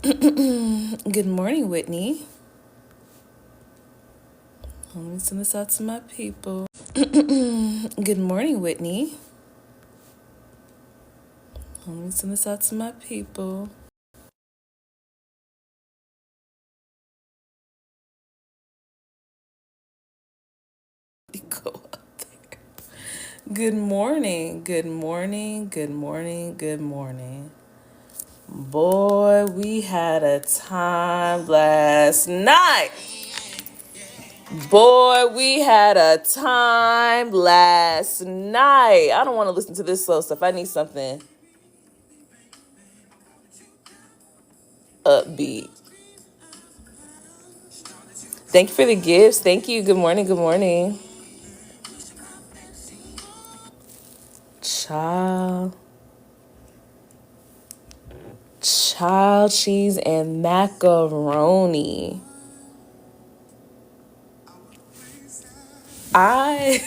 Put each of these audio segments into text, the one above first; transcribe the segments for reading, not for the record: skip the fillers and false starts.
Good morning, Whitney. Let me send this out to my people. Good morning, Whitney. Let me send this out to my people. Go up there. Good morning, good morning, good morning, good morning. Boy, we had a time last night. Boy, we had a time last night. I don't want to listen to this slow stuff. I need something upbeat. Thank you for the gifts. Thank you. Good morning. Good morning. Child. Child cheese and macaroni. I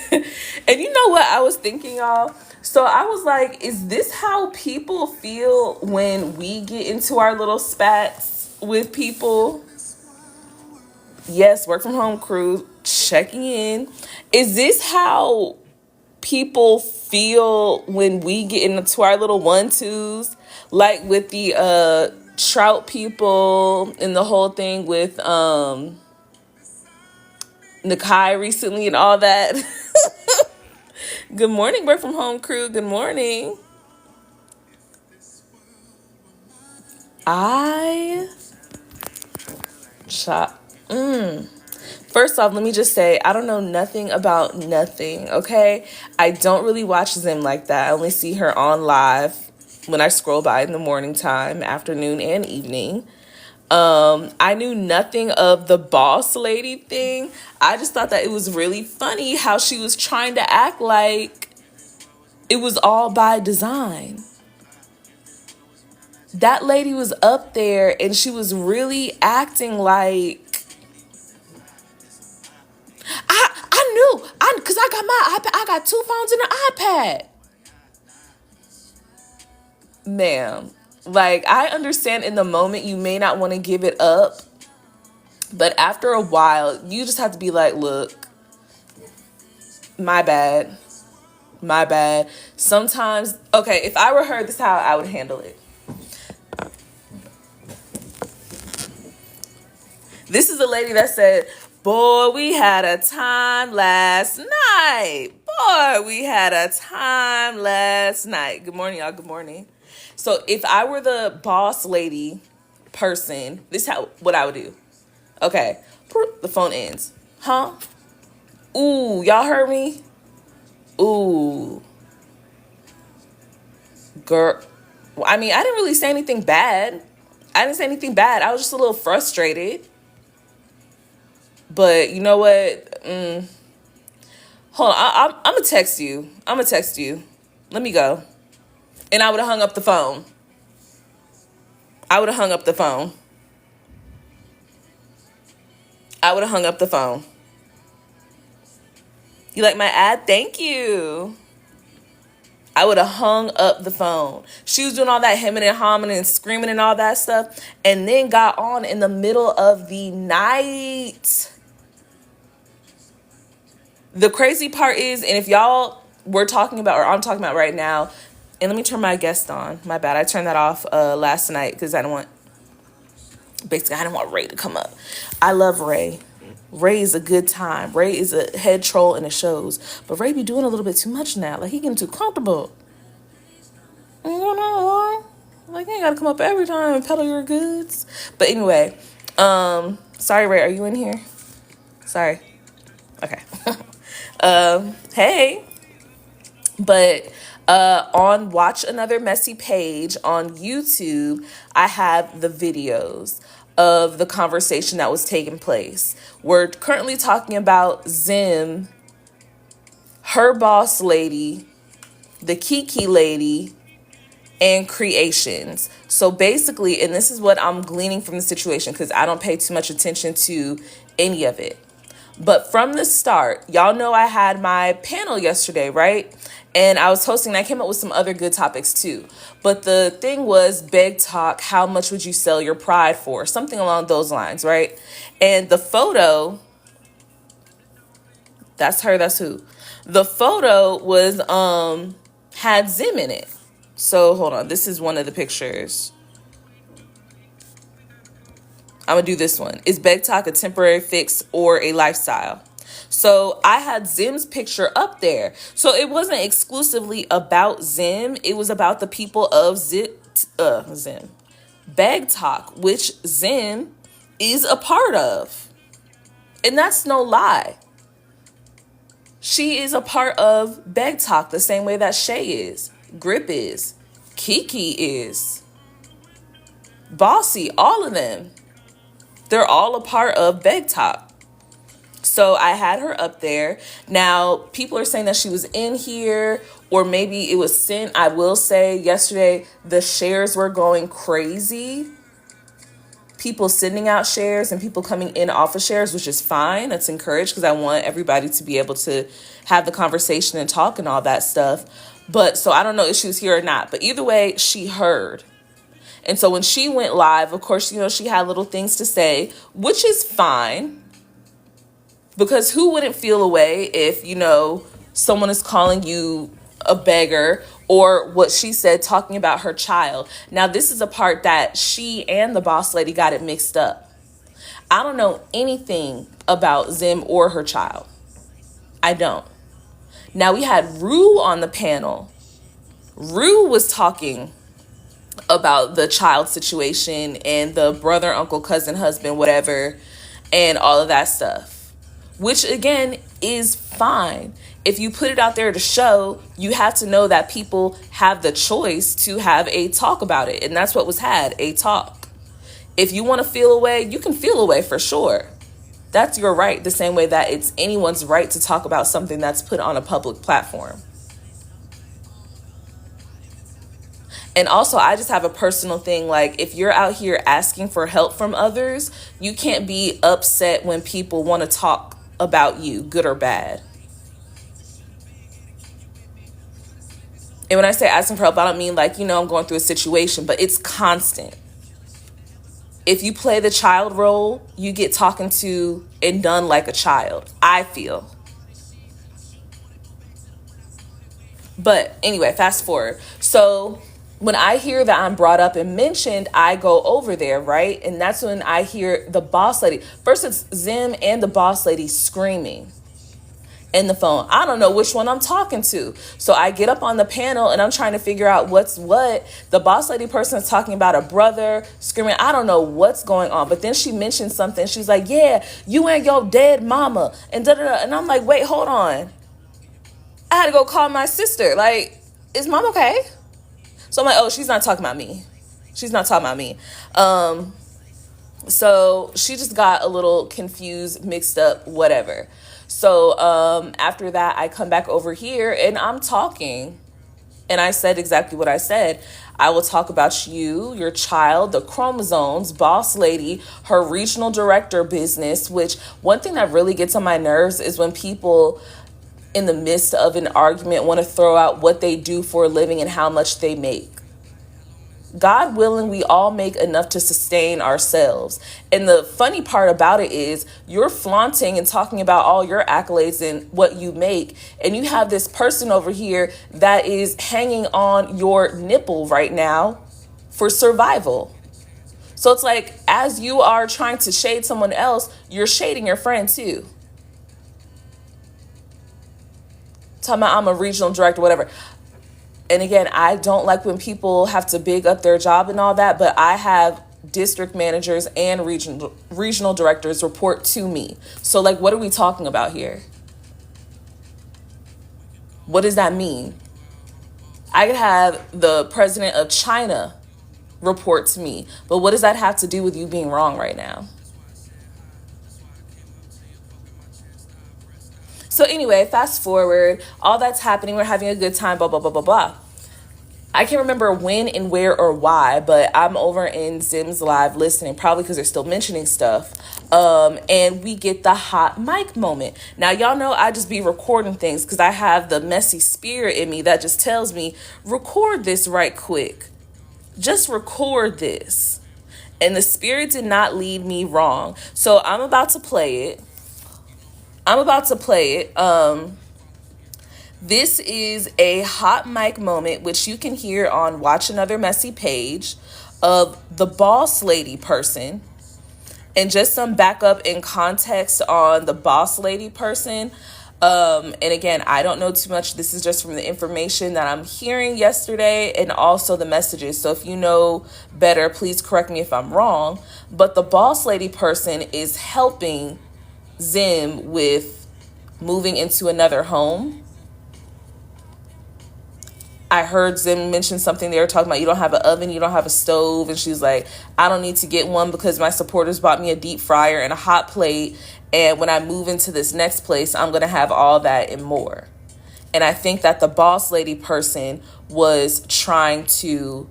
and you know what I was thinking, y'all? So I was like, is this how people feel when we get into our little spats with people? Yes, work from home crew checking in. Is this how people feel when we get into our little 1-2s, like with the trout people and the whole thing with Nakai recently and all that? Good morning, work from home crew. Good morning. I shop. First off, let me just say, I don't know nothing about nothing, okay? I don't really watch Zim like that. I only see her on live when I scroll by in the morning time, afternoon, and evening. I knew nothing of the boss lady thing. I just thought that it was really funny how she was trying to act like it was all by design. That lady was up there and she was really acting like I knew because I got my iPad. I got two phones and an iPad, ma'am. Like, I understand in the moment you may not want to give it up, but after a while you just have to be like, look, my bad, my bad. Sometimes, okay, if I were her, this is how I would handle it. This is a lady that said, boy, we had a time last night. Boy, we had a time last night. Good morning, y'all. Good morning. So if I were the boss lady person, this is what I would do. Okay. The phone ends. Huh? Ooh, y'all heard me? Ooh. Girl. I mean, I didn't really say anything bad. I didn't say anything bad. I was just a little frustrated. But you know what? Hold on. I'm going to text you. I'm going to text you. Let me go. And I would have hung up the phone. I would have hung up the phone. I would have hung up the phone. You like my ad? Thank you. I would have hung up the phone. She was doing all that hemming and hawing and screaming and all that stuff. And then got on in the middle of the night. The crazy part is, and if y'all were talking about, or I'm talking about right now, and let me turn my guest on. My bad. I turned that off last night because I didn't want Ray to come up. I love Ray. Ray is a good time. Ray is a head troll in the shows. But Ray be doing a little bit too much now. Like, he getting too comfortable. You know, like, you ain't gotta come up every time and peddle your goods. But anyway, sorry, Ray, are you in here? Sorry. Okay. Hey. But on Watch Another Messy Page on YouTube, I have the videos of the conversation that was taking place. We're currently talking about Zim, her boss lady, the Kiki lady, and creations. So basically, and this is what I'm gleaning from the situation because I don't pay too much attention to any of it. But from the start, y'all know I had my panel yesterday, right? And I was hosting, and I came up with some other good topics too. But the thing was beg talk, how much would you sell your pride for? Something along those lines, right? And the photo, that's her, that's who. The photo was had Zim in it. So hold on, this is one of the pictures. I'm gonna do this one. Is beg talk a temporary fix or a lifestyle? So I had Zim's picture up there. So it wasn't exclusively about Zim. It was about the people of Zim. Beg talk, which Zim is a part of. And that's no lie. She is a part of beg talk the same way that Shay is, Grip is, Kiki is, Bossy, all of them. They're all a part of beg talk. So I had her up there. Now, people are saying that she was in here or maybe it was sent. I will say yesterday, the shares were going crazy. People sending out shares and people coming in off of shares, which is fine. That's encouraged because I want everybody to be able to have the conversation and talk and all that stuff. But so I don't know if she was here or not. But either way, she heard. And so when she went live, of course, she had little things to say, which is fine. Because who wouldn't feel a way if, someone is calling you a beggar, or what she said, talking about her child. Now, this is a part that she and the boss lady got it mixed up. I don't know anything about Zim or her child. I don't. Now, we had Rue on the panel. Rue was talking about the child situation and the brother, uncle, cousin, husband, whatever, and all of that stuff, which again is fine. If you put it out there to show, you have to know that people have the choice to have a talk about it. And that's what was had, a talk. If you want to feel away, you can feel away for sure. That's your right, the same way that it's anyone's right to talk about something that's put on a public platform. And also, I just have a personal thing. Like, if you're out here asking for help from others, you can't be upset when people want to talk about you, good or bad. And when I say asking for help, I don't mean like, I'm going through a situation, but it's constant. If you play the child role, you get talking to and done like a child, I feel. But anyway, fast forward. So when I hear that I'm brought up and mentioned, I go over there, right? And that's when I hear the boss lady. First, it's Zim and the boss lady screaming in the phone. I don't know which one I'm talking to. So I get up on the panel and I'm trying to figure out what's what. The boss lady person is talking about a brother screaming. I don't know what's going on. But then she mentioned something. She's like, yeah, you and your dead mama. And da-da-da. And I'm like, wait, hold on. I had to go call my sister. Like, is mom okay? So I'm like, oh, she's not talking about me. She's not talking about me. So she just got a little confused, mixed up, whatever. So after that, I come back over here and I'm talking. And I said exactly what I said. I will talk about you, your child, the chromosomes, boss lady, her regional director business, which one thing that really gets on my nerves is when people in the midst of an argument want to throw out what they do for a living and how much they make. God willing, we all make enough to sustain ourselves. And the funny part about it is you're flaunting and talking about all your accolades and what you make. And you have this person over here that is hanging on your nipple right now for survival. So it's like, as you are trying to shade someone else, you're shading your friend too. Talking about I'm a regional director, whatever. And again, I don't like when people have to big up their job and all that, but I have district managers and regional directors report to me. So like, what are we talking about here? What does that mean? I could have the president of China report to me, but what does that have to do with you being wrong right now? So anyway, fast forward, all that's happening. We're having a good time, blah, blah, blah, blah, blah. I can't remember when and where or why, but I'm over in Zim's live listening, probably because they're still mentioning stuff. And we get the hot mic moment. Now, y'all know I just be recording things because I have the messy spirit in me that just tells me, record this right quick. Just record this. And the spirit did not lead me wrong. So I'm about to play it. This is a hot mic moment, which you can hear on Watch Another Messy page, of the boss lady person. And just some backup and context on the boss lady person. And again, I don't know too much. This is just from the information that I'm hearing yesterday and also the messages. So if you know better, please correct me if I'm wrong. But the boss lady person is helping Zim with moving into another home. I heard Zim mention something. They were talking about, you don't have an oven, you don't have a stove. And she's like, I don't need to get one because my supporters bought me a deep fryer and a hot plate. And when I move into this next place, I'm going to have all that and more. And I think that the boss lady person was trying to,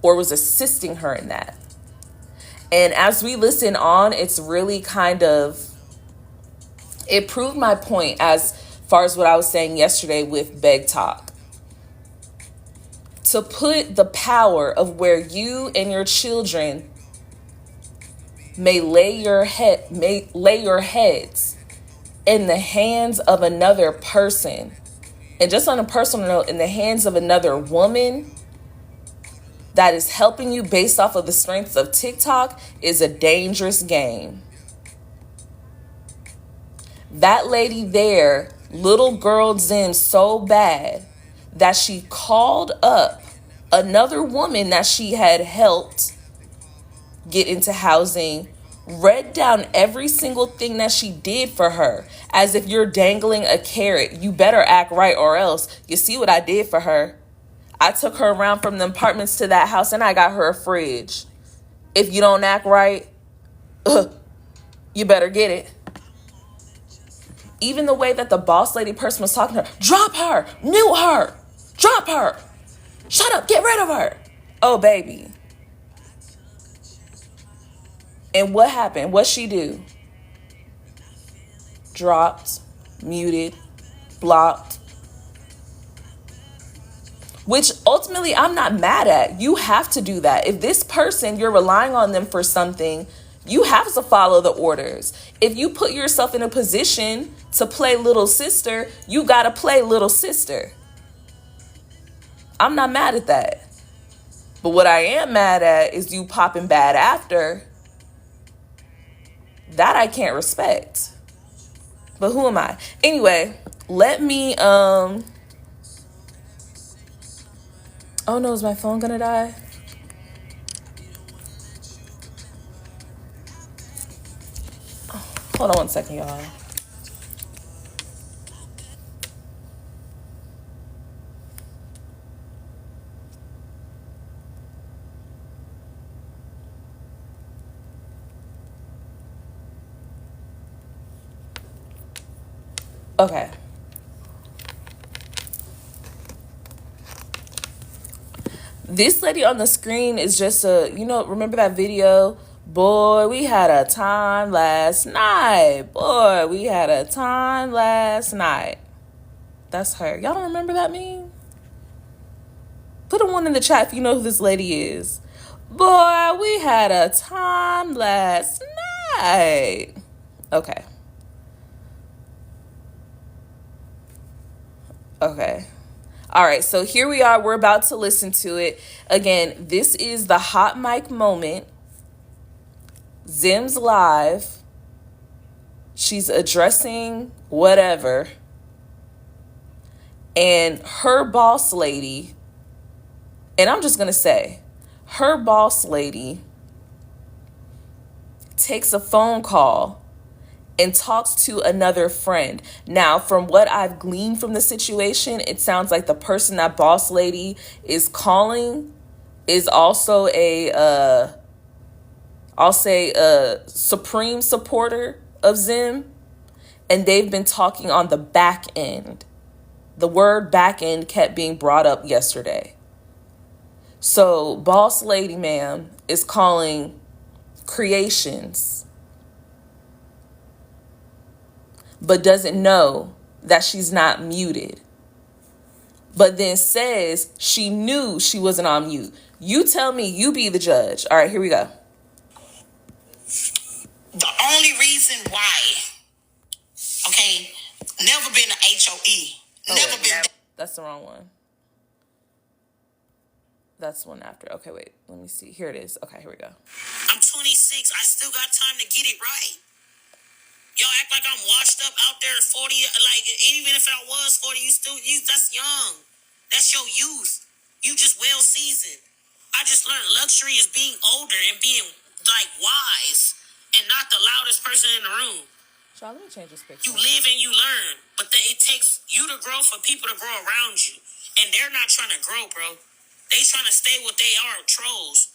or was assisting her in that. And as we listen on, it's really it proved my point as far as what I was saying yesterday with Beg Talk. To put the power of where you and your children may lay your heads in the hands of another person. And just on a personal note, in the hands of another woman that is helping you based off of the strengths of TikTok is a dangerous game. That lady there, little girl Zim so bad that she called up another woman that she had helped get into housing, read down every single thing that she did for her, as if you're dangling a carrot. You better act right or else. You see what I did for her? I took her around from the apartments to that house and I got her a fridge. If you don't act right, you better get it. Even the way that the boss lady person was talking to her, drop her, mute her, drop her, shut up, get rid of her. Oh, baby. And what happened? What'd she do? Dropped, muted, blocked. Which ultimately I'm not mad at. You have to do that. If this person, you're relying on them for something, you have to follow the orders. If you put yourself in a position to play little sister, you got to play little sister. I'm not mad at that. But what I am mad at is you popping bad after. That I can't respect. But who am I? Anyway, let me, oh no, is my phone gonna die? Hold on one second, y'all. Okay. This lady on the screen is just remember that video? Boy, we had a time last night. Boy, we had a time last night. That's her. Y'all don't remember that meme? Put a one in the chat if you know who this lady is. Boy, we had a time last night. Okay. All right, so here we are. We're about to listen to it. Again, this is the hot mic moment. Zim's live. She's addressing whatever. And her boss lady, and I'm just going to say, her boss lady takes a phone call and talks to another friend. Now, from what I've gleaned from the situation, it sounds like the person that boss lady is calling is also I'll say a supreme supporter of Zim. And they've been talking on the back end. The word back end kept being brought up yesterday. So boss lady ma'am is calling creations, but doesn't know that she's not muted, but then says she knew she wasn't on mute. You tell me, you be the judge. All right, here we go. The only reason why, okay, never been an HOE. Never been. That's the wrong one. That's the one after. Okay, wait. Let me see. Here it is. Okay, here we go. I'm 26. I still got time to get it right. Y'all act like I'm washed up out there at 40. Like, even if I was 40, that's young. That's your youth. You just well seasoned. I just learned luxury is being older and being, like, wise and not the loudest person in the room. Sean, let me change this picture. You live and you learn, but it takes you to grow for people to grow around you. And they're not trying to grow, bro. They trying to stay what they are, trolls.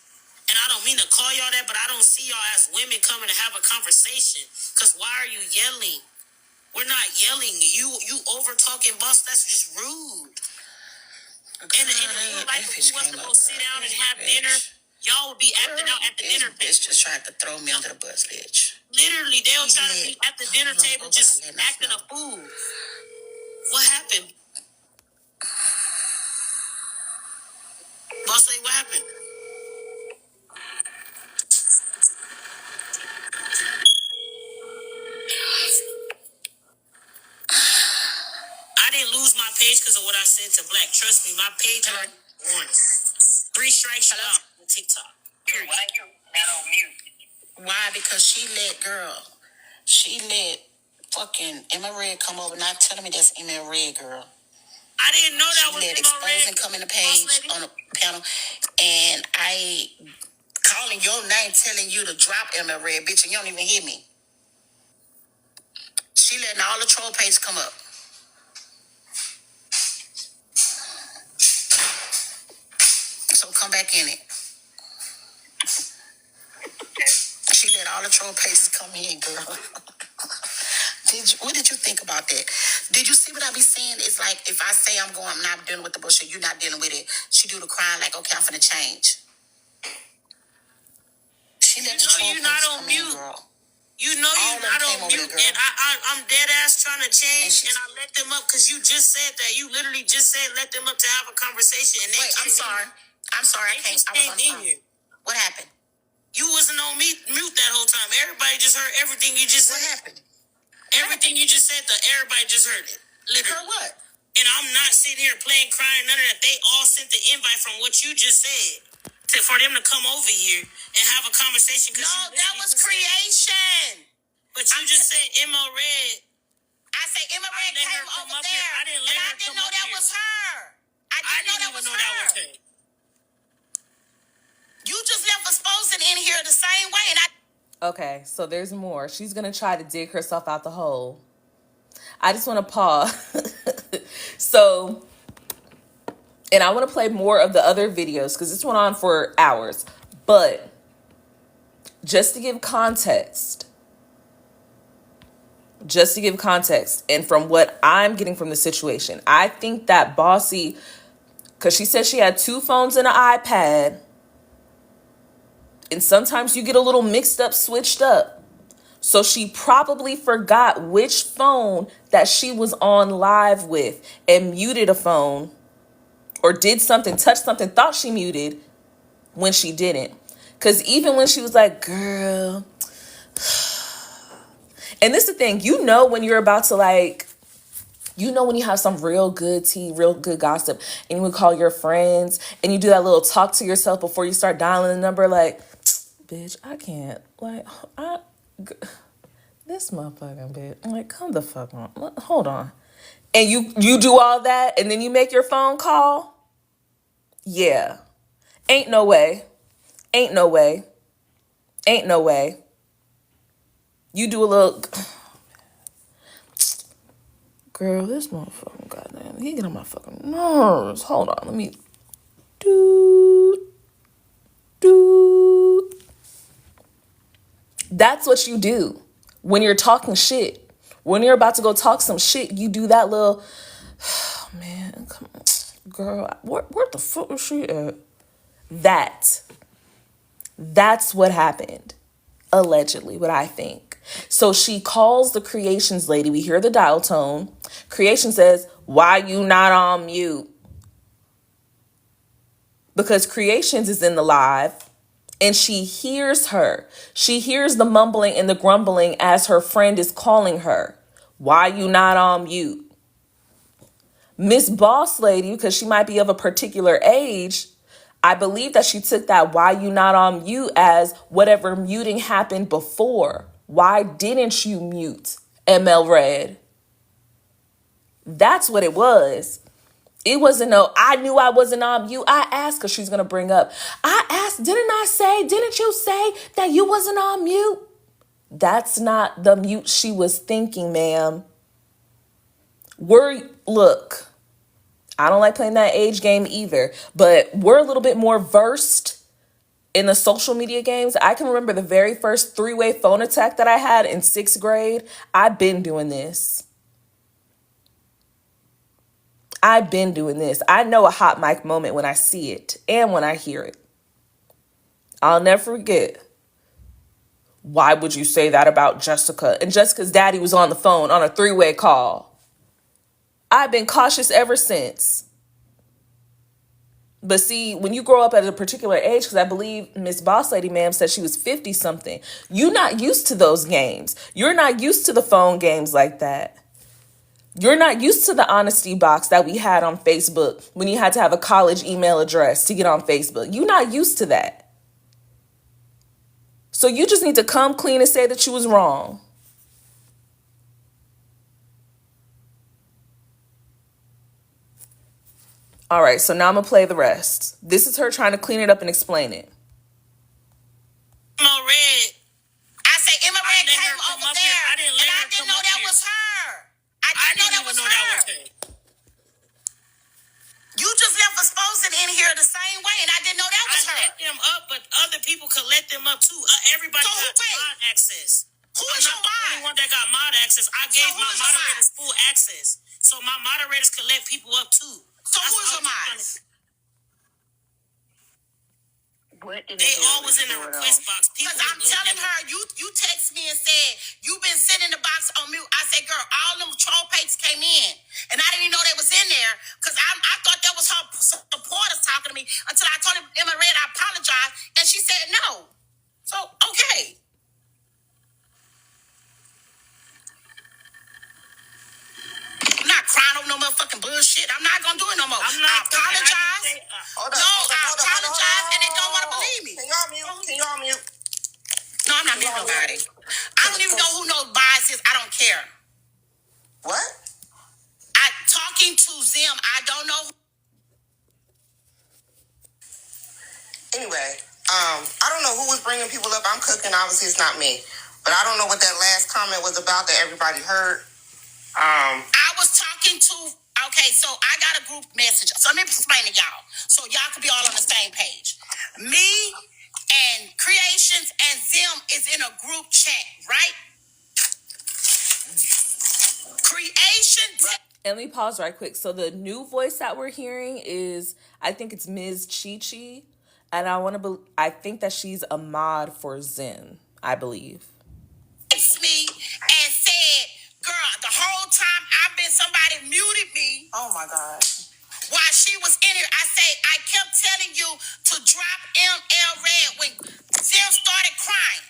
And I don't mean to call y'all that, but I don't see y'all as women coming to have a conversation. Because why are you yelling? We're not yelling. You over talking, boss. That's just rude. And like if we was to go sit down and have dinner, y'all would be acting out at the dinner table. Bitch just tried to throw me under the bus, bitch. Literally, they'll try to be at the dinner table just acting a fool. What happened? Boss lady, what happened? I didn't lose my page because of what I said to Black. Trust me, my page already warning. 3 strikes out on TikTok. Why you not on mute? Why? Because she let fucking Emma Red come over, not telling me that's Emma Red, girl. I didn't know that was Emma Red. She let Exposing come in the page on the panel, and I calling your name, telling you to drop Emma Red, bitch, and you don't even hear me. She letting all the troll pages come up. So come back in it. She let all the troll pages come in, girl. What did you think about that? Did you see what I be saying? It's like if I say I'm not dealing with the bullshit, you're not dealing with it. She do the crying like, okay, I'm finna change. She let the troll pages come in, girl. You know you're not on mute, and I'm dead ass trying to change, and I let them up because you just said that. You literally just said let them up to have a conversation. And wait, I'm sorry. I was on the phone. What happened? You wasn't on mute that whole time. Everybody just heard everything you just said. What happened? Everything you just said, everybody just heard it. Literally. Heard what? And I'm not sitting here playing, crying, none of that. They all sent the invite from what you just said for them to come over here and have a conversation. No, that was creation. But you just said Emma Red. I said Emma Red came over there. I didn't know that was her. I didn't know that was her. You just left Exposing in here the same way, and Okay, so there's more. She's going to try to dig herself out the hole. I just want to pause. So, and I want to play more of the other videos because this went on for hours. But just to give context, and from what I'm getting from the situation, I think that Bossy, because she said she had 2 phones and an iPad, and sometimes you get a little mixed up, switched up. So she probably forgot which phone that she was on live with and muted a phone or did something, touched something, thought she muted when she didn't. Because even when she was like, girl, and this is the thing, you know when you're about to like, you know when you have some real good tea, real good gossip, and you would call your friends and you do that little talk to yourself before you start dialing the number like, bitch, I can't, like, this motherfucking bitch, like, come the fuck on, hold on. And you do all that and then you make your phone call? Yeah. Ain't no way. You do a little, girl, this motherfucking goddamn, he get on my fucking nerves. Hold on, let me do. That's what you do when you're talking shit. When you're about to go talk some shit, you do that little, oh, man, come on, girl, where the fuck is she at? That's what happened. Allegedly, what I think. So she calls the Creations lady. We hear the dial tone. Creation says, "Why you not on mute?" Because Creations is in the live and she hears her. She hears the mumbling and the grumbling as her friend is calling her. "Why you not on mute?" Miss Boss Lady, because she might be of a particular age, I believe that she took that "why you not on mute" as whatever muting happened before. Why didn't you mute ML Red? That's what it was. It wasn't no, "I knew I wasn't on mute." I asked, because she's going to bring up, I asked, didn't you say that you wasn't on mute? That's not the mute she was thinking, ma'am. Look, I don't like playing that age game either, but we're a little bit more versed in the social media games. I can remember the very first three-way phone attack that I had in 6th grade. I've been doing this. I know a hot mic moment when I see it and when I hear it. I'll never forget. "Why would you say that about Jessica?" And Jessica's daddy was on the phone on a three-way call. I've been cautious ever since. But see, when you grow up at a particular age, because I believe Miss Boss Lady ma'am said she was 50 something, you're not used to those games. You're not used to the phone games like that. You're not used to the honesty box that we had on Facebook when you had to have a college email address to get on Facebook. You're not used to that. So you just need to come clean and say that you was wrong. All right, so now I'm going to play the rest. This is her trying to clean it up and explain it. Emma Red. I say Emma Red came over there, and I didn't know that was her. I didn't know that was her. You just left Exposing in here the same way, and I didn't know that was her. I let them up, but other people could let them up too. Everybody got mod access. Who is your mod? I'm not the only one that got mod access. I gave my moderators full access, so my moderators could let people up too. So who is your mod? They always in the request box. Because I'm telling her, you text me and said, "You've been sitting in the box on mute." I said, "Girl, all them troll pages came in. And I didn't even know they was in there. Because I thought that was her supporters talking to me until I told Emma Red I apologized. And she said no. So, okay. I'm not crying over no motherfucking bullshit. I'm not going to do it no more. I apologize. I apologize, and they don't want to believe me. Can you all mute? No, I'm not muting nobody. I don't even know who knows bias is. I don't care. What? Talking to Zim, I don't know. Anyway, I don't know who was bringing people up. I'm cooking. Obviously, it's not me. But I don't know what that last comment was about that everybody heard. I was talking to. Okay, so I got a group message. So let me explain to y'all, so y'all can be all on the same page. Me and Creations and Zim is in a group chat, right? Creations. And let me pause right quick. So the new voice that we're hearing is, I think it's Ms. Chi Chi, and I think that she's a mod for Zim, I believe. It's me and said, "Girl, the whole time somebody muted me." Oh my God. While she was in here, I kept telling you to drop ML Red when Zim started crying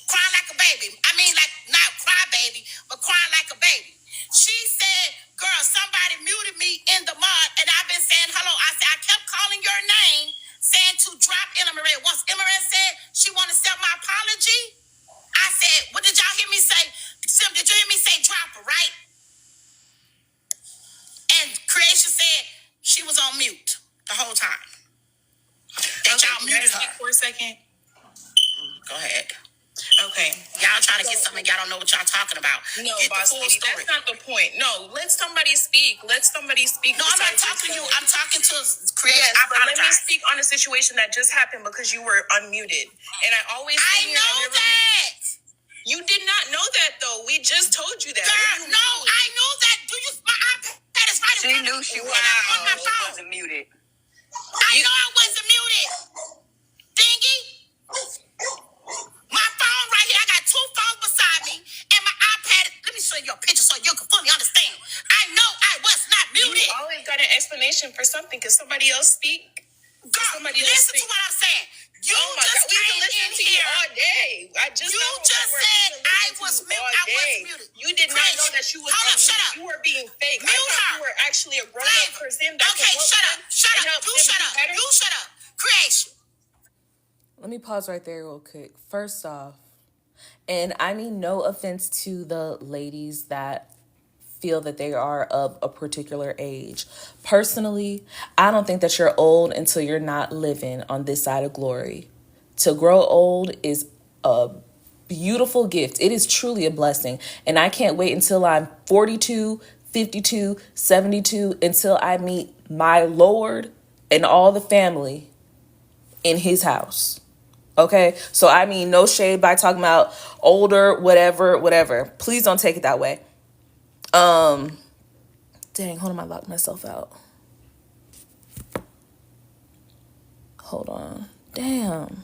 like a baby. I mean, like not cry baby, but crying like a baby. She said, "Girl, somebody muted me in the mud," and I've been saying hello. I said, I kept calling your name, saying to drop Emma Red. Once Emma Red said she wanted to accept my apology, I said, "What did y'all hear me say? Zim, did you hear me say drop her, right?" And Creation said she was on mute the whole time. That y'all muted her. For a second. Go ahead. Okay. Y'all trying to get something y'all don't know what y'all talking about. No, get boss lady, that's not the point. No, let somebody speak. No, I'm not talking to you. I'm talking to Creation. Yes, but let me speak on a situation that just happened because you were unmuted. And I always say I know that. You did not know that, though. We just told you that. Girl, no, I knew that. Do you? My iPad is right in front of me. She knew she was on my phone. Wasn't muted. I know I wasn't muted. Dingy. My phone right here. I got two phones beside me and my iPad. Let me show you a picture so you can fully understand. I know I was not muted. You always got an explanation for something. Could somebody else speak? Girl, listen to what I'm saying. You just came in here all day. I just You just said I was muted. I wasn't muted. You did not know that you was Hold up, shut up. You were being fake. Mute I thought her. you were actually a grown-up person that Okay, shut up. Shut up. You shut up. You shut up. Creation. Let me pause right there real quick. First off, and I mean no offense to the ladies that feel that they are of a particular age. Personally, I don't think that you're old until you're not living on this side of glory. To grow old is a beautiful gift. It is truly a blessing. And I can't wait until I'm 42, 52, 72, until I meet my Lord and all the family in his house. Okay, so I mean, no shade by talking about older, whatever. Please don't take it that way. Dang, hold on, I locked myself out. Hold on. Damn.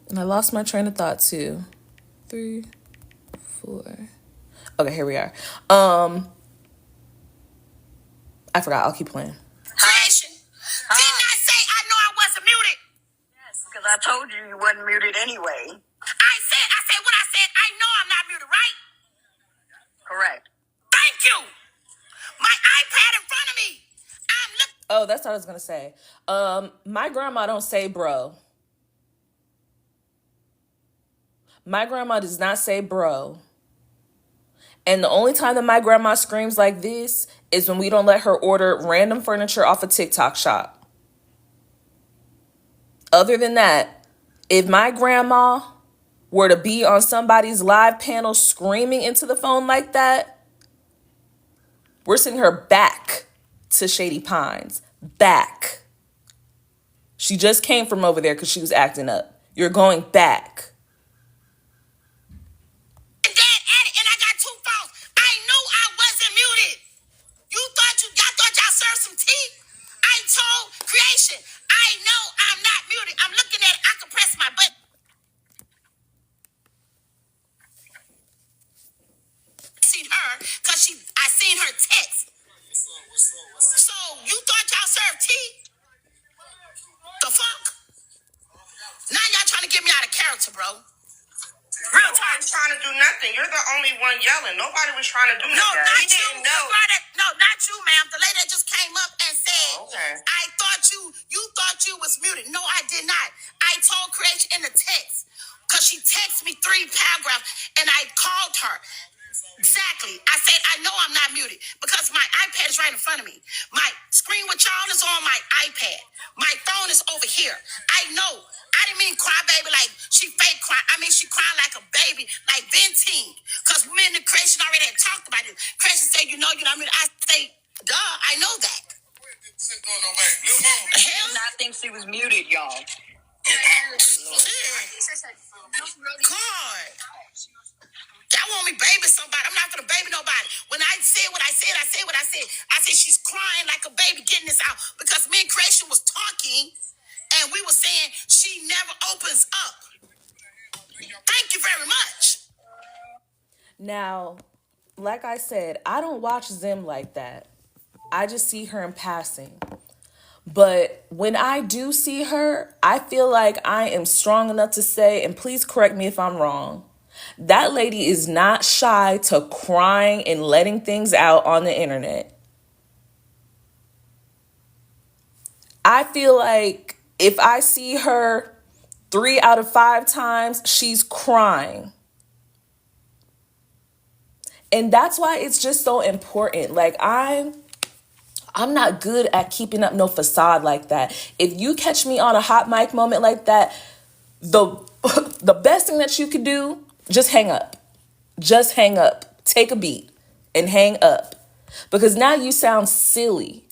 And I lost my train of thought too. 3, 4. Okay, here we are. I forgot. I'll keep playing. Creation. Didn't I say I know I wasn't muted? Yes, because I told you you wasn't muted anyway. I said what I said. I know I'm not muted, right? Correct. Thank you. My iPad in front of me. I'm looking. Oh, that's what I was gonna say. My grandma don't say bro. My grandma does not say bro. And the only time that my grandma screams like this is when we don't let her order random furniture off a TikTok shop. Other than that, if my grandma were to be on somebody's live panel screaming into the phone like that, we're sending her back to Shady Pines. Back. She just came from over there because she was acting up. You're going back. And I got two phones. I knew I wasn't muted. Y'all thought y'all served some tea? I told Creation, I know I'm not muted. I'm looking at it. I can press my button. I seen her text. So you thought y'all served tea? The fuck? Now y'all trying to get me out of character, bro. Real time. Nobody's trying to do nothing. You're the only one yelling. Nobody was trying to do nothing. No, not you. No, not you, ma'am. The lady that just came up and said, Okay. I thought you thought you was muted. No, I did not. I told Creation in the text. Because she texted me 3 paragraphs and I called her. Exactly. I said, I know I'm not muted because my iPad is right in front of me. My screen with y'all is on my iPad. My phone is over here. I know. I didn't mean cry baby like she fake crying. I mean, she crying like a baby, like venting. Because me and the Creation already had talked about it. Creation said, you know you're not muted. I say, duh, I know that. I did not think she was muted, y'all. God. Y'all want me baby somebody. I'm not gonna baby nobody. When I said what I said, I said what I said. I said she's crying like a baby getting this out because me and Creation was talking and we were saying she never opens up. Thank you very much. Now, like I said, I don't watch Zim like that. I just see her in passing. But when I do see her, I feel like I am strong enough to say, and please correct me if I'm wrong, that lady is not shy to crying and letting things out on the internet. I feel like if I see her 3 out of 5 times, she's crying. And that's why it's just so important. Like I'm not good at keeping up no facade like that. If you catch me on a hot mic moment like that, the best thing that you could do, just hang up. Just hang up. Take a beat and hang up. Because now you sound silly.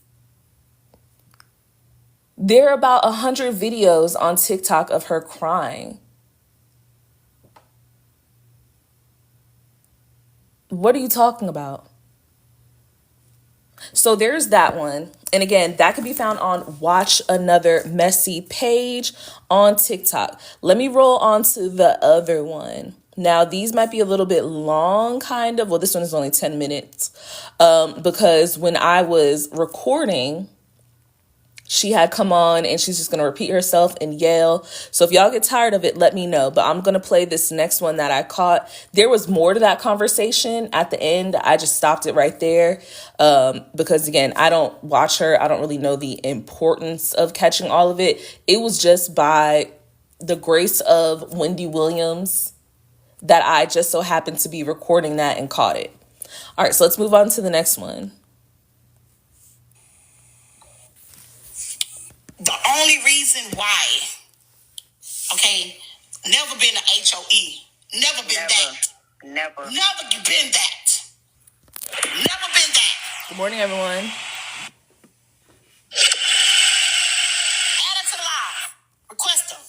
There are about 100 videos on TikTok of her crying. What are you talking about? So there's that one. And again, that can be found on Watch Another Messy page on TikTok. Let me roll on to the other one. Now, these might be a little bit long, kind of. Well, this one is only 10 minutes. Because when I was recording, she had come on and she's just going to repeat herself and yell. So if y'all get tired of it, let me know. But I'm going to play this next one that I caught. There was more to that conversation at the end. I just stopped it right there because, again, I don't watch her. I don't really know the importance of catching all of it. It was just by the grace of Wendy Williams that I just so happened to be recording that and caught it. All right, so let's move on to the next one. The only reason why, okay, never been a HOE. Never been that. Never. Never been that. Never been that. Good morning, everyone. Add it to the live. Request them.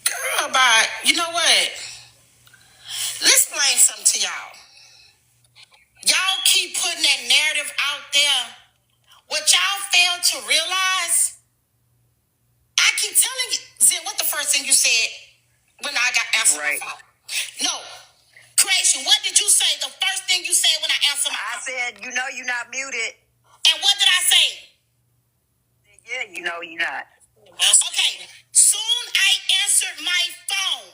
Girl, but you know what? Let's explain something to y'all. Y'all keep putting that narrative out there. What y'all fail to realize, I keep telling you, Zin, what the first thing you said when I got answered my phone? No. Creation, what did you say? The first thing you said when I answered my phone? I said, you know you're not muted. And what did I say? Yeah, you know you're not. Okay. Soon I answered my phone.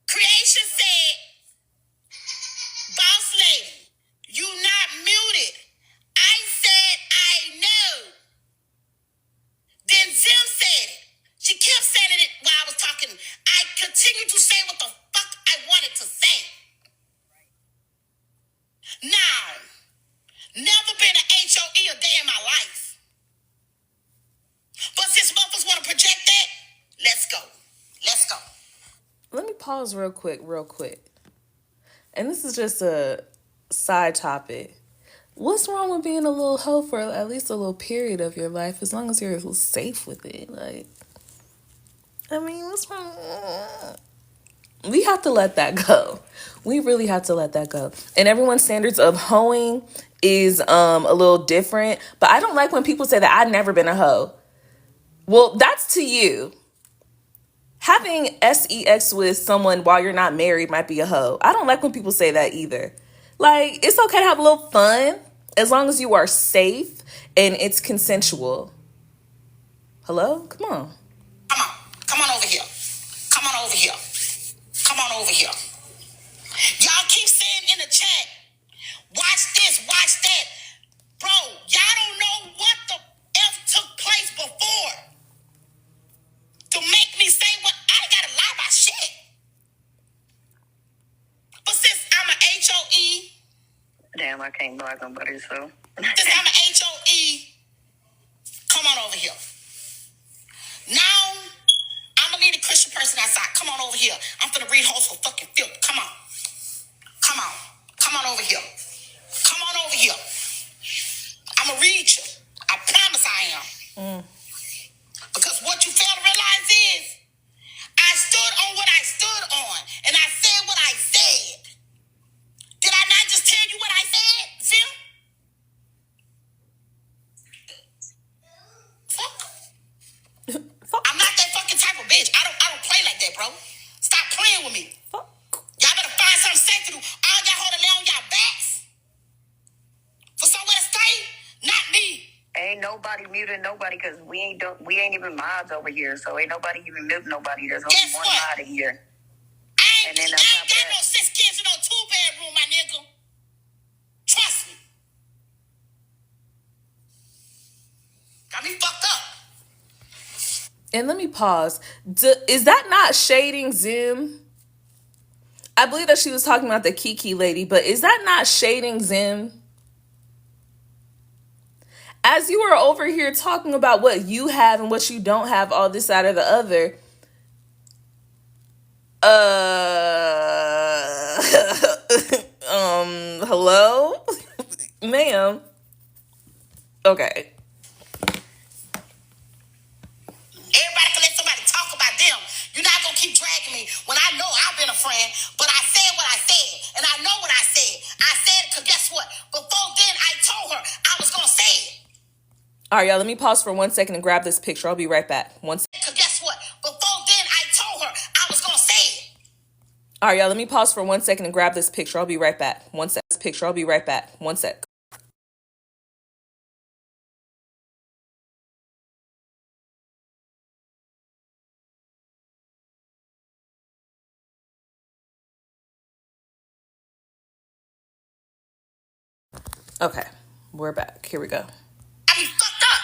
Creation said, boss lady, you not muted. I said, I know. Then Zim said it. She kept saying it while I was talking. I continued to say what the fuck I wanted to say. Now, never been an HOE a day in my life. But since motherfuckers want to project that, let's go. Let's go. Let me pause real quick. And this is just a side topic. What's wrong with being a little hoe for at least a little period of your life, as long as you're safe with it? Like, I mean, what's wrong? We have to let that go. We really have to let that go. And everyone's standards of hoeing is a little different. But I don't like when people say that I've never been a hoe. Well, that's to you. Having sex with someone while you're not married might be a hoe. I don't like when people say that either. Like, it's okay to have a little fun as long as you are safe and it's consensual. Hello? Come on. Come on. Come on over here. Come on over here. Come on over here. Y'all keep saying in the chat, watch this, watch that. Bro, y'all don't know what the F took place before to make me say what I gotta lie about shit. But since I'm an HOE, Damn, I can't block nobody, so. since I'm an HOE, come on over here. Now, I'm gonna leave the Christian person outside. Come on over here. I'm finna read hoes for fucking filth. Come on. Come on. Come on over here. Come on over here. I'm gonna read you. I promise I am. Because what you fail to realize is, I stood on what I stood on, and I said what I said. Did I not just tell you what I said, Zim? Fuck. I'm not that fucking type of bitch. I don't play like that, bro. Stop playing with me. Y'all better find something safe to do. All y'all hold to lay on y'all backs for somewhere to stay. Not me. Ain't nobody muting nobody because we ain't even mods over here, so ain't nobody even muting nobody. There's only Guess one what? mod in here. I And then on ain't top of got that- no 6 kids in no 2-bedroom, my nigga. Trust me. Got me fucked up. And let me pause. Is that not shading Zim? I believe that she was talking about the Kiki lady, but is that not shading Zim? As you are over here talking about what you have and what you don't have, all this, that, or the other, hello? Ma'am. Okay. Everybody can let somebody talk about them. You're not gonna keep dragging me when I know I've been a friend, but I said what I said, and I know what I said. I said it because guess what? Before then, I told her I was gonna say it. All right, y'all, let me pause for 1 second and grab this picture. I'll be right back. One second. Because guess what? Before then, I told her I was gonna say it. All right, y'all, let me pause for 1 second and grab this picture. I'll be right back. One sec. I'll be right back. 1 sec. Okay, we're back. Here we go. I be fucked up.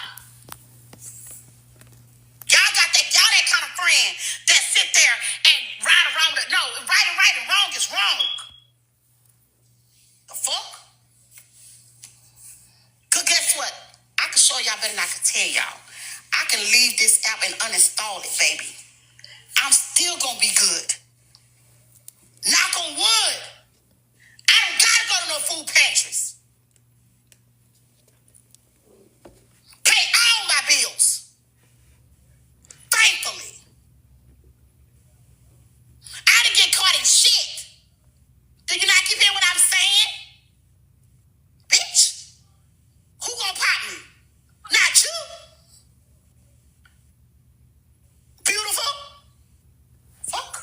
Y'all that kind of friend that sit there and ride around with it. No, right and wrong is wrong. The fuck? Cause guess what? I can show y'all better than I can tell y'all. I can leave this app and uninstall it, baby. I'm still gonna be good. Knock on wood. I don't gotta go to no food pantries. Pay all my bills. Thankfully. I didn't get caught in shit. Do you not keep hearing what I'm saying? Bitch. Who gonna pop me? Not you. Beautiful. Fuck.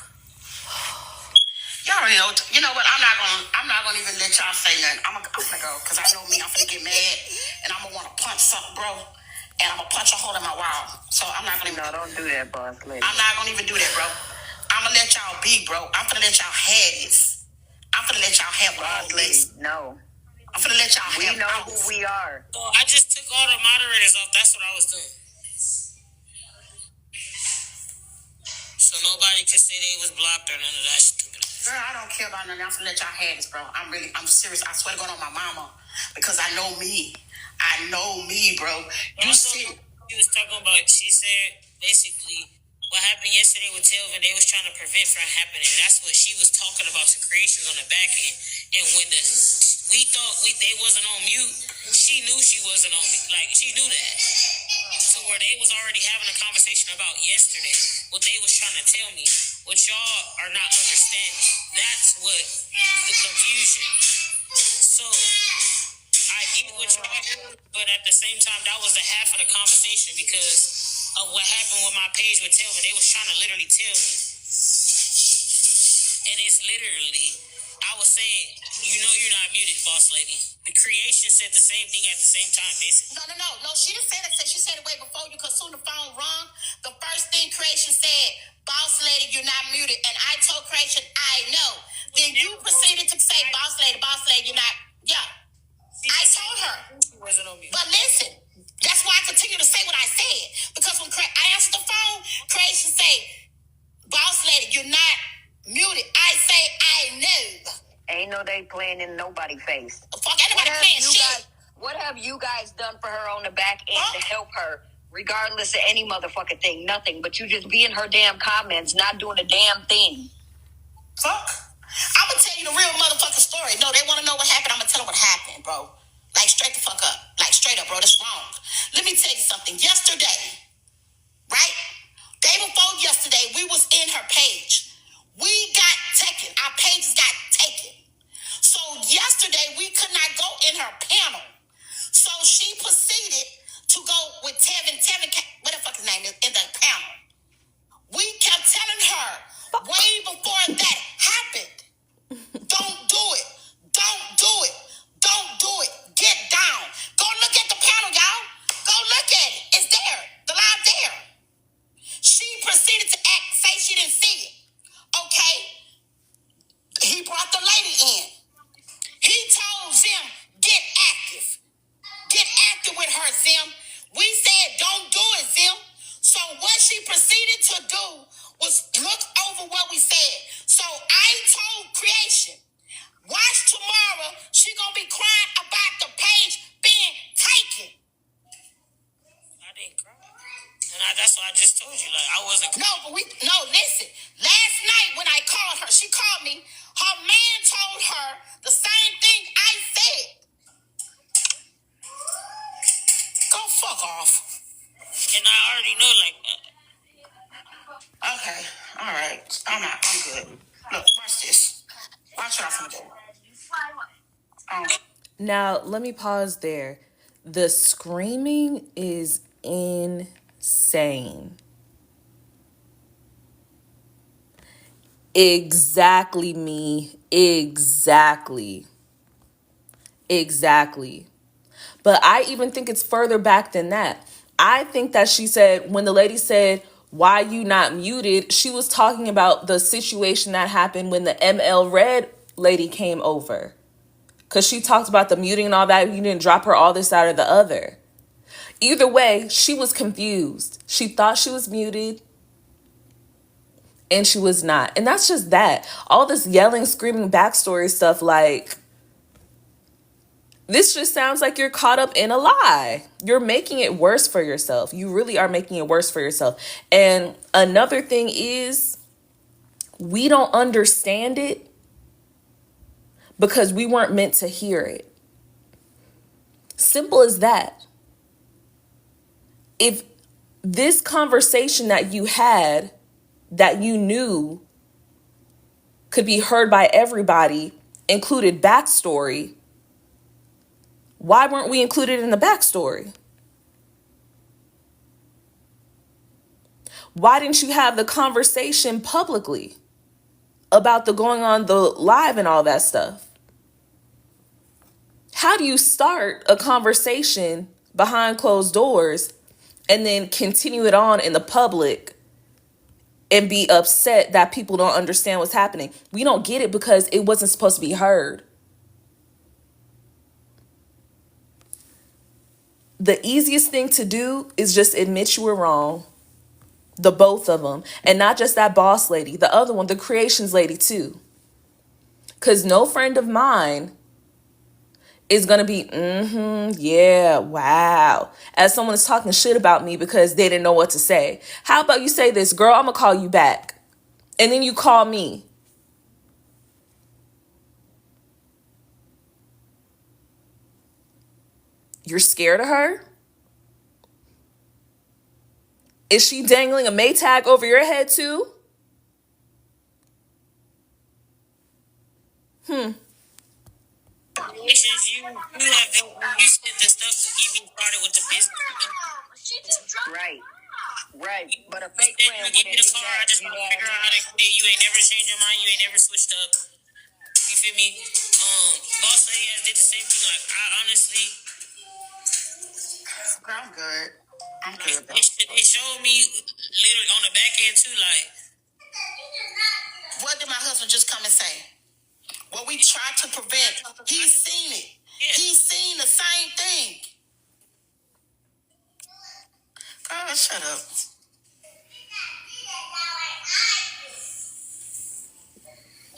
Y'all already know. You know what? I'm not gonna even let y'all say nothing. I'm gonna go because I know me. I'm gonna get mad and I'm gonna want to punch something, bro. And I'm gonna punch a hole in my wall. So I'm not gonna. No, don't do that, boss lady. I'm not gonna even do that, bro. I'm gonna let y'all be, bro. I'm gonna let y'all have this. I'm gonna let y'all have all Boss lady, this. no. I'm gonna let y'all We have know all who this. we are. So I just took all the moderators off. That's what I was doing. So nobody could say they was blocked or none of that stupid. Girl, I don't care about nothing. I'm gonna let y'all have this, bro. I'm serious. I swear to God on my mama. Because I know me. I know me, bro. You see. She was talking about, she said, basically, what happened yesterday with Telvin, they was trying to prevent from happening. That's what she was talking about, to creations on the back end. And when we thought they wasn't on mute, she knew she wasn't on mute. Like, she knew that. So where they was already having a conversation about yesterday, what they was trying to tell me, what y'all are not understanding. That's what the confusion. So I get what y'all heard, but at the same time, that was the half of the conversation because of what happened with my page with Telvin. They was trying to literally tell me. And it's literally, I was saying, you know you're not muted, boss lady. The creation said the same thing at the same time, basically. No. She didn't say that. She said it way before you because soon the phone rung. The first thing creation said, boss lady, you're not muted. And I told creation, I know. Then you proceeded to say, boss lady, you're not. Yeah. I told her. But listen, that's why I continue to say what I said. Because when I answered the phone, creation say, boss lady, you're not muted. I say, I know. Ain't no they playing in nobody's face. Fuck, anybody playing shit. What have you guys done for her on the back end to help her, regardless of any motherfucking thing? Nothing. But you just be in her damn comments, not doing a damn thing. Fuck. I'm gonna tell you the real motherfucking story. No, they want to know what happened. I'm gonna tell them what happened, bro. Like straight the fuck up. Like straight up, bro. That's wrong. Let me tell you something. Yesterday, right? Day before yesterday, we was in her page. We got taken. Our pages got taken. So yesterday, we could not go in her panel. So she proceeded to go with Tevin, what the fuck his name is, in the panel. We kept telling her way before that happened, don't do it. Don't do it. Don't do it. Get down. Go look at the panel, y'all. Go look at it. It's there. The live there. She proceeded to say she didn't see it. Okay. He brought the lady in. He told Zim, get active. Get active with her, Zim. We said, don't do it, Zim. So what she proceeded to do was look over what we said. So I told Creation, watch tomorrow, she gonna be crying about the page being taken. I didn't cry. And that's what I just told you. Like, I wasn't crying. No, listen. Last night when I called her, she called me. Her man told her the same thing I said. Go fuck off. And I already know, like, Okay, all right. I'm good. Look, watch this. Watch what I'm finna do. Now, let me pause there. The screaming is insane. Exactly, me. Exactly. Exactly. But I even think it's further back than that. I think that she said, when the lady said, why you not muted, she was talking about the situation that happened when the ML Red lady came over. Because she talked about the muting and all that. You didn't drop her all this out of the other. Either way, she was confused. She thought she was muted and she was not. And that's just that. All this yelling, screaming, backstory stuff, like, this just sounds like you're caught up in a lie. You're making it worse for yourself. You really are making it worse for yourself. And another thing is, we don't understand it because we weren't meant to hear it. Simple as that. If this conversation that you had, that you knew could be heard by everybody, included backstory, why weren't we included in the backstory? Why didn't you have the conversation publicly about the going on the live and all that stuff? How do you start a conversation behind closed doors and then continue it on in the public and be upset that people don't understand what's happening? We don't get it because it wasn't supposed to be heard. The easiest thing to do is just admit you were wrong. The both of them. And not just that boss lady, the other one, the creations lady too. Because no friend of mine is going to be, yeah, wow, as someone is talking shit about me because they didn't know what to say. How about you say this, girl, I'm going to call you back. And then you call me. You're scared of her? Is she dangling a Maytag over your head too? Relations you have when you said the stuff to get me started with the business. Right. Right. But a fake You friend give me wouldn't the do car, I that. just want to figure out how to quit. You ain't never changed your mind. You ain't never switched up. You feel me? Boss lady has did the same thing. Like, I honestly, I'm good. I'm good though. they showed me literally on the back end too. Like, What did my husband just come and say? What we tried to prevent, he's seen it. yeah. He's seen the same thing. Girl, shut up.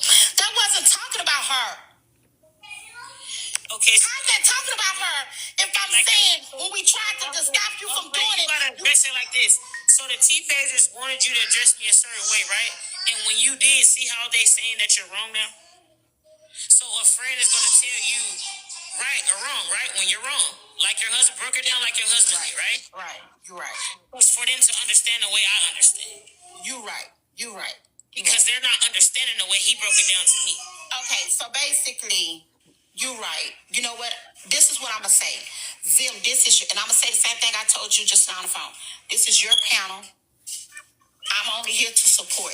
That wasn't talking about her. Okay. How's that talking about her if I'm Like, saying when we tried to stop you from doing you it? gotta address it like this. So the T-Pagers wanted you to address me a certain way, right? And when you did, see how they saying that you're wrong now? So a friend is gonna tell you right or wrong, right? When you're wrong. Like your husband broke it down like your husband did, right? Right. You're right. It's for them to understand the way I understand. You're right. You're right. Because they're not understanding the way he broke it down to me. Okay, so basically, you're right. You know what? This is what I'm gonna say. Zim, this is your, and I'm gonna say the same thing I told you just now on the phone. This is your panel. I'm only here to support.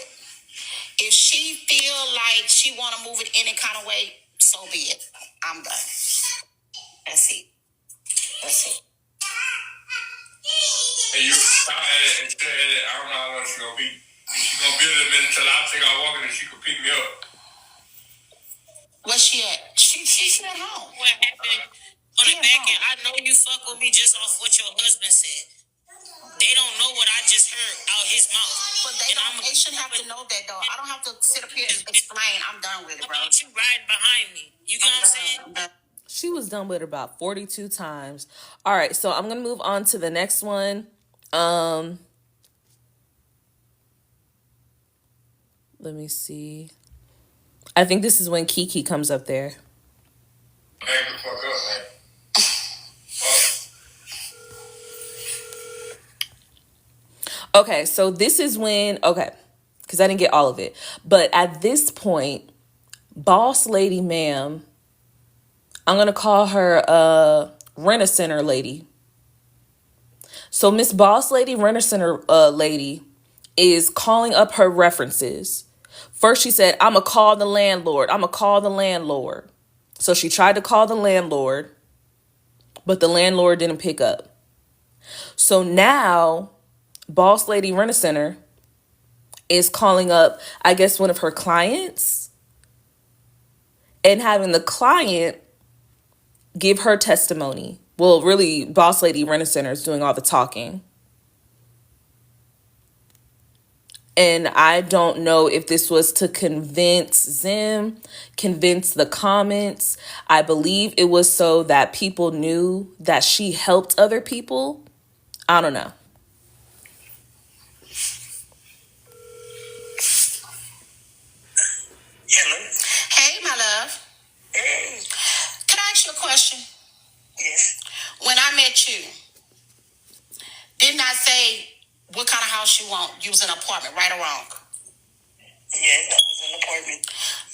If she feel like she want to move it any kind of way, so be it. I'm done. That's it. That's it. And you stop at it and say, I don't know how long she's gonna be. And she's gonna be a little bit until I take out walking and she can pick me up. Where's she at? She's at home. What happened on the back end? I know you fuck with me just off what your husband said. They don't know what I just heard out his mouth. But they shouldn't have to know that, though. I don't have to sit up here and explain. I'm done with it, bro. About you riding behind me. You get what I'm saying? She was done with it about 42 times. All right, so I'm going to move on to the next one. Let me see. I think this is when Kiki comes up there. Hey, the fuck up, man. Okay, so this is when, because I didn't get all of it. But at this point, Boss Lady Ma'am, I'm going to call her Rent-A-Center Lady. So Miss Boss Lady Rent-A-Center Lady is calling up her references. First she said, I'm going to call the landlord. I'm going to call the landlord. So she tried to call the landlord, but the landlord didn't pick up. So now Boss Lady Rent-A-Center is calling up, I guess, one of her clients and having the client give her testimony. Well, really, Boss Lady Rent-A-Center is doing all the talking. And I don't know if this was to convince Zim, convince the comments. I believe it was so that people knew that she helped other people. I don't know. Hello. Hey, my love. Hey. Can I ask you a question? Yes. When I met you, didn't I say what kind of house you want? You was in an apartment, right or wrong? Yes, I was in an apartment.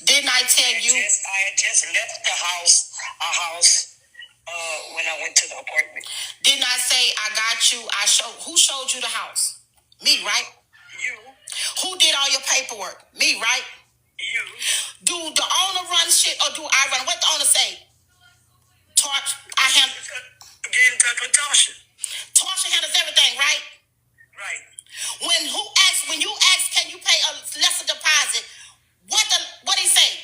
Didn't I tell you? I had just left the house, when I went to the apartment. Didn't I say I got you? Who showed you the house? Me, right? You. Who did all your paperwork? Me, right? You. Do the owner run shit or do I run? What the owner say? I handle. Get in touch with Tasha. Tasha handles everything, right? Right. When you ask, can you pay a lesser deposit? What he say?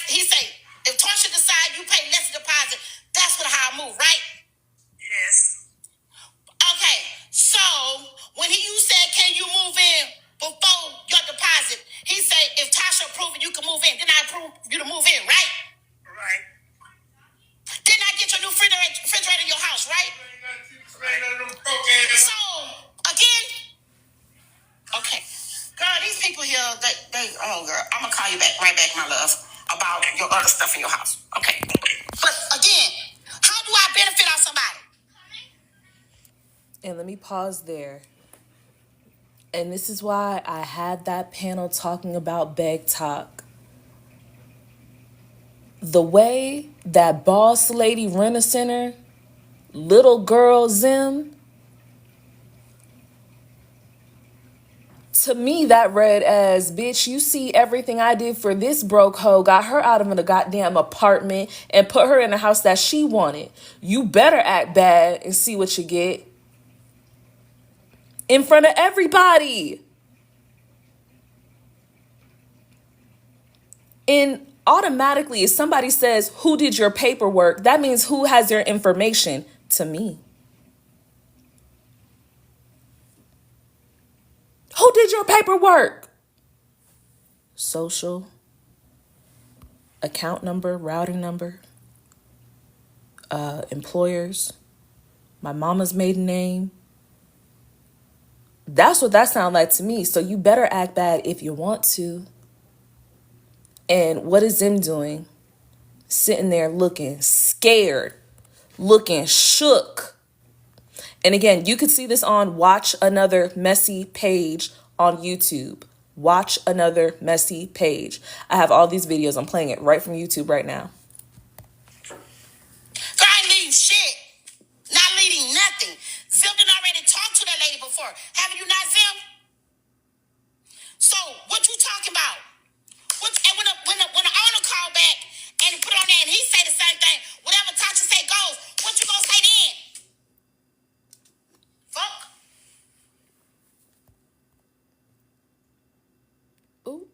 He say? If Tasha decide you pay lesser deposit, that's how I move, right? Yes. Okay. So when you said, can you move in before your deposit? He say, if Tasha approve it, you can move in. Then I approve you to move in, right? Right. Then I get your new refrigerator in your house, right? So again, okay, girl, these people here, oh girl, I'm gonna call you right back, my love, about your other stuff in your house. Okay. But again, how do I benefit out somebody? And let me pause there. And this is why I had that panel talking about beg talk. The way that Boss Lady Rent-A-Center, little girl Zim, to me that read as, bitch, you see everything I did for this broke hoe, got her out of a goddamn apartment and put her in a house that she wanted. You better act bad and see what you get. In front of everybody. And automatically, if somebody says, who did your paperwork, that means who has your information. To me. Who did your paperwork? Social, account number, routing number, employers, my mama's maiden name. That's what that sounds like to me. So you better act bad if you want to. And what is Zim doing? Sitting there looking scared, looking shook. And again, you can see this on Watch Another Messy Page on YouTube. Watch Another Messy Page. I have all these videos. I'm playing it right from YouTube right now. I ain't leading shit. Not leading nothing. Zim did already talk to that lady before. Haven't you not, Zim? So, what you talking about? And when the owner called back and put on there and he say the same thing, whatever Tasha say goes, what you gonna say then? Fuck. Ooh.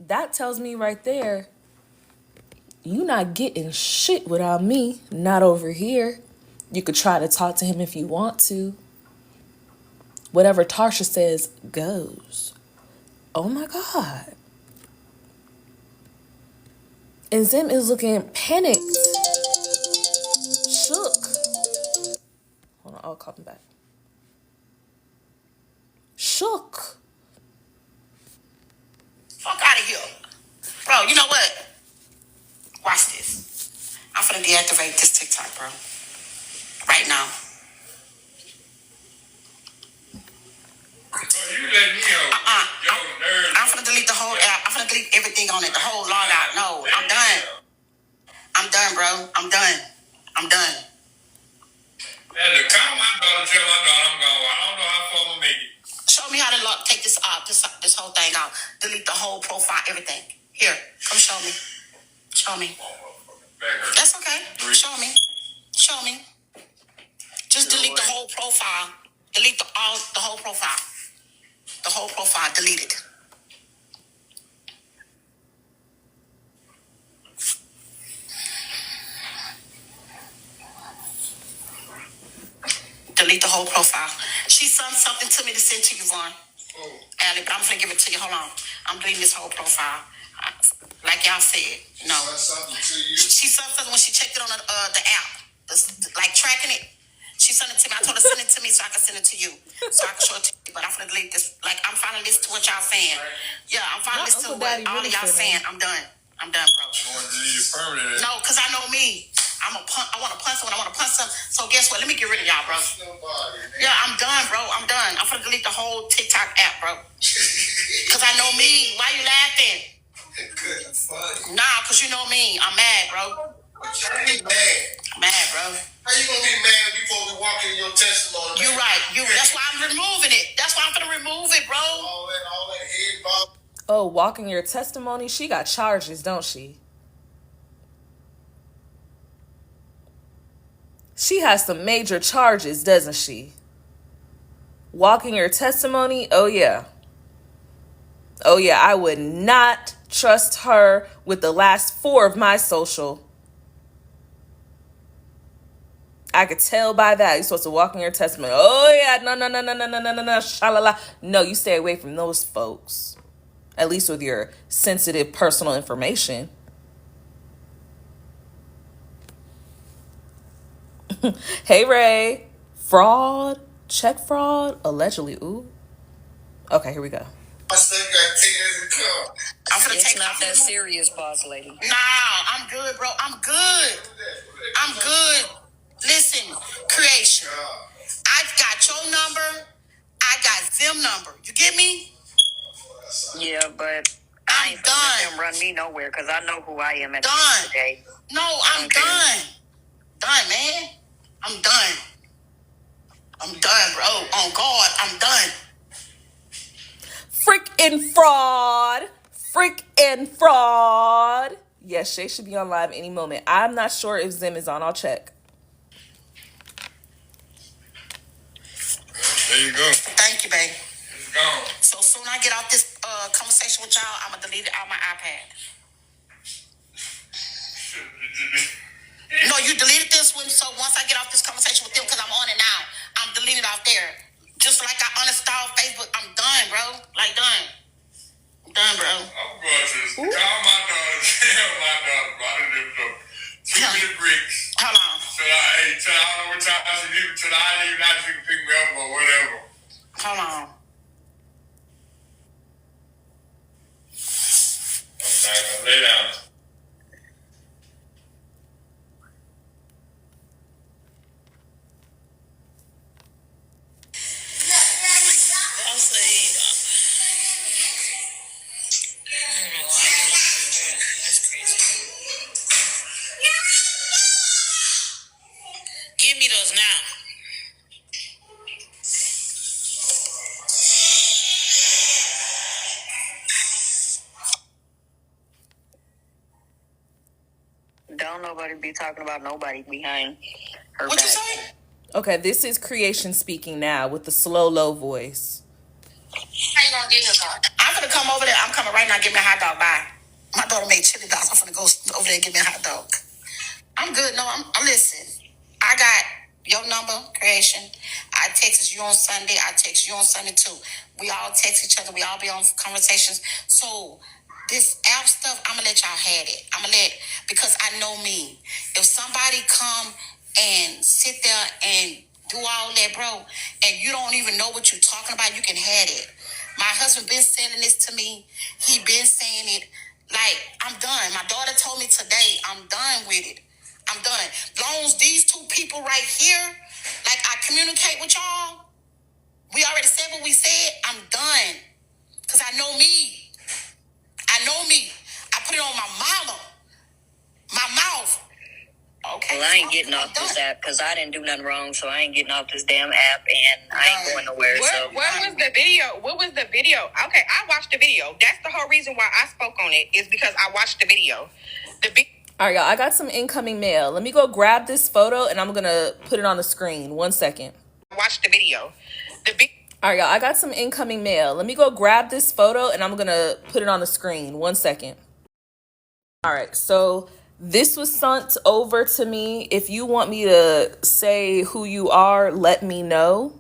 That tells me right there, you not getting shit without me. Not over here. You could try to talk to him if you want to. Whatever Tarsha says goes. Oh my God. And Zim is looking panicked. Shook. Hold on, I'll call him back. Shook. Fuck out of here. Bro, you know what? Watch this. I'm finna deactivate this TikTok, bro. Right now. You let me I'm finna delete the whole app. I'm finna delete everything on it. The whole log out. No, I'm done. I'm done, bro. I'm done. I'm done. Call my daughter, tell my daughter I'm gone. I don't know how far I'm gonna make it. Show me how to take this off, this whole thing out. Delete the whole profile, everything. Here, come show me. Show me. That's okay. Show me. Show me. Just delete the whole profile. Delete the whole profile. The whole profile deleted. Delete the whole profile. She sent something to me to send to you, Vaughn. Allie, but I'm gonna give it to you. Hold on. I'm deleting this whole profile. Like y'all said, no. She sent something when she checked it on the app, like tracking it. She sent it to me. I told her send it to me so I can send it to you, so I can show it to you. But I'm gonna delete this. Like I'm finally listening to what y'all saying. Yeah, I'm finally listening to what all of y'all saying. I'm done. I'm done, bro. You want to delete it permanently? No, cause I know me. I want to punch someone. I want to punch something. So guess what? Let me get rid of y'all, bro. Yeah, I'm done, bro. I'm done. I'm gonna delete the whole TikTok app, bro. Cause I know me. Why you laughing? Nah, cause you know me. I'm mad, bro. You mad? I'm mad, bro. How you gonna be mad when you supposed to walk in your testimony? You right. That's why I'm removing it. That's why I'm gonna remove it, bro. All that head bob. Oh, walking your testimony? She got charges, don't she? She has some major charges, doesn't she? Walking your testimony? Oh, yeah. Oh, yeah, I would not trust her with the last 4 of my social. I could tell by that. You're supposed to walk in your testimony. Oh, yeah, no, shalala. No, you stay away from those folks. At least with your sensitive personal information. Hey, Ray. Fraud? Check fraud? Allegedly. Ooh. Okay, here we go. My son got taken as a car. It's not that serious, boss lady. Nah, I'm good, bro. I'm good. I'm good. Listen, creation. I got your number. I got Zim number. You get me? Yeah, but I ain't gonna let them run me nowhere because I know who I am at the end of the day. No, I'm done. Done, man. I'm done. I'm done, bro. On God, I'm done. Freaking fraud. Freaking fraud. Yes, Shay should be on live any moment. I'm not sure if Zim is on. I'll check. There you go. Thank you, babe. It's gone. So soon I get off this conversation with y'all, I'm going to delete it out my iPad. No, you deleted this one, so once I get off this conversation with them, because I'm on it now, I'm deleting it out there. Just like I uninstalled Facebook, I'm done, bro. Like, done. I'm done, bro. I'm going to call my daughter, tell my daughter, bro. I done lived up too many bricks. Hold on. Tell her, hey, I don't know what time I should leave. Till I leave now, she can pick me up or whatever. Hold on. Okay, lay down. Give me those now. Don't nobody be talking about nobody behind her What back. you say? Okay, this is creation speaking now with the slow, low voice. How you gonna get your car? I'm gonna come over there. I'm coming right now. Get me a hot dog. Bye. My daughter made chili dogs. I'm gonna go over there and get me a hot dog. I'm good. No, I'm listen. I got your number, creation. I texted you on Sunday. I text you on Sunday too. We all text each other. We all be on conversations. So this app stuff, I'm gonna let y'all have it. Because I know me. If somebody come and sit there and do all that, bro, and you don't even know what you're talking about, you can have it. My husband been sending this to me. He been saying it. Like, I'm done. My daughter told me today, I'm done with it. I'm done. Long as these two people right here, like I communicate with y'all, we already said what we said, I'm done. Because I know me. I know me. I put it on my mama, my mouth. Okay. Well, I ain't getting off this app because I didn't do nothing wrong, so I ain't getting off this damn app, and I ain't going nowhere. Where was the video? What was the video? Okay, I watched the video. That's the whole reason why I spoke on it, is because I watched the video. All right, y'all, I got some incoming mail. Let me go grab this photo and I'm going to put it on the screen. 1 second. Watch the video. All right, y'all, I got some incoming mail. Let me go grab this photo and I'm going to put it on the screen. 1 second. All right, so this was sent over to me. If you want me to say who you are, let me know.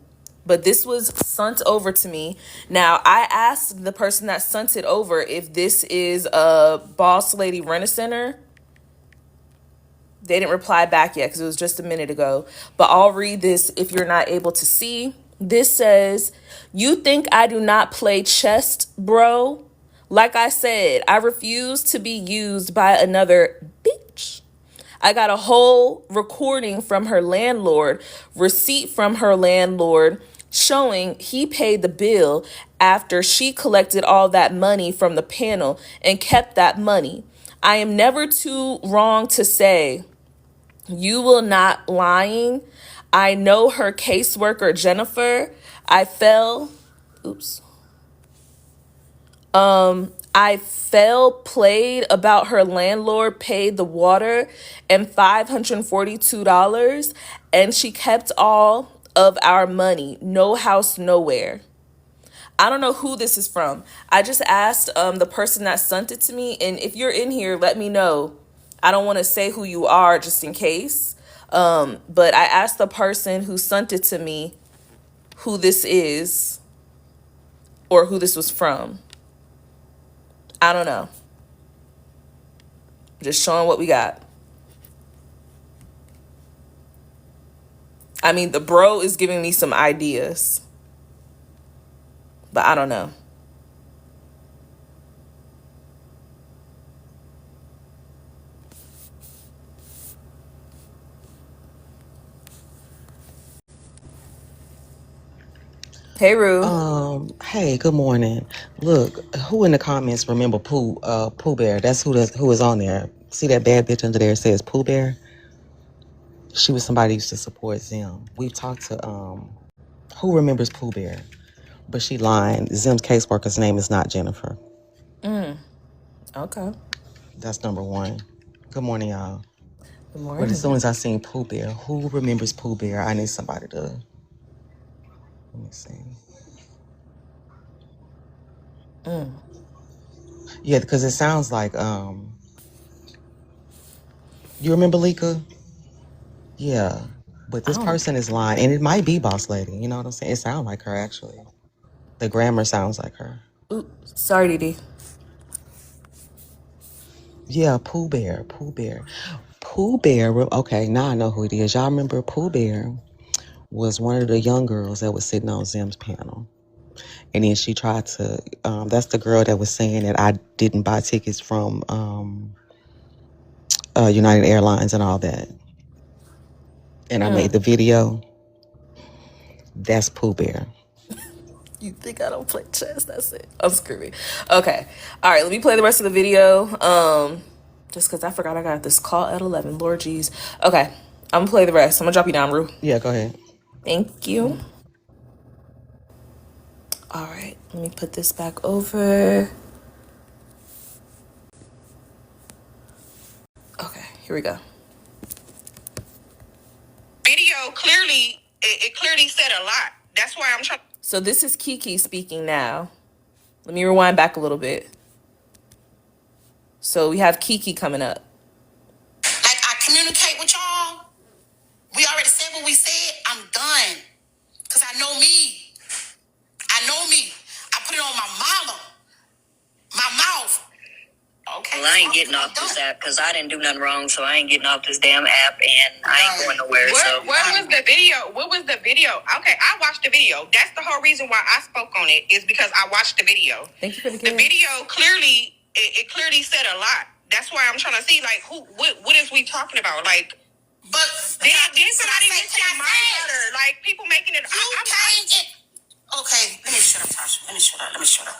But this was sent over to me. Now, I asked the person that sent it over if this is a Boss Lady Rent-A-Center. They didn't reply back yet because it was just a minute ago. But I'll read this if you're not able to see. This says, "You think I do not play chess, bro? Like I said, I refuse to be used by another bitch. I got a whole recording from her landlord, receipt from her landlord, showing he paid the bill after she collected all that money from the panel and kept that money. I am never too wrong to say, you will not lying. I know her caseworker, Jennifer. I fell played about her landlord paid the water and $542, and she kept all of our money. No house, nowhere." I don't know who this is from. I just asked the person that sent it to me, and if you're in here, let me know. I don't want to say who you are just in case. But I asked the person who sent it to me who this is or who this was from. I don't know. Just showing what we got. I mean, the bro is giving me some ideas, but I don't know. Hey, Rue. Hey, good morning. Look, who in the comments remember Pooh Bear? That's who is on there. See that bad bitch under there says Pooh Bear? She was somebody who used to support Zim. We've talked to who remembers Pooh Bear? But she lying. Zim's caseworker's name is not Jennifer. Okay. That's number one. Good morning, y'all. Good But morning. as soon as I seen Pooh Bear, who remembers Pooh Bear? I need somebody to, let me see. Yeah, because it sounds like you remember Lika? Yeah. But this person is lying, and it might be Boss Lady. You know what I'm saying? It sounds like her, actually. The grammar sounds like her. Ooh, sorry, Dee Dee. Yeah, Pooh Bear. Pooh Bear. Okay, now I know who it is. Y'all remember Pooh Bear was one of the young girls that was sitting on Zim's panel. And then she tried to, that's the girl that was saying that I didn't buy tickets from United Airlines and all that. And I made the video. That's Pooh Bear. You think I don't play chess? That's it. I'm screaming. Okay. All right, let me play the rest of the video. Just because I forgot I got this call at 11. Lord jeez. Okay, I'm gonna play the rest. I'm gonna drop you down, Rue. Yeah, go ahead. Thank you. All right, let me put this back over. Okay, here we go. Video clearly, it clearly said a lot. That's why I'm trying. So this is Kiki speaking now. Let me rewind back a little bit. So we have Kiki coming up. Like I communicate with y'all. We already said what we said. done. Because I know me. I know me. I put it on my mama. My mouth. Okay. Well, I ain't getting off this app because I didn't do nothing wrong, so I ain't getting off this damn app, and I ain't going nowhere. What was the video? What was the video? Okay, I watched the video. That's the whole reason why I spoke on it, is because I watched the video. Thank you for the The video clearly, it clearly said a lot. That's why I'm trying to see, like, what is we talking about? Like, But then somebody mention my daughter, like, people making it. Okay, let me shut up, Tasha. Let me shut up.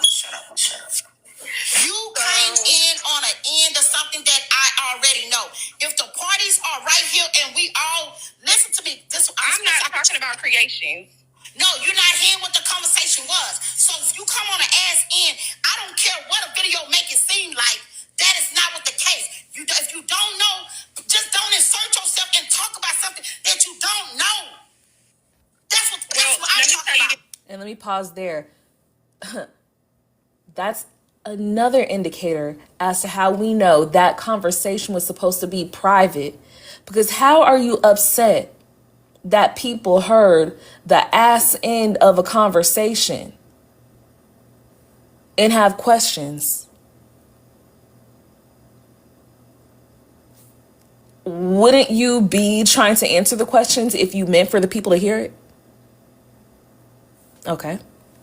You came in on an end of something that I already know. If the parties are right here and we all listen to me, I'm not talking about creations. No, you're not hearing what the conversation was. So if you come on an ass end, I don't care what a video make it seem like. That is not what the case. If you don't know, just don't insert yourself and talk about something that you don't know. That's what I'm talking about. And let me pause there. That's another indicator as to how we know that conversation was supposed to be private. Because how are you upset that people heard the ass end of a conversation and have questions? Wouldn't you be trying to answer the questions if you meant for the people to hear it? Okay.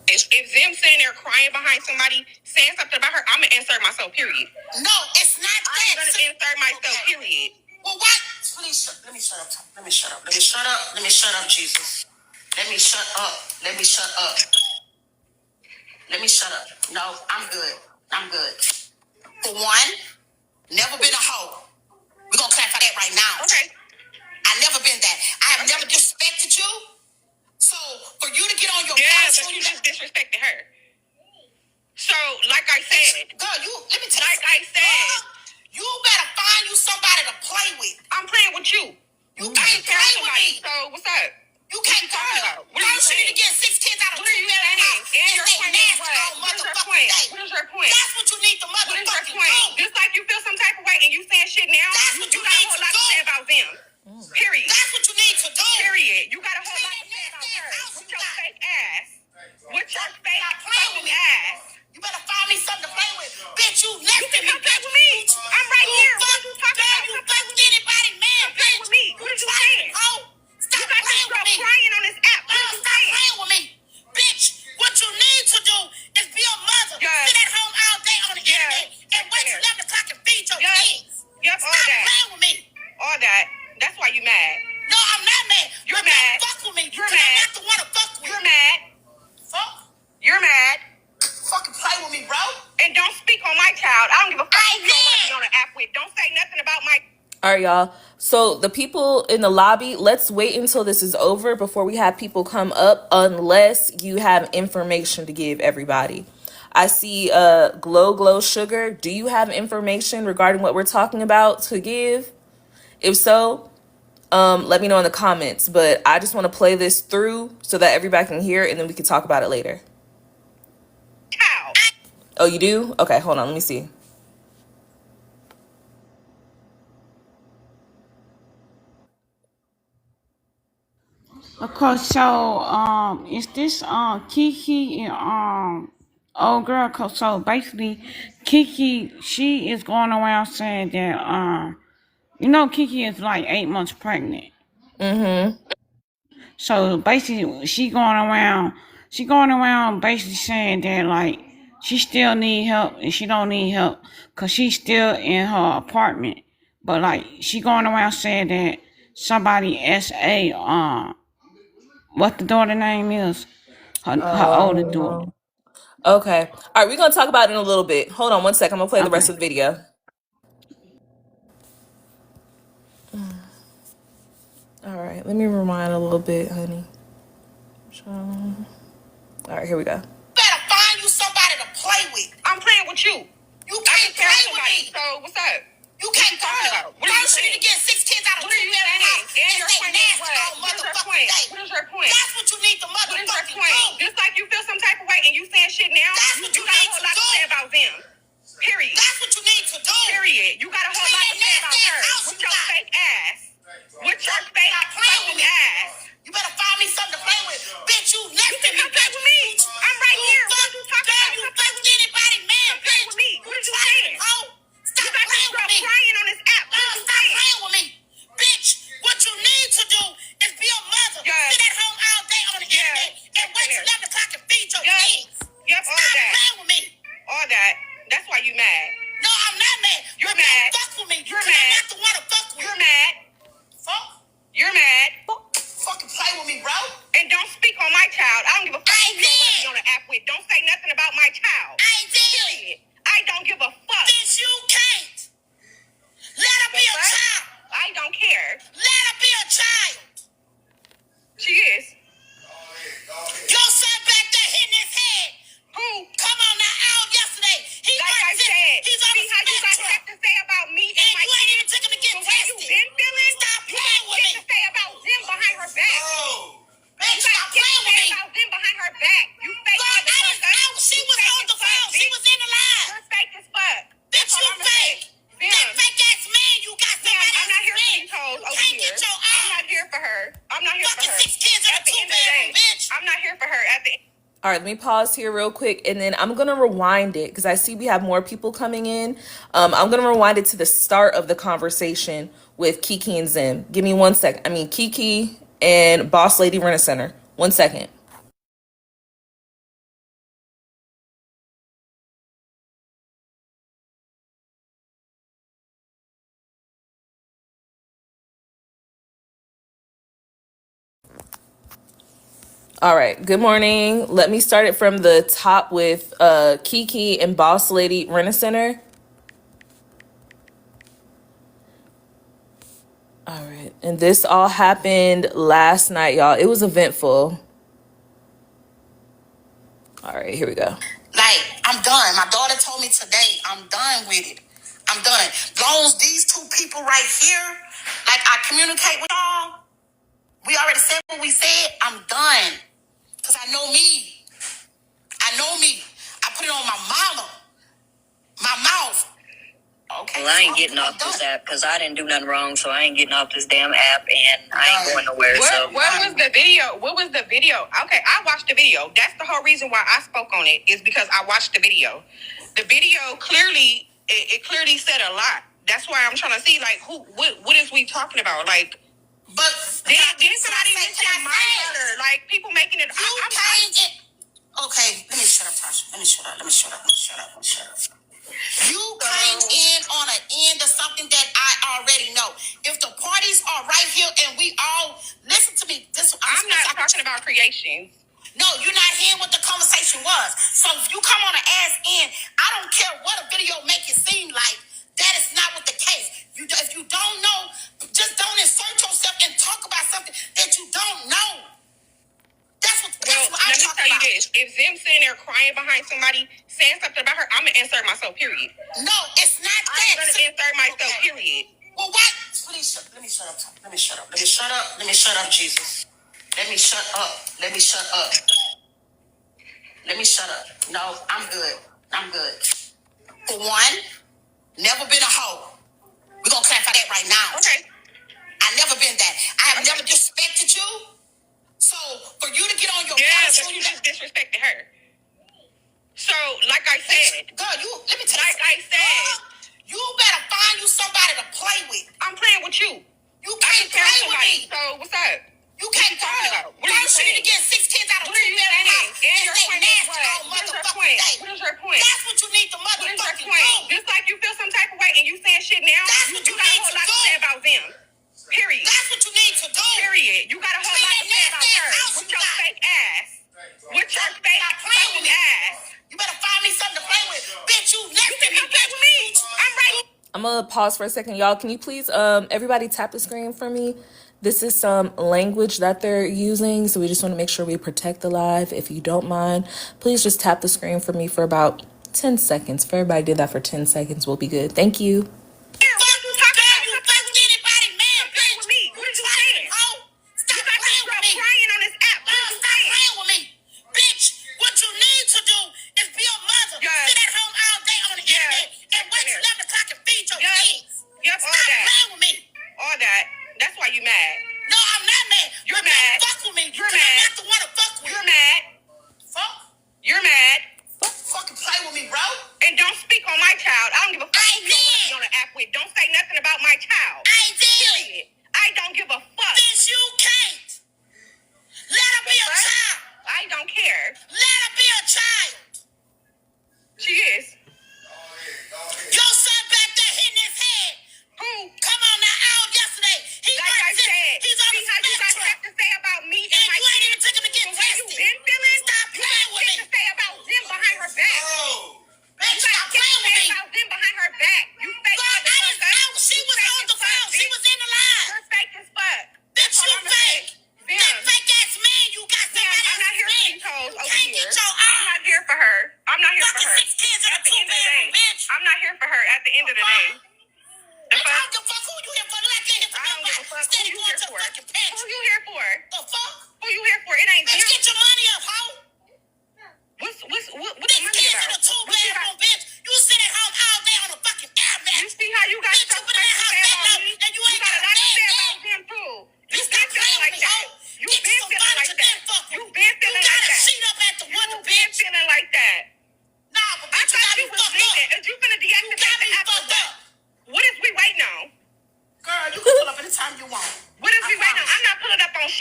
If Zim sitting there crying behind somebody saying something about her, I'm gonna insert myself. Period. No, it's not that. I'm gonna insert myself. Okay. Period. Well, what? Please, let me shut up. Let me shut up. Jesus. Let me shut up. No, I'm good. For one, never been a hoe. We're gonna clarify that right now. Okay. I never been that. I have never disrespected you. So for you to get on your but you just disrespected her. So, like I said, girl, let me tell you. Like I said, you better find you somebody to play with. I'm playing with you. You can't play with me. So what's up? You can't talk about. What are you saying? saying? To get 6 kids out of What are you saying? And your point is what? What is your point? What is your point? That's what you need to What is your motherfucking point? do. Just like you feel some type of way and you saying shit now, That's what you you got a need whole to lot to do. say about them. Period. That's what you need to do. Period. You got a whole lot to say about her. With your fake ass. With your fake fucking ass. You better find me something to play with. Bitch, you left You can me. come play with me. I'm right here. What are you talking about? You fuck anybody, man. Come play with me. What are you saying? Stop You got this playing girl with me. crying on this app. What are you Stop saying? playing with me. Bitch, what you need to do is be a mother. Yes. Sit at home all day on the internet and wait till 11 o'clock and feed your kids. Yep, all Stop that. playing with me. All that. That's why you mad. No, I'm not mad. You're But mad. don't fuck with me. You're Because mad. I'm not the one to fuck with. You're mad. Fuck. You're mad. Fucking play with me, bro. And don't speak on my child. I don't give a fuck I who you don't want to did. be on an app with. Don't say nothing about my. All right, y'all. So the people in the lobby, let's wait until this is over before we have people come up, unless you have information to give everybody. I see Glow Sugar. Do you have information regarding what we're talking about to give? If so, let me know in the comments. But I just want to play this through so that everybody can hear it, and then we can talk about it later. How? Oh, you do? Okay, hold on. Let me see. Okay, so is this Kiki and old girl? So basically, Kiki, she is going around saying that Kiki is like 8 months pregnant. So basically, she going around basically saying that like she still need help and she don't need help because she's still in her apartment. But like she going around saying that somebody what the daughter name is, her older daughter. Okay. All right, we're going to talk about it in a little bit. Hold on one second. I'm going to play the rest Okay. of the video. All right, let me rewind a little bit, honey. All right, here we go. Better find you somebody to play with. I'm playing with you. You can't play with me. So what's up? You can't talking about? What are you First, you need saying? to get 6 kids out of What are you saying? And your point is what? What is your point? What is your point? That's what you need to What is your motherfucking point? do. Just like you feel some type of way and you saying shit now, That's what you you got a need whole to lot to do. say about them. Period. That's what you need to do. Period. You got a whole lot to say about her. With your fake ass. With your fake fucking ass. You better find me I'm not here for her at the end. All right, let me pause here real quick, and then I'm gonna rewind it because I see we have more people coming in. I'm gonna rewind it to the start of the conversation with Kiki and Zim. Give me 1 second. I mean, Kiki and Boss Lady Rent a Center. 1 second. All right, good morning. Let me start it from the top with Kiki and Boss Lady Rent a Center. All right, and this all happened last night, y'all. It was eventful. All right, here we go. Like, I'm done. My daughter told me today, I'm done with it. I'm done. Long as these two people right here, like I communicate with y'all, we already said what we said, I'm done. Because I know me. I know me. I put it on my mama, my mouth. Okay. Well, I ain't getting off this app because I didn't do nothing wrong, so I ain't getting off this damn app, and I ain't going nowhere. What was the video? What was the video? Okay, I watched the video. That's the whole reason why I spoke on it, is because I watched the video. The video clearly, it clearly said a lot. That's why I'm trying to see, like, what is we talking about? Like, But did somebody mention my daughter? Like, people making it. Okay, let me shut up, Tasha. Let me shut up. You came in on an end of something that I already know. If the parties are right here and we all listen to me, I'm not talking about creations. No, you're not hearing what the conversation was. So if you come on an ass in, I don't care what a video make it seem like. That is not what the case. If you don't know, just don't insert yourself and talk about something that you don't know. That's what I'm talking about. Let me tell you this. If Zim sitting there crying behind somebody saying something about her, I'm going to insert myself, period. No, it's not that. I'm going to insert myself, period. Well, what? Please, let me shut up. Let me shut up, Jesus. Let me shut up. Let me shut up. No, I'm good. For one, never been a hoe. We're going to clarify that right now. Okay. I never been that. I have never disrespected you. So, for you to get on your but you just disrespected her. So, like I said. Girl, let me tell you. Like I said. You better find you somebody to play with. I'm playing with you. You can't play with me. So, what's up? You can't talk about. What are you saying? You need to get 6 kids out of 2 bedroom house. And your point is what? What is your point? What is your point? That's what you need to motherfucking do. Just like you feel some type of way and you saying shit now, that's what you got a whole lot to say about them. Period. That's what you need to do. Period. You got a whole lot to say about her. With your fake ass. With your fake fucking ass. You better find me something to play with. Bitch, you never play with me. I'm right. I'm gonna pause for a second, y'all. Can you please, everybody tap the screen for me? This is some language that they're using, so we just want to make sure we protect the live. If you don't mind, please just tap the screen for me for about 10 seconds. If everybody did that for 10 seconds, we'll be good. Thank you.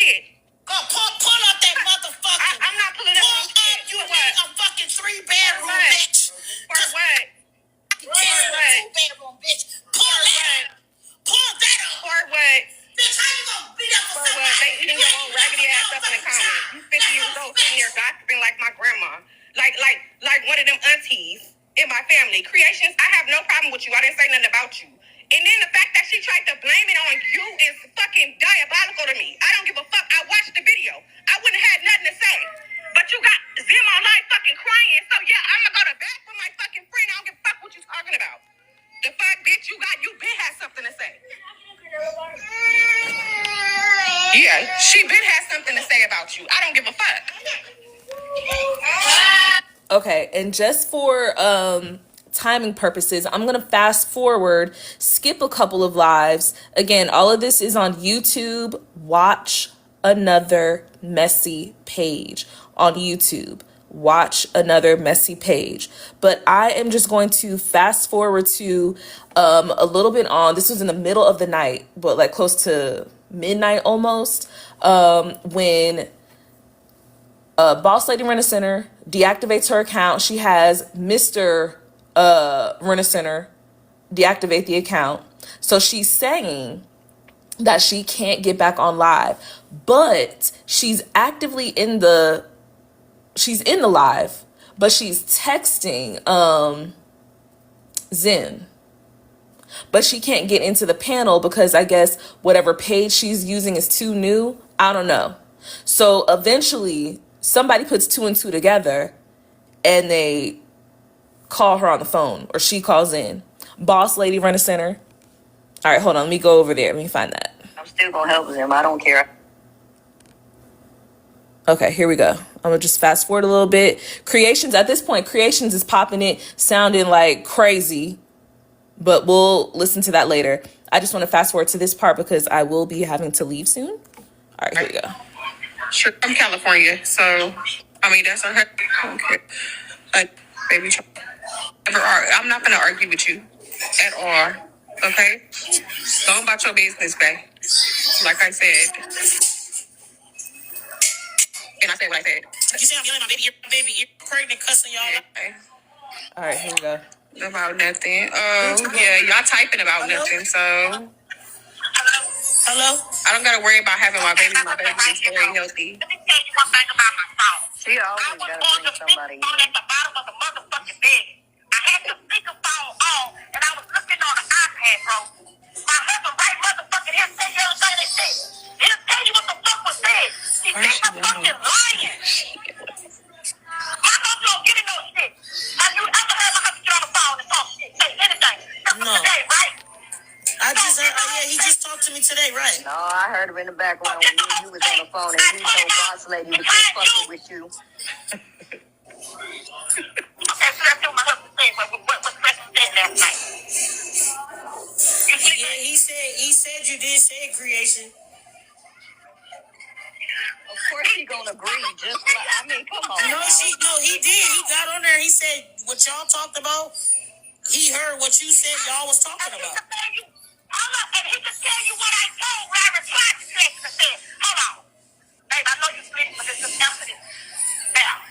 shit. Go pull up that motherfucker. I'm not pulling up on shit. You For need what? a fucking 3-bedroom, bitch. For what? You can't a 2-bedroom, bitch. Pull that up. Pull that up. For what? Bitch, how you gonna beat up For what? They eating your own raggedy ass up in the comments. You 50 years old sitting there gossiping like my grandma. Like one of them aunties in my family. Creations, I have no problem with you. I didn't say nothing about you. And then the fact that she tried to blame it on you is fucking diabolical to me. I don't give a fuck. I watched the video. I wouldn't have had nothing to say. But you got Zim on live fucking crying. So yeah, I'm gonna go to bat for my fucking friend. I don't give a fuck what you talking about. The fuck, bitch, you been had something to say. Yeah, she been had something to say about you. I don't give a fuck. Okay, and just for timing purposes, I'm gonna fast forward, skip a couple of lives. Again, all of this is on YouTube. Watch another messy page on YouTube. Watch another messy page. But I am just going to fast forward to a little bit on. This was in the middle of the night, but like close to midnight almost, when Boss Lady Rent-A-Center deactivates her account. She has Mr. Rent-A-Center deactivate the account. So she's saying that she can't get back on live, but she's actively in the live, but she's texting Zim. But she can't get into the panel because I guess whatever page she's using is too new. I don't know. So eventually somebody puts 2 and 2 together and they call her on the phone, or she calls in. Boss Lady Rent-A-Center. All right, hold on. Let me go over there. Let me find that. I'm still gonna help him. I don't care. Okay, here we go. I'm gonna just fast forward a little bit. Creations, at this point, Creations is popping it, sounding like crazy, but we'll listen to that later. I just want to fast forward to this part because I will be having to leave soon. All right, here we go. Sure, I'm California, so I mean that's unheard. Okay, like baby, I'm not gonna argue with you at all. Okay, go about your business, babe. Like I said, and I said what I said. You say I'm yelling at my baby, you're pregnant, cussing y'all out. Okay. All right, here we go. About nothing. Oh yeah, y'all typing about nothing, so. Hello? I don't gotta worry about having my baby. My baby is very healthy. Let me tell you one thing about my phone. She always I was gotta on bring the somebody phone in. at the bottom of the motherfucking bed. I had the speakerphone on, and I was looking on the iPad, bro. My husband right motherfucking here said you everything they said. He'll tell you what the fuck was said. She said I'm fucking lying. My husband don't get in no shit. Have you ever heard my husband get on the phone and talk shit? Say anything. No. Today, right? I just heard, yeah, he just talked to me today, right? No, I heard him in the background when you was on the phone and he told Boss Lady to quit fucking with you. Okay, so that's what my husband said. What Preston said last night. Yeah, he said you did say creation. Of course he gonna agree. Just like, I mean, come on. No, he did. He got on there. He said what y'all talked about. He heard what you said y'all was talking about. Hold up, and he can tell you what I told Larry Clark and said, hold on. Babe, I know you split, but this is after this. Now.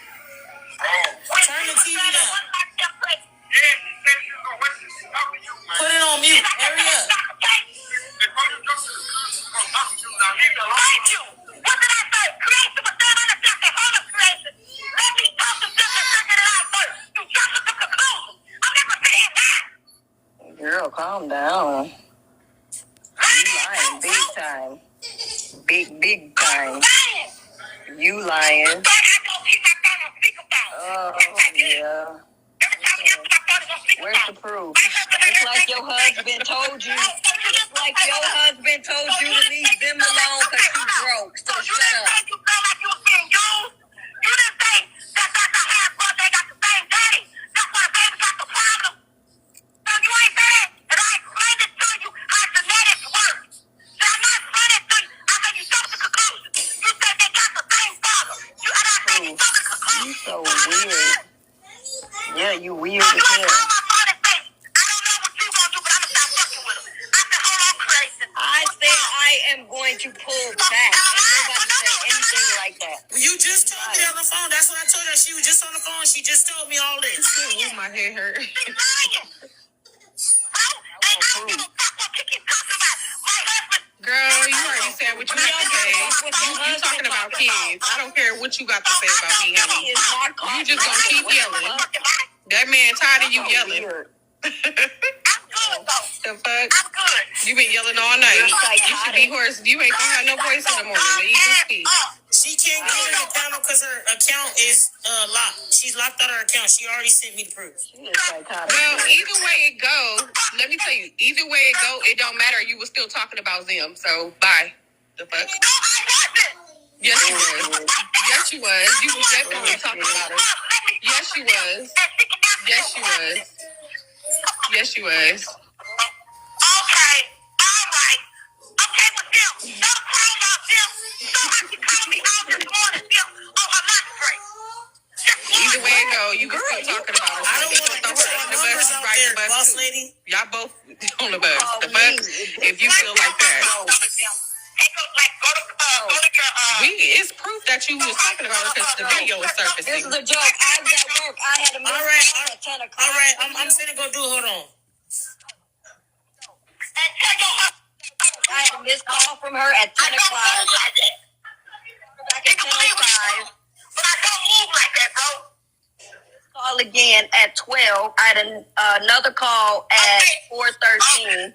Turn the TV down. Put it on mute. Hurry up. Thank you. What did I say? Creation was done on the deck. Hold up, creation. Let me talk to them and figure it out first. You jump to the conclusion. I'm never saying that. Girl, calm down. You lying big time. Big time. You lying. Oh, yeah. Where's the proof? It's like your husband told you. It's like your husband told you to leave them alone because you broke. So shut up. You felt like you was being used. You didn't say that that's a half brother. They got the same daddy. That's why baby got the problem. So you ain't say that. And I explained it to you how genetics work. So I'm not explaining it to you. I said you jumped to conclusions. You said they got the same father. And I said you jumped to conclusions. You so weird. Yeah, you weird So as hell. I don't know what you gonna do, but I'm gonna stop fucking with him. I said, hold on, Creation. I said I am going to pull back. Ain't nobody phone. That's what I told her. She was just on the phone. She just told me all this. Ooh, my head hurt. Girl, you already said what you had to say. You talking about kids. I don't care what you got to say about me, honey. You just gonna keep yelling. That man tired of you yelling. The fuck? I'm good. You been yelling all night. You should be hoarse. You ain't gonna have no voice in the morning. The even speak. She can't get in the panel because her account is locked. She's locked out her account. She already sent me the proof. Well, either way it go, let me tell you, either way it go, it don't matter. You were still talking about Zim, so bye. The fuck? Yes, you was. Yes, you was. You was definitely talking about her. Yes, you was. Yes, you was. Yes, you was. Okay, all right. Okay, but Bill, don't call out Bill. Somebody can call me out this morning, Bill, on her lunch break. Either way it go, you were still talking about her. I don't want to put your numbers out there, boss lady. Y'all both on the bus. The fuck? If you feel like that. It's proof that you was talking about her because the video is surfacing. This is a joke. I was at work. I had a missed call at 10 o'clock. All right, I'm finna go do it. Hold on. I had a missed call from her at 10 o'clock. Back at 10:05. But I don't move like that, bro. Call again at 12. I had another call at 4:13.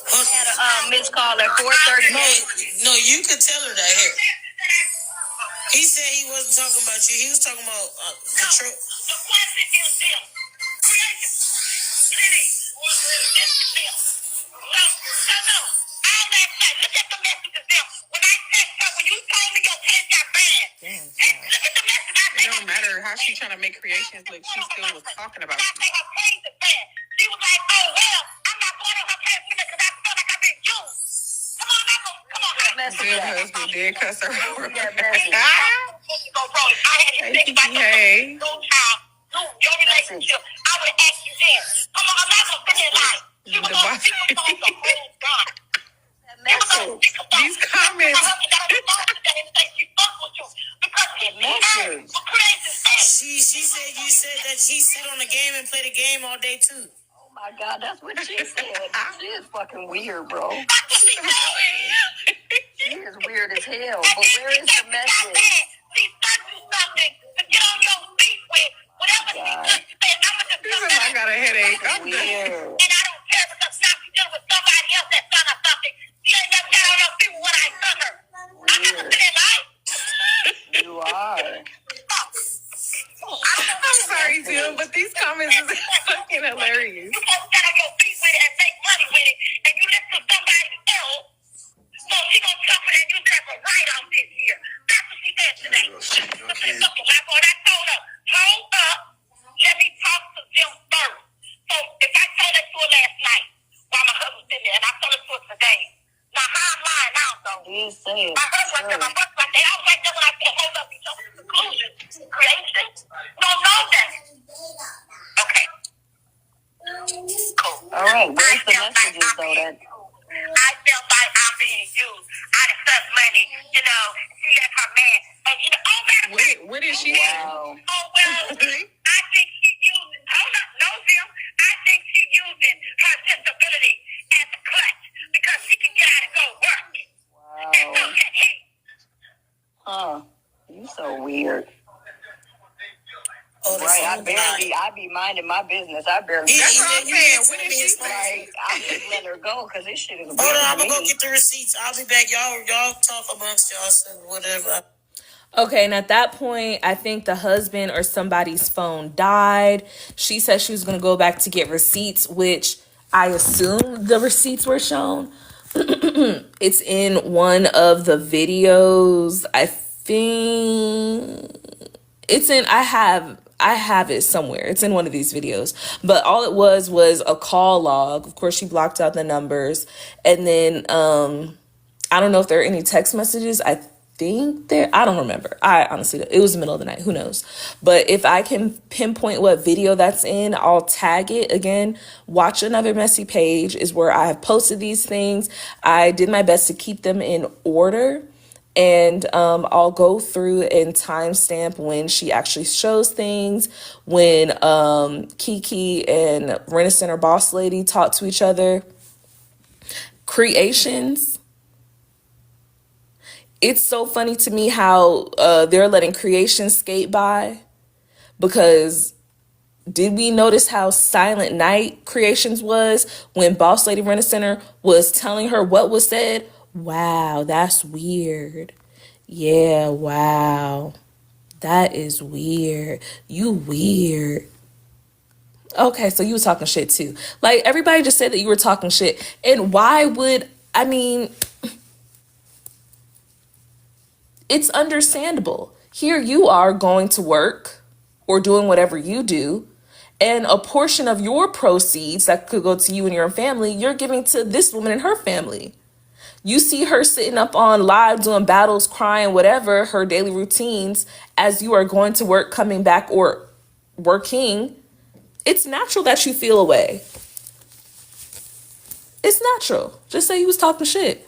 I had a missed call at 4:38. No, you could tell her that here. He said he wasn't talking about you. He was talking about the truck. The question is this. No. All that time. Look at the messages there. When I text her, when you told me your case got bad. Look at the message I It don't matter how she trying to make creations look. She still was talking about you. her case is bad. She was like, oh, well, I'm not going on her case because I feel like I've been used. Come on, Michael. Come on. Good husband did cuss her over. Hey. Your relationship. I would have asked you then. Come on, I'm not going to sit here like. You was on the whole gun. These comments. She said you said that she sit on the game and play the game all day too. Oh my God, that's what she said. She is fucking weird, bro. She is weird as hell. But where is the message? She sent you something to get on your feet with. Whatever she said, I'm gonna just I got a headache. I'm weird. and I don't care because now she's dealing with somebody else that's done her something. She ain't never got on her feet with what I done her. I'm not gonna say that, You are. I'm sorry, Tim, but these comments is fucking hilarious. You supposed to get on your feet with it and make money with it, and you listen to somebody else. So she gonna suffer and use that for right off this year. That's what she said today. And I told her, hold up, let me talk to Jim first. So if I told her to her last night while my husband was sitting there, and I told her to her today. Now how I'm lying now though. You say it. My husband right there, my brother right there. I was right there when I said, hold up, you jump to the conclusion. Creation? Don't know that. Okay. Cool. All right, where's the messages though? That I felt like I'm being used. I discussed money, she left her man. And What is she? wow. oh, well, I think she using, hold up, no, Bill. I think she using her disability as a clutch because she can get out and go work. And so Wow. can he. Huh. You so weird. Oh, Right, I be minding my business. I barely. That's what I'm saying. What is she Like, I just let her go because this shit is weird. Hold on, I'm to gonna go me. get the receipts. I'll be back. Y'all talk amongst y'all and whatever. Okay, and at that point, I think the husband or somebody's phone died. She said she was going to go back to get receipts, which I assume the receipts were shown. It's in one of the videos. I think it's in, I have it somewhere. It's in one of these videos. But all it was a call log. Of course, she blocked out the numbers. And then I don't know if there are any text messages. I think there, I don't remember. I honestly, it was the middle of the night. Who knows? But if I can pinpoint what video that's in, I'll tag it. Again, Watch Another Messy Page is where I have posted these things. I did my best to keep them in order. And I'll go through and timestamp when she actually shows things, when Kiki and Renaissance Boss Lady talk to each other. Creations. It's so funny to me how they're letting Creations skate by, because did we notice how silent night Creations was when Boss Lady Renaissance was telling her what was said? Wow, that's weird. Yeah, wow. That is weird. You weird. Okay, so you were talking shit too. Like, everybody just said that you were talking shit. And why would, I mean, it's understandable. Here you are going to work or doing whatever you do, and a portion of your proceeds that could go to you and your family, you're giving to this woman and her family. You see her sitting up on live doing battles, crying, whatever, her daily routines as you are going to work, coming back, or working. It's natural that you feel away. It's natural. Just say you was talking shit.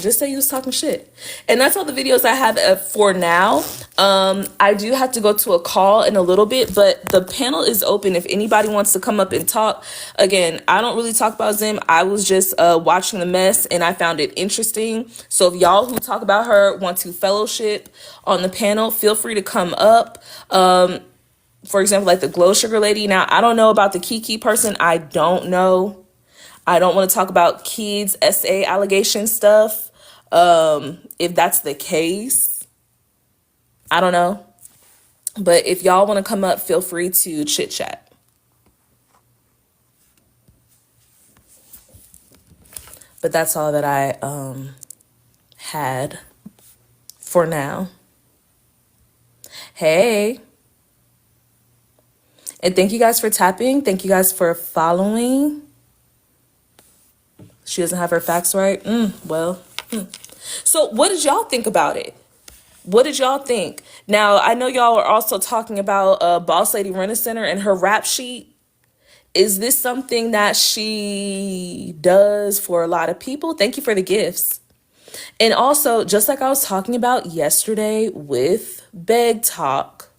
Just say you was talking shit. And that's all the videos I have for now. I do have to go to a call in a little bit, but the panel is open if anybody wants to come up and talk. Again, I don't really talk about Zim. I was just watching the mess and I found it interesting. So if y'all who talk about her want to fellowship on the panel, feel free to come up. For example, like the Glow Sugar Lady. Now, I don't know about the Kiki person. I don't know. I don't want to talk about kids SA allegation stuff. If that's the case, I don't know. But if y'all want to come up, feel free to chit chat. But that's all that I had for now. Hey. And thank you guys for tapping. Thank you guys for following. She doesn't have her facts right. So what did y'all think about it? What did y'all think? Now, I know y'all are also talking about Boss Lady Renaissance and her rap sheet. Is this something that she does for a lot of people? Thank you for the gifts. And also, just like I was talking about yesterday with Beg Talk,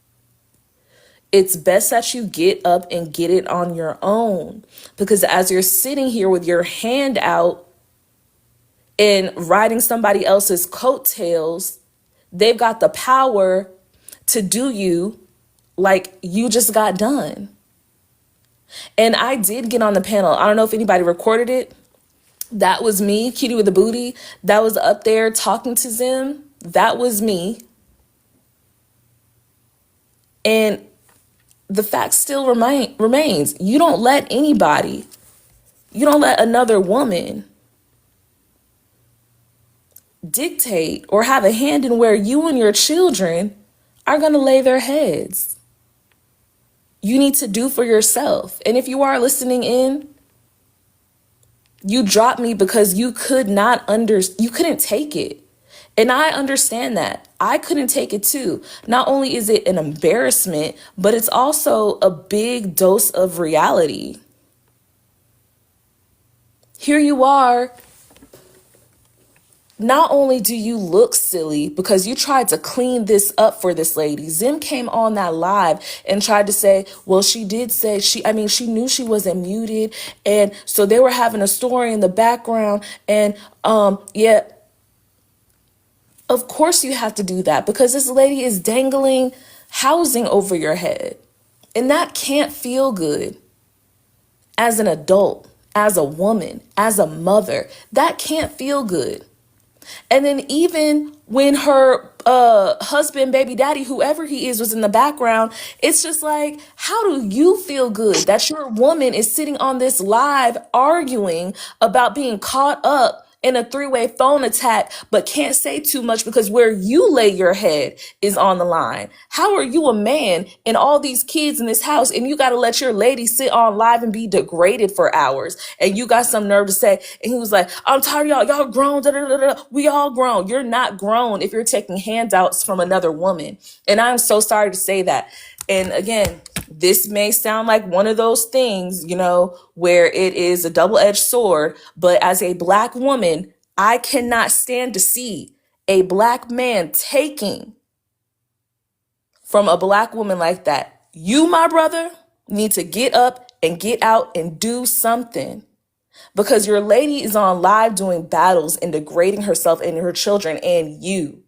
it's best that you get up and get it on your own. Because as you're sitting here with your hand out and riding somebody else's coattails, they've got the power to do you like you just got done. And I did get on the panel. I don't know if anybody recorded it. That was me, Cutie with the Booty. That was up there talking to Zim. That was me. And the fact still remains. You don't let anybody, you don't let another woman dictate or have a hand in where you and your children are going to lay their heads. You need to do for yourself. And if you are listening in, you dropped me because you couldn't take it. And I understand that. I couldn't take it too. Not only is it an embarrassment, but it's also a big dose of reality. Here you are. Not only do you look silly because you tried to clean this up for this lady. Zim came on that live and tried to say, well, she did say she knew she wasn't muted. And so they were having a story in the background. And yeah, of course you have to do that because this lady is dangling housing over your head. And that can't feel good as an adult, as a woman, as a mother. That can't feel good. And then even when her husband, baby daddy, whoever he is, was in the background, it's just like, how do you feel good that your woman is sitting on this live arguing about being caught up in a three-way phone attack, but can't say too much because where you lay your head is on the line? How are you a man and all these kids in this house and you got to let your lady sit on live and be degraded for hours? And you got some nerve to say, and he was like, I'm tired of y'all grown, da, da, da, da. We all grown. You're not grown if you're taking handouts from another woman. And I'm so sorry to say that. And again, this may sound like one of those things, where it is a double-edged sword, but as a Black woman, I cannot stand to see a Black man taking from a Black woman like that. You, my brother, need to get up and get out and do something, because your lady is on live doing battles and degrading herself and her children, and you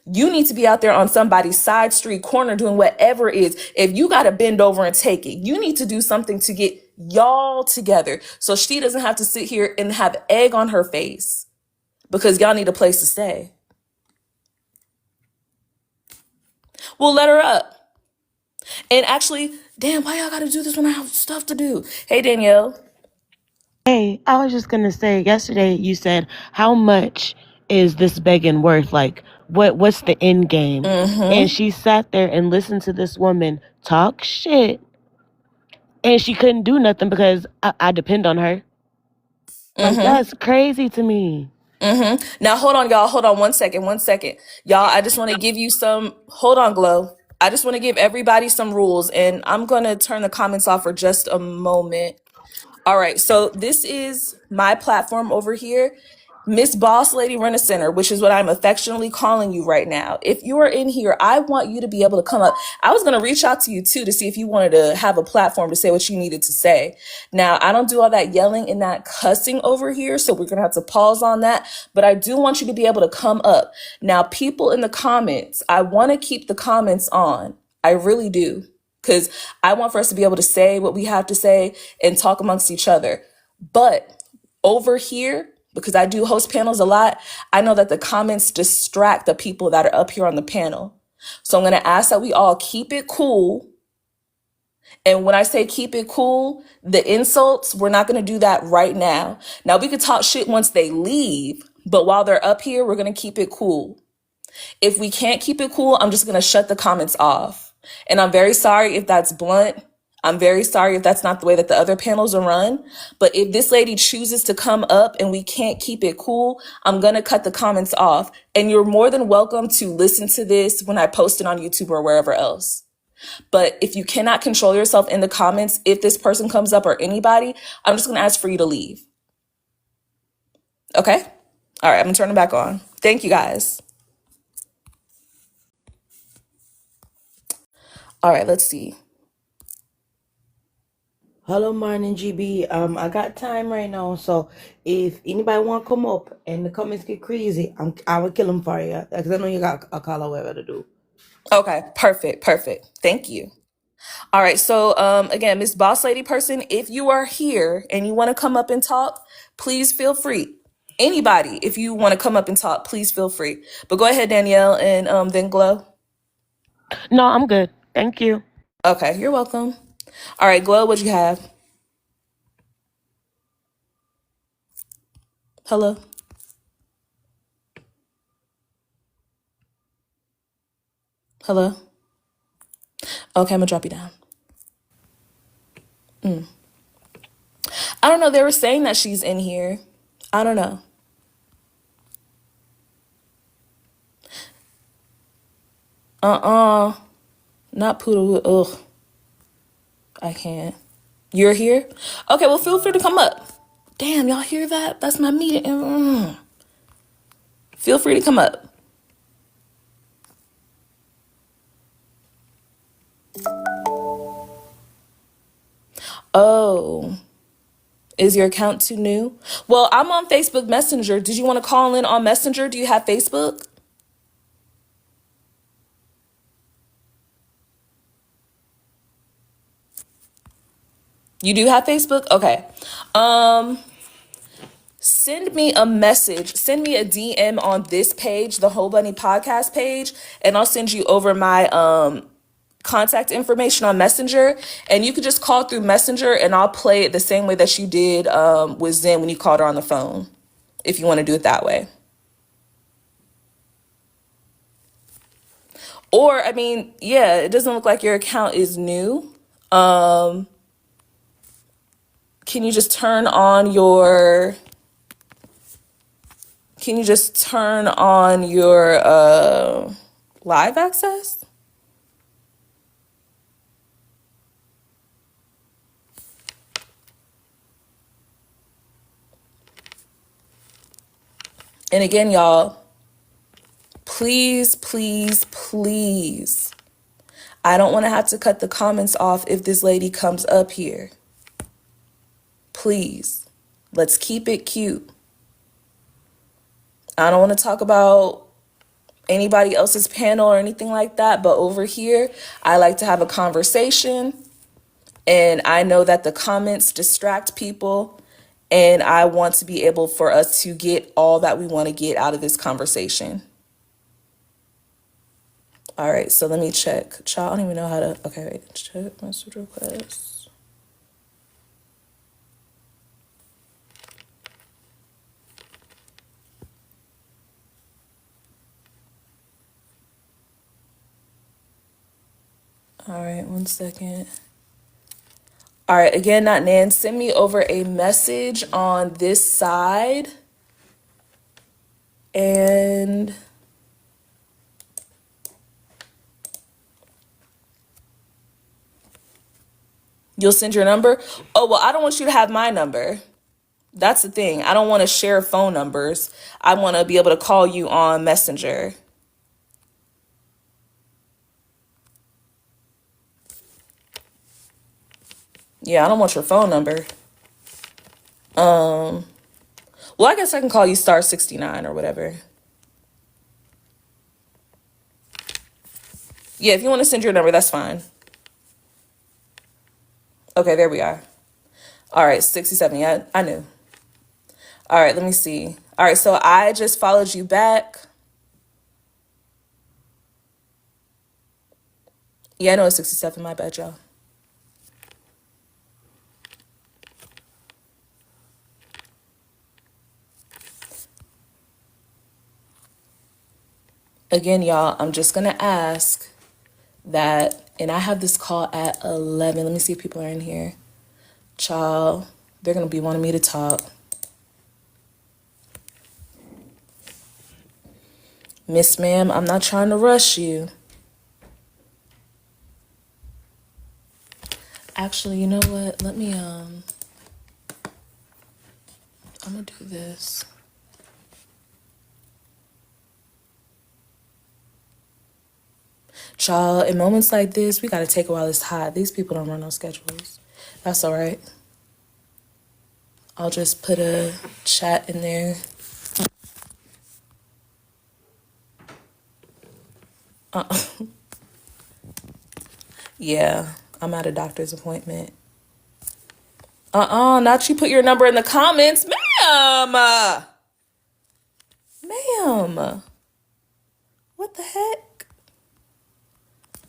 need to be out there on somebody's side street corner doing whatever it is. If you got to bend over and take it, you need to do something to get y'all together so she doesn't have to sit here and have egg on her face because y'all need a place to stay. Well, let her up. And actually, damn, why y'all got to do this when I have stuff to do? Hey, Danielle. Hey, I was just gonna say, yesterday you said, how much is this begging worth? Like, what's the end game? And she sat there and listened to this woman talk shit, and she couldn't do nothing because I depend on her. Like, that's crazy to me. Now, hold on, y'all. Hold on one second. Y'all, I just want to give you some, hold on, Glow. I just want to give everybody some rules, and I'm going to turn the comments off for just a moment. All right, so this is my platform over here. Miss Boss Lady Rent-A-Center, which is what I'm affectionately calling you right now. If you are in here, I want you to be able to come up. I was going to reach out to you too to see if you wanted to have a platform to say what you needed to say. Now, I don't do all that yelling and that cussing over here, so we're going to have to pause on that. But I do want you to be able to come up. Now, people in the comments, I want to keep the comments on. I really do. Because I want for us to be able to say what we have to say and talk amongst each other. But over here, because I do host panels a lot, I know that the comments distract the people that are up here on the panel. So I'm going to ask that we all keep it cool. And when I say keep it cool, the insults, we're not going to do that right now. Now, we could talk shit once they leave, but while they're up here, we're going to keep it cool. If we can't keep it cool, I'm just going to shut the comments off. And I'm very sorry if that's blunt. I'm very sorry if that's not the way that the other panels are run. But if this lady chooses to come up and we can't keep it cool, I'm going to cut the comments off. And you're more than welcome to listen to this when I post it on YouTube or wherever else. But if you cannot control yourself in the comments, if this person comes up or anybody, I'm just going to ask for you to leave. Okay? All right, I'm going to turn it back on. Thank you, guys. All right, let's see. Hello, morning, GB. I got time right now, so if anybody want to come up and the comments get crazy, I will kill them for you, because I know you got a call or whatever to do. Okay, perfect. Thank you. All right, so again, Miss Boss Lady person, if you are here and you want to come up and talk, please feel free. Anybody, if you want to come up and talk, please feel free. But go ahead, Danielle, and then Glow. No, I'm good. Thank you. Okay, you're welcome. All right, Glow, what'd you have? Hello? Hello? Okay, I'm gonna drop you down. I don't know, they were saying that she's in here. I don't know. Not poodle. Ugh. I can't. You're here? Okay, well, feel free to come up. Damn, y'all hear that? That's my meeting. Feel free to come up. Oh, is your account too new? Well, I'm on Facebook Messenger. Did you want to call in on Messenger? Do you have Facebook? You do have Facebook? Okay. Send me a message. Send me a DM on this page, the Whole Bunny podcast page, and I'll send you over my contact information on Messenger, and you can just call through Messenger, and I'll play it the same way that you did with Zen when you called her on the phone, if you want to do it that way. Or, I mean, yeah, it doesn't look like your account is new. Can you just turn on your live access? And again, y'all, please, please, please, I don't want to have to cut the comments off if this lady comes up here. Please, let's keep it cute. I don't want to talk about anybody else's panel or anything like that, but over here, I like to have a conversation, and I know that the comments distract people, and I want to be able for us to get all that we want to get out of this conversation. All right, so let me check. Child, I don't even know how to, okay, wait, check message requests. All right, 1 second. All right, again, not Nan, send me over a message on this side. And you'll send your number? Oh, well, I don't want you to have my number. That's the thing. I don't want to share phone numbers. I want to be able to call you on Messenger. Yeah, I don't want your phone number. Well, I guess I can call you star 69 or whatever. Yeah, if you want to send your number, that's fine. Okay, there we are. All right, 67. Yeah, I knew. All right, let me see. All right, so I just followed you back. Yeah, I know it's 67. My bad, y'all. Again, y'all, I'm just going to ask that, and I have this call at 11. Let me see if people are in here. Child, they're going to be wanting me to talk. Miss Ma'am, I'm not trying to rush you. Actually, you know what? Let me, I'm going to do this. Child, in moments like this, we got to take it while it's hot. These people don't run on schedules. That's all right. I'll just put a chat in there. Yeah, I'm at a doctor's appointment. Not you put your number in the comments. Ma'am! Ma'am! What the heck?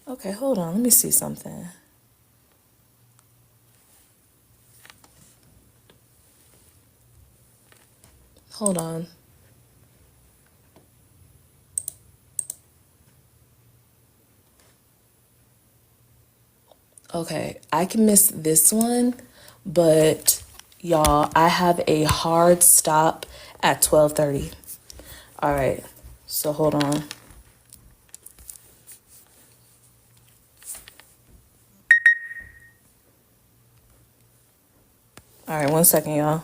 Okay, hold on. Let me see something. Hold on. Okay, I can miss this one, but y'all, I have a hard stop at 12:30. All right, so hold on. All right, 1 second, y'all.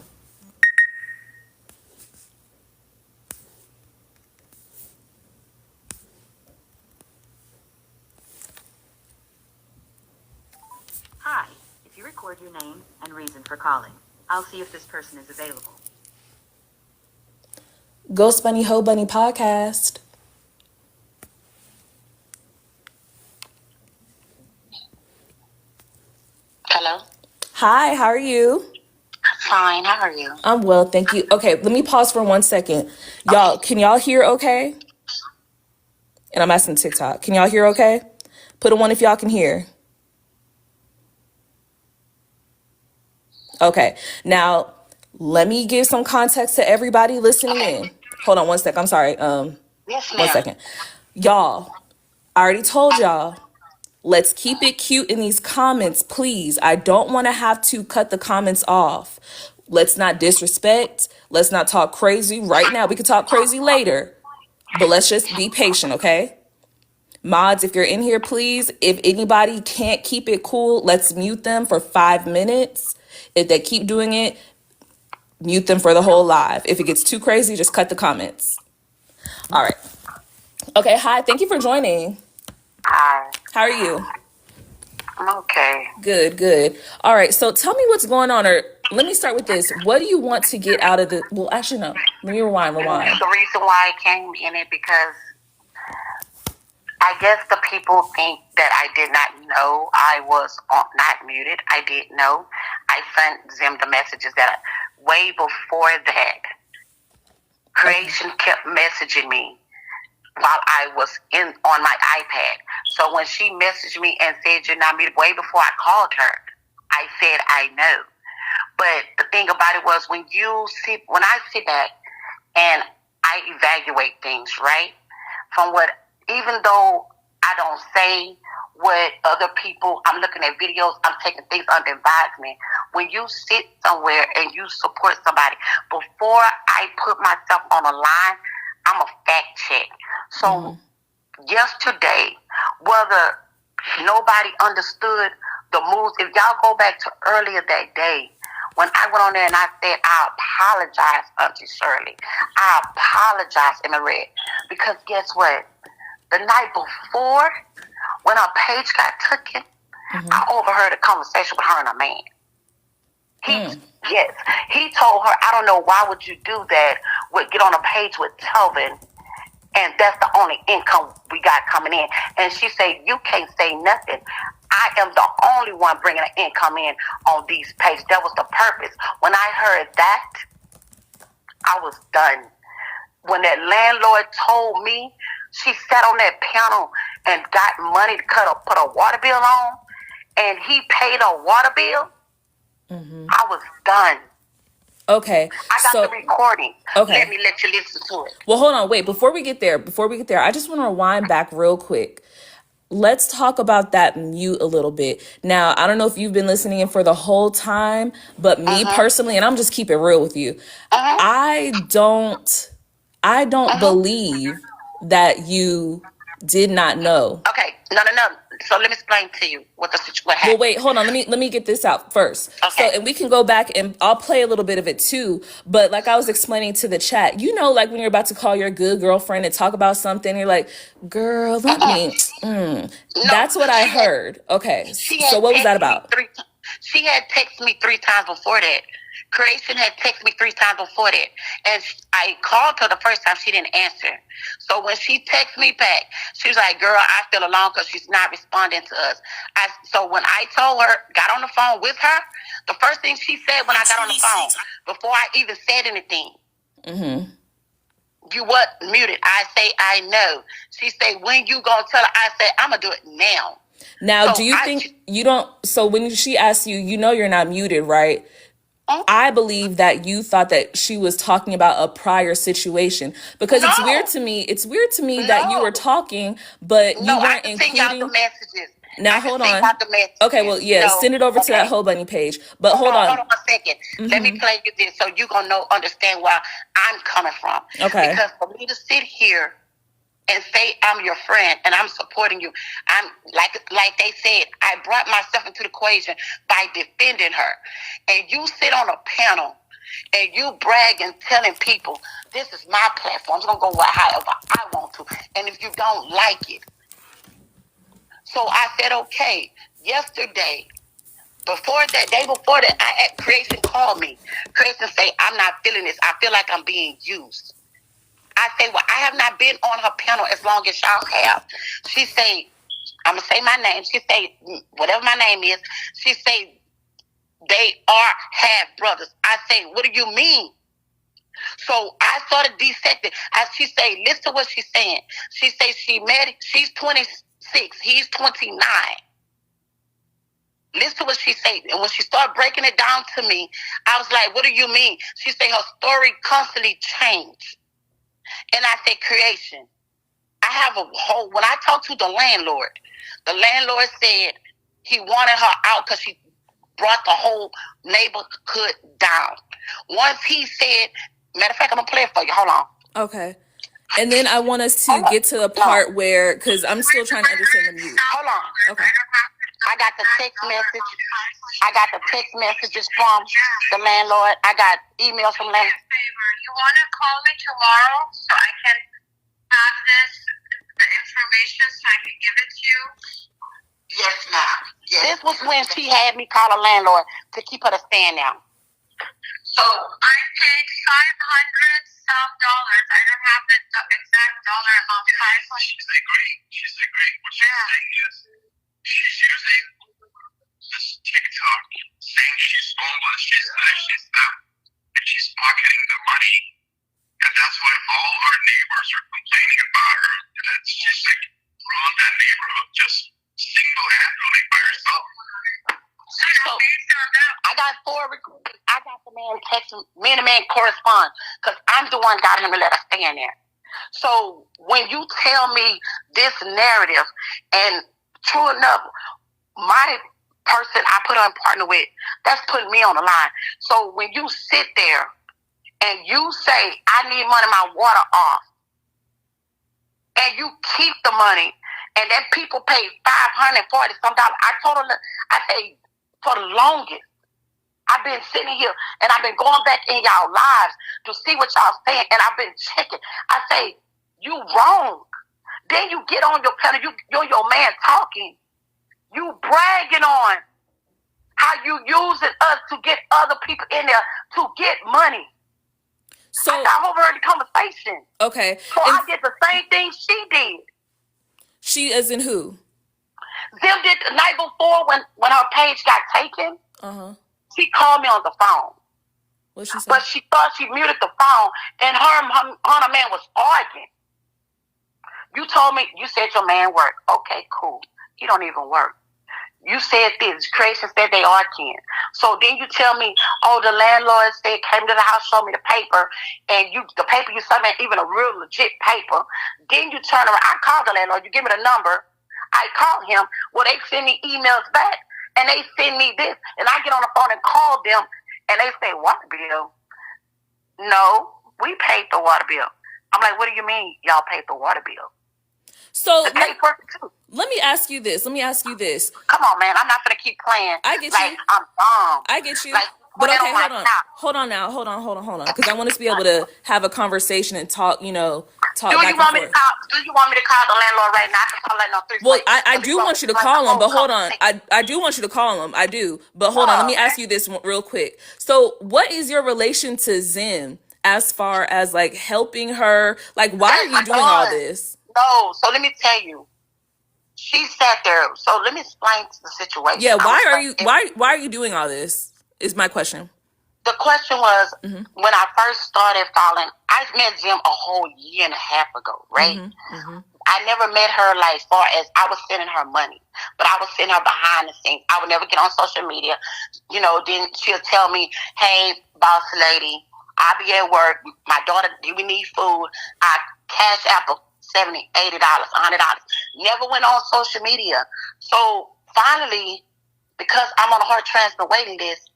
Hi, if you record your name and reason for calling, I'll see if this person is available. Ghost Bunny Ho Bunny podcast. Hello? Hi, how are you? Fine, how are you? I'm well, thank you. Okay, let me pause for 1 second. Y'all, can y'all hear okay? And I'm asking TikTok. Can y'all hear okay? Put a 1 if y'all can hear. Okay, now let me give some context to everybody listening in. Hold on 1 sec. I'm sorry. Yes, 1 ma'am. second. Y'all, I already told y'all. Let's keep it cute in these comments, please. I don't want to have to cut the comments off. Let's not disrespect. Let's not talk crazy right now. We can talk crazy later, but let's just be patient, okay? Mods, if you're in here, please, if anybody can't keep it cool, let's mute them for 5 minutes. If they keep doing it, mute them for the whole live. If it gets too crazy, just cut the comments. All right. Okay, hi. Thank you for joining. Hi. How are you? I'm okay. Good, good. All right, so tell me what's going on, or let me start with this. What do you want to get out of the, well, actually, no. Let me rewind. The reason why I came in it because I guess the people think that I did not know I was not muted. I didn't know. I sent them the messages that way before that. Creation kept messaging me while I was on my iPad. So when she messaged me and said you're not muted, way before I called her, I said I know. But the thing about it was when I sit back and I evaluate things, right? From what, even though I don't say what other people, I'm looking at videos, I'm taking things under advisement. When you sit somewhere and you support somebody, before I put myself on a line, I'm a fact check. So yesterday, whether nobody understood the moves, if y'all go back to earlier that day, when I went on there and I said, I apologize, Auntie Shirley. I apologize, Emma Red. Because guess what? The night before, when our page got taken, I overheard a conversation with her and a man. He told her, I don't know, why would you do that? Get on a page with Telvin, and that's the only income we got coming in. And she said, you can't say nothing. I am the only one bringing an income in on these pages. That was the purpose. When I heard that, I was done. When that landlord told me, she sat on that panel and got money to put a water bill on, and he paid a water bill, I was done. Okay. I got the recording. Okay. Let you listen to it. Well, hold on. Wait, before we get there, I just want to rewind back real quick. Let's talk about that mute a little bit. Now, I don't know if you've been listening in for the whole time, but me personally, and I'm just keep it real with you, I don't believe that you did not know. Okay, no. So let me explain to you what happened. Well, wait, hold on. Let me get this out first. Okay. So, and we can go back and I'll play a little bit of it too. But like I was explaining to the chat, you know, like when you're about to call your good girlfriend and talk about something, you're like, girl, let me. No, that's what I heard. Okay. So what was that about? She had texted me 3 times before that. Creation had texted me 3 times before that. And I called her the first time, she didn't answer. So when she texted me back, she was like, girl, I feel alone because she's not responding to us. So when I told her, got on the phone with her, the first thing she said when I got on the phone, before I even said anything, you what, muted? I say, I know. She say, when you gonna tell her? I say, I'm gonna do it now. Now, so do you think you don't, so when she asked you, you know you're not muted, right? I believe that you thought that she was talking about a prior situation because it's weird to me. It's weird to me that you were talking, but you weren't including. Send y'all the messages. Now hold on. Okay, well, yeah, send it over to that Whole Bunny page. But hold on. Hold on a second. Let me play you this so you're gonna understand where I'm coming from. Okay. Because for me to sit here and say I'm your friend and I'm supporting you, I'm like they said, I brought myself into the equation by defending her. And you sit on a panel and you brag and telling people, this is my platform. I'm gonna go however I want to. And if you don't like it. So I said, okay, yesterday, day before that, I had Creation call me. Creation say, I'm not feeling this. I feel like I'm being used. I say, well, I have not been on her panel as long as y'all have. She say, I'm going to say my name. She say, whatever my name is. She say, they are half brothers. I say, what do you mean? So I started dissecting. As she say, listen to what she's saying. She say she's 26. He's 29. Listen to what she said. And when she started breaking it down to me, I was like, what do you mean? She say her story constantly changed. And I said, Creation, I have a whole, when I talked to the landlord said he wanted her out because she brought the whole neighborhood down. Once he said, matter of fact, I'm going to play it for you. Hold on. Okay. And then I want us to get to the part where, because I'm still trying to understand the mute. Hold on. Okay. I got the text message. I got the text messages from the landlord. I got emails from landlord. You want to call me tomorrow so I can have the information so I can give it to you? Yes, ma'am. Yes. This was when she had me call a landlord to keep her to stand now. So I paid $500 some dollars. I don't have the exact dollar amount. She's agreeing. What she's saying is she's using this TikTok saying she's homeless, she's this, she's that, and she's pocketing the money. And that's why all our neighbors are complaining about her. That she's like run that neighborhood just single-handedly by herself. So I got the man texting, me and the man correspond, because I'm the one got him to let us stay in there. So when you tell me this narrative, and true enough, my person I put on partner with, that's putting me on the line. So when you sit there and you say, I need money, my water off, and you keep the money, and then people pay $540 some dollars, I told her, I say, for the longest, I've been sitting here and I've been going back in y'all lives to see what y'all saying, and I've been checking. I say, you wrong. Then you get on your panel, you're your man talking. You bragging on how you using us to get other people in there to get money. So I overheard the conversation. Okay. So I did the same thing she did. She as in who? Zim did the night before when her page got taken. She called me on the phone. What she said? But she thought she muted the phone, and her man was arguing. You told me, you said your man worked. Okay, cool. He don't even work. You said this. Creation said they arguing. So then you tell me, oh, the landlord said, came to the house, showed me the paper, and the paper you sent me, even a real legit paper. Then you turn around. I called the landlord. You give me the number. I called him. Well, they send me emails back, and they send me this. And I get on the phone and call them, and they say, water bill? No, we paid the water bill. I'm like, what do you mean y'all paid the water bill? So let me ask you this. Come on, man. I'm not going to keep playing. I get like you. I'm dumb. I get you. Like, but okay, hold on. Because I want us to be able to have a conversation and talk, talk back and forth. Do you want me to call the landlord right now? I can call landlord 3 Well, I do want you to call him, but hold on. I do want you to call him. I do. But hold on. Let me ask you this real quick. So what is your relation to Zim as far as like helping her? Like, why are you doing all this? No. So let me tell you. She sat there. So let me explain the situation. Yeah, why are you doing all this? Is my question. The question was, when I first started following, I met Zim a whole year and a half ago, right? I never met her like far as I was sending her money, but I was sending her behind the scenes. I would never get on social media. Then she'll tell me, hey, boss lady, I'll be at work. My daughter, we need food. I cash out $70, $80, $100. Never went on social media. So finally, because I'm on a heart transplant waiting list,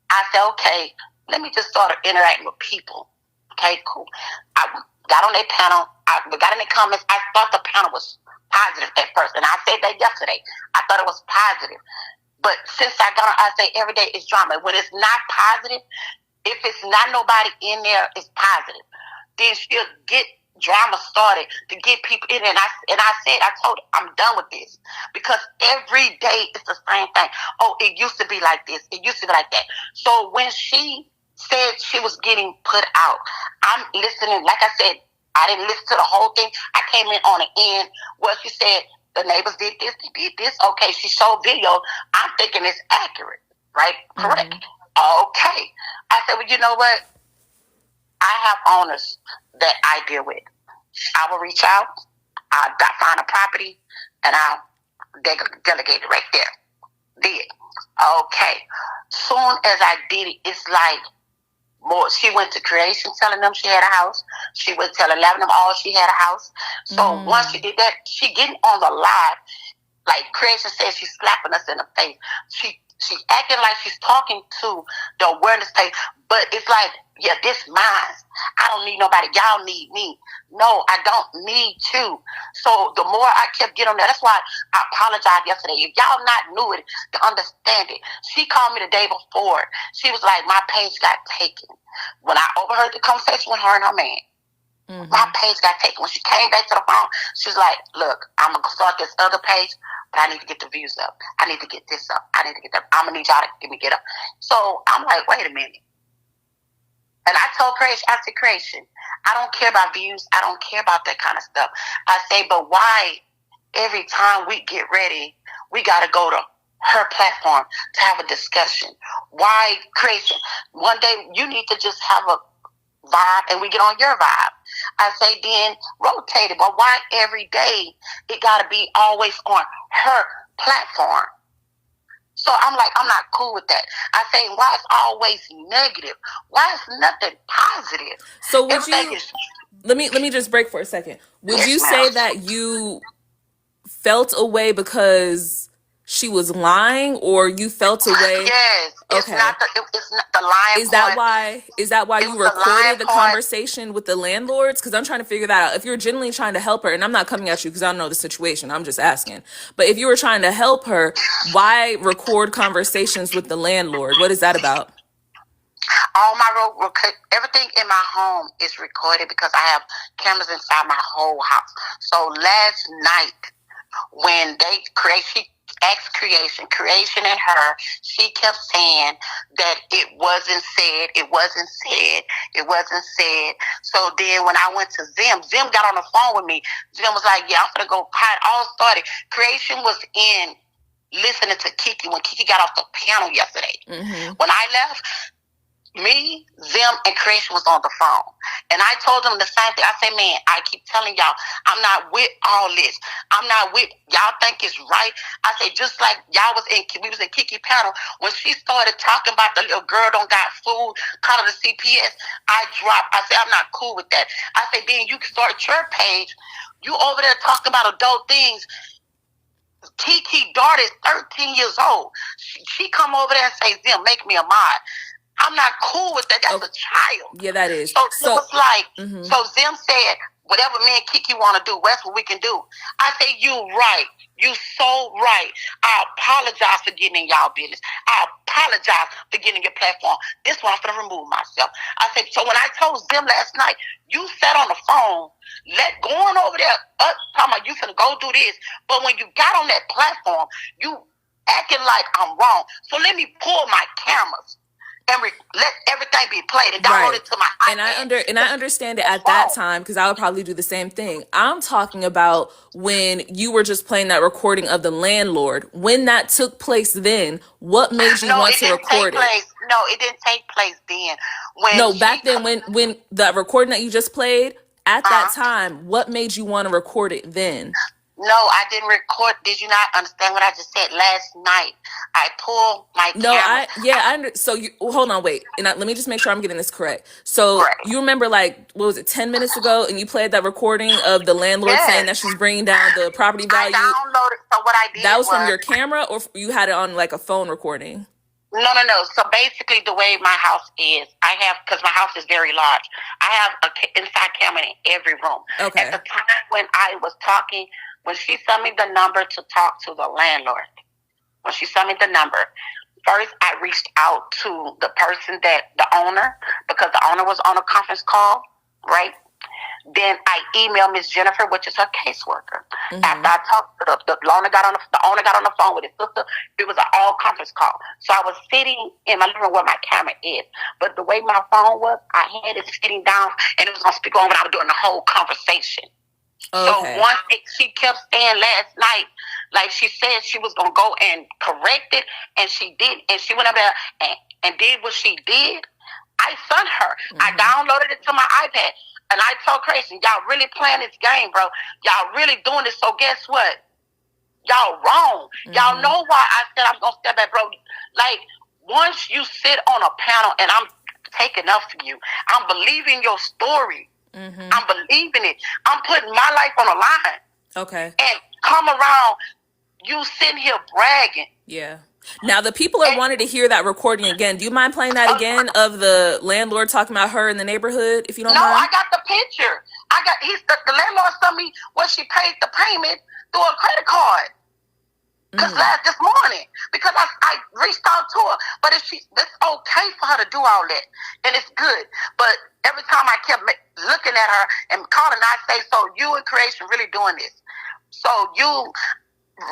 I said, okay, let me just start interacting with people. Okay, cool. I got on their panel. I got in the comments. I thought the panel was positive at first. And I said that yesterday. I thought it was positive. But since I got on, I say every day it's drama. When it's not positive, if it's not nobody in there, it's positive. Then she'll get drama started to get people in there. And I told her, I'm done with this. Because every day it's the same thing. Oh, it used to be like this. It used to be like that. So when she said she was getting put out, I'm listening. Like I said, I didn't listen to the whole thing. I came in on the end where she said, the neighbors did this, they did this. Okay, she showed video. I'm thinking it's accurate, right? Correct. Okay. I said, well, you know what? I have owners that I deal with. I will reach out, I'll find a property, and I'll delegate it right there. Did. Okay. Soon as I did it, it's like more. She went to Creation telling them she had a house. She went telling 11 of them all she had a house. So once she did that, she getting on the live. Like Creation said, she's slapping us in the face. She She acting like she's talking to the awareness page, but it's like, yeah, this mine. I don't need nobody. Y'all need me. No, I don't need you. So the more I kept getting on there, that's why I apologized yesterday. If y'all not knew it, to understand it. She called me the day before. She was like, my page got taken. When I overheard the conversation with her and her man, my page got taken. When she came back to the phone, she was like, look, I'm going to start this other page, but I need to get the views up. I need to get this up. I need to get that. I'm going to need y'all to get me get up. So I'm like, wait a minute. And I told Creation, I said, Creation, I don't care about views. I don't care about that kind of stuff. I say, but why every time we get ready, we got to go to her platform to have a discussion? Why, Creation? One day you need to just have a vibe and we get on your vibe. I say, then rotate it. But why every day it got to be always on her platform? So I'm like, I'm not cool with that. I say, why it's always negative? Why is nothing positive? So would you, let me just break for a second. Would you say that you felt away because she was lying, or you felt away? Yes. It's Okay. not the lying. Is that why you recorded the conversation with the landlords? Because I'm trying to figure that out. If you're genuinely trying to help her, and I'm not coming at you because I don't know the situation, I'm just asking. But if you were trying to help her, why record conversations with the landlord? What is that about? All my everything in my home is recorded because I have cameras inside my whole house. So last night, when she asked Creation and her, she kept saying that it wasn't said. So then when I went to Zim got on the phone with me. Zim was like, yeah, I'm gonna go hide. All started. Creation was in listening to Kiki when Kiki got off the panel yesterday. When I left, me, Zim, and Creation was on the phone. And I told them the same thing. I said, man, I keep telling y'all, I'm not with all this. I'm not with, y'all think it's right. I said, just like we was in Kiki panel, when she started talking about the little girl don't got food, call her the CPS, I dropped. I said, I'm not cool with that. I said, then you start your page. You over there talking about adult things. Kiki daughter is 13 years old. She come over there and say, Zim, make me a mod. I'm not cool with that. That's a child. Yeah, that is. So it was like, so Zim said, whatever me and Kiki want to do, that's what we can do. I say, you right. You so right. I apologize for getting in y'all business. I apologize for getting your platform. This one I'm going to remove myself. I said, so when I told Zim last night, you sat on the phone, going over there, talking about you finna go do this. But when you got on that platform, you acting like I'm wrong. So let me pull my cameras and let everything be played and download it to my iPad. And I understand it at that time, because I would probably do the same thing. I'm talking about when you were just playing that recording of the landlord. When that took place then, what made you want to record it? No, it didn't take place then. Back then, when the recording that you just played, at that time, what made you want to record it then? No, I didn't record. Did you not understand what I just said? Last night, I pulled my camera. So you hold on, wait, and let me just make sure I'm getting this correct. So you remember, like, what was it, 10 minutes ago, and you played that recording of the landlord saying that she's bringing down the property value. I downloaded. So what I did that was from your camera, or you had it on like a phone recording? No. So basically, the way my house is, because my house is very large, I have an inside camera in every room. Okay. At the time when I was talking, when she sent me the number to talk to the landlord, first I reached out to the person the owner, because the owner was on a conference call, right? Then I emailed Miss Jennifer, which is her caseworker. After I talked to the owner, got on the phone with his sister. It was an all conference call. So I was sitting in my living room where my camera is. But the way my phone was, I had it sitting down, and it was on speaker on when I was doing the whole conversation. Okay. So once she kept saying last night, like she said she was going to go and correct it, and she did, and she went up there and did what she did. I sent her. I downloaded it to my iPad, and I told Creation, y'all really playing this game, bro. Y'all really doing this, so guess what? Y'all wrong. Y'all know why I said I'm going to step back, bro. Like, once you sit on a panel and I'm taking up for you, I'm believing your story. I'm believing it. I'm putting my life on the line. Okay. And come around, you sitting here bragging. Yeah. Now the people are wanting to hear that recording again. Do you mind playing that again of the landlord talking about her in the neighborhood, if you don't No, I mind? got the picture. The landlord sent me what she paid the payment through a credit card. Because this morning, because I reached out to her, but it's okay for her to do all that, and it's good. But every time I kept looking at her and calling, I say, "So you in creation really doing this? So you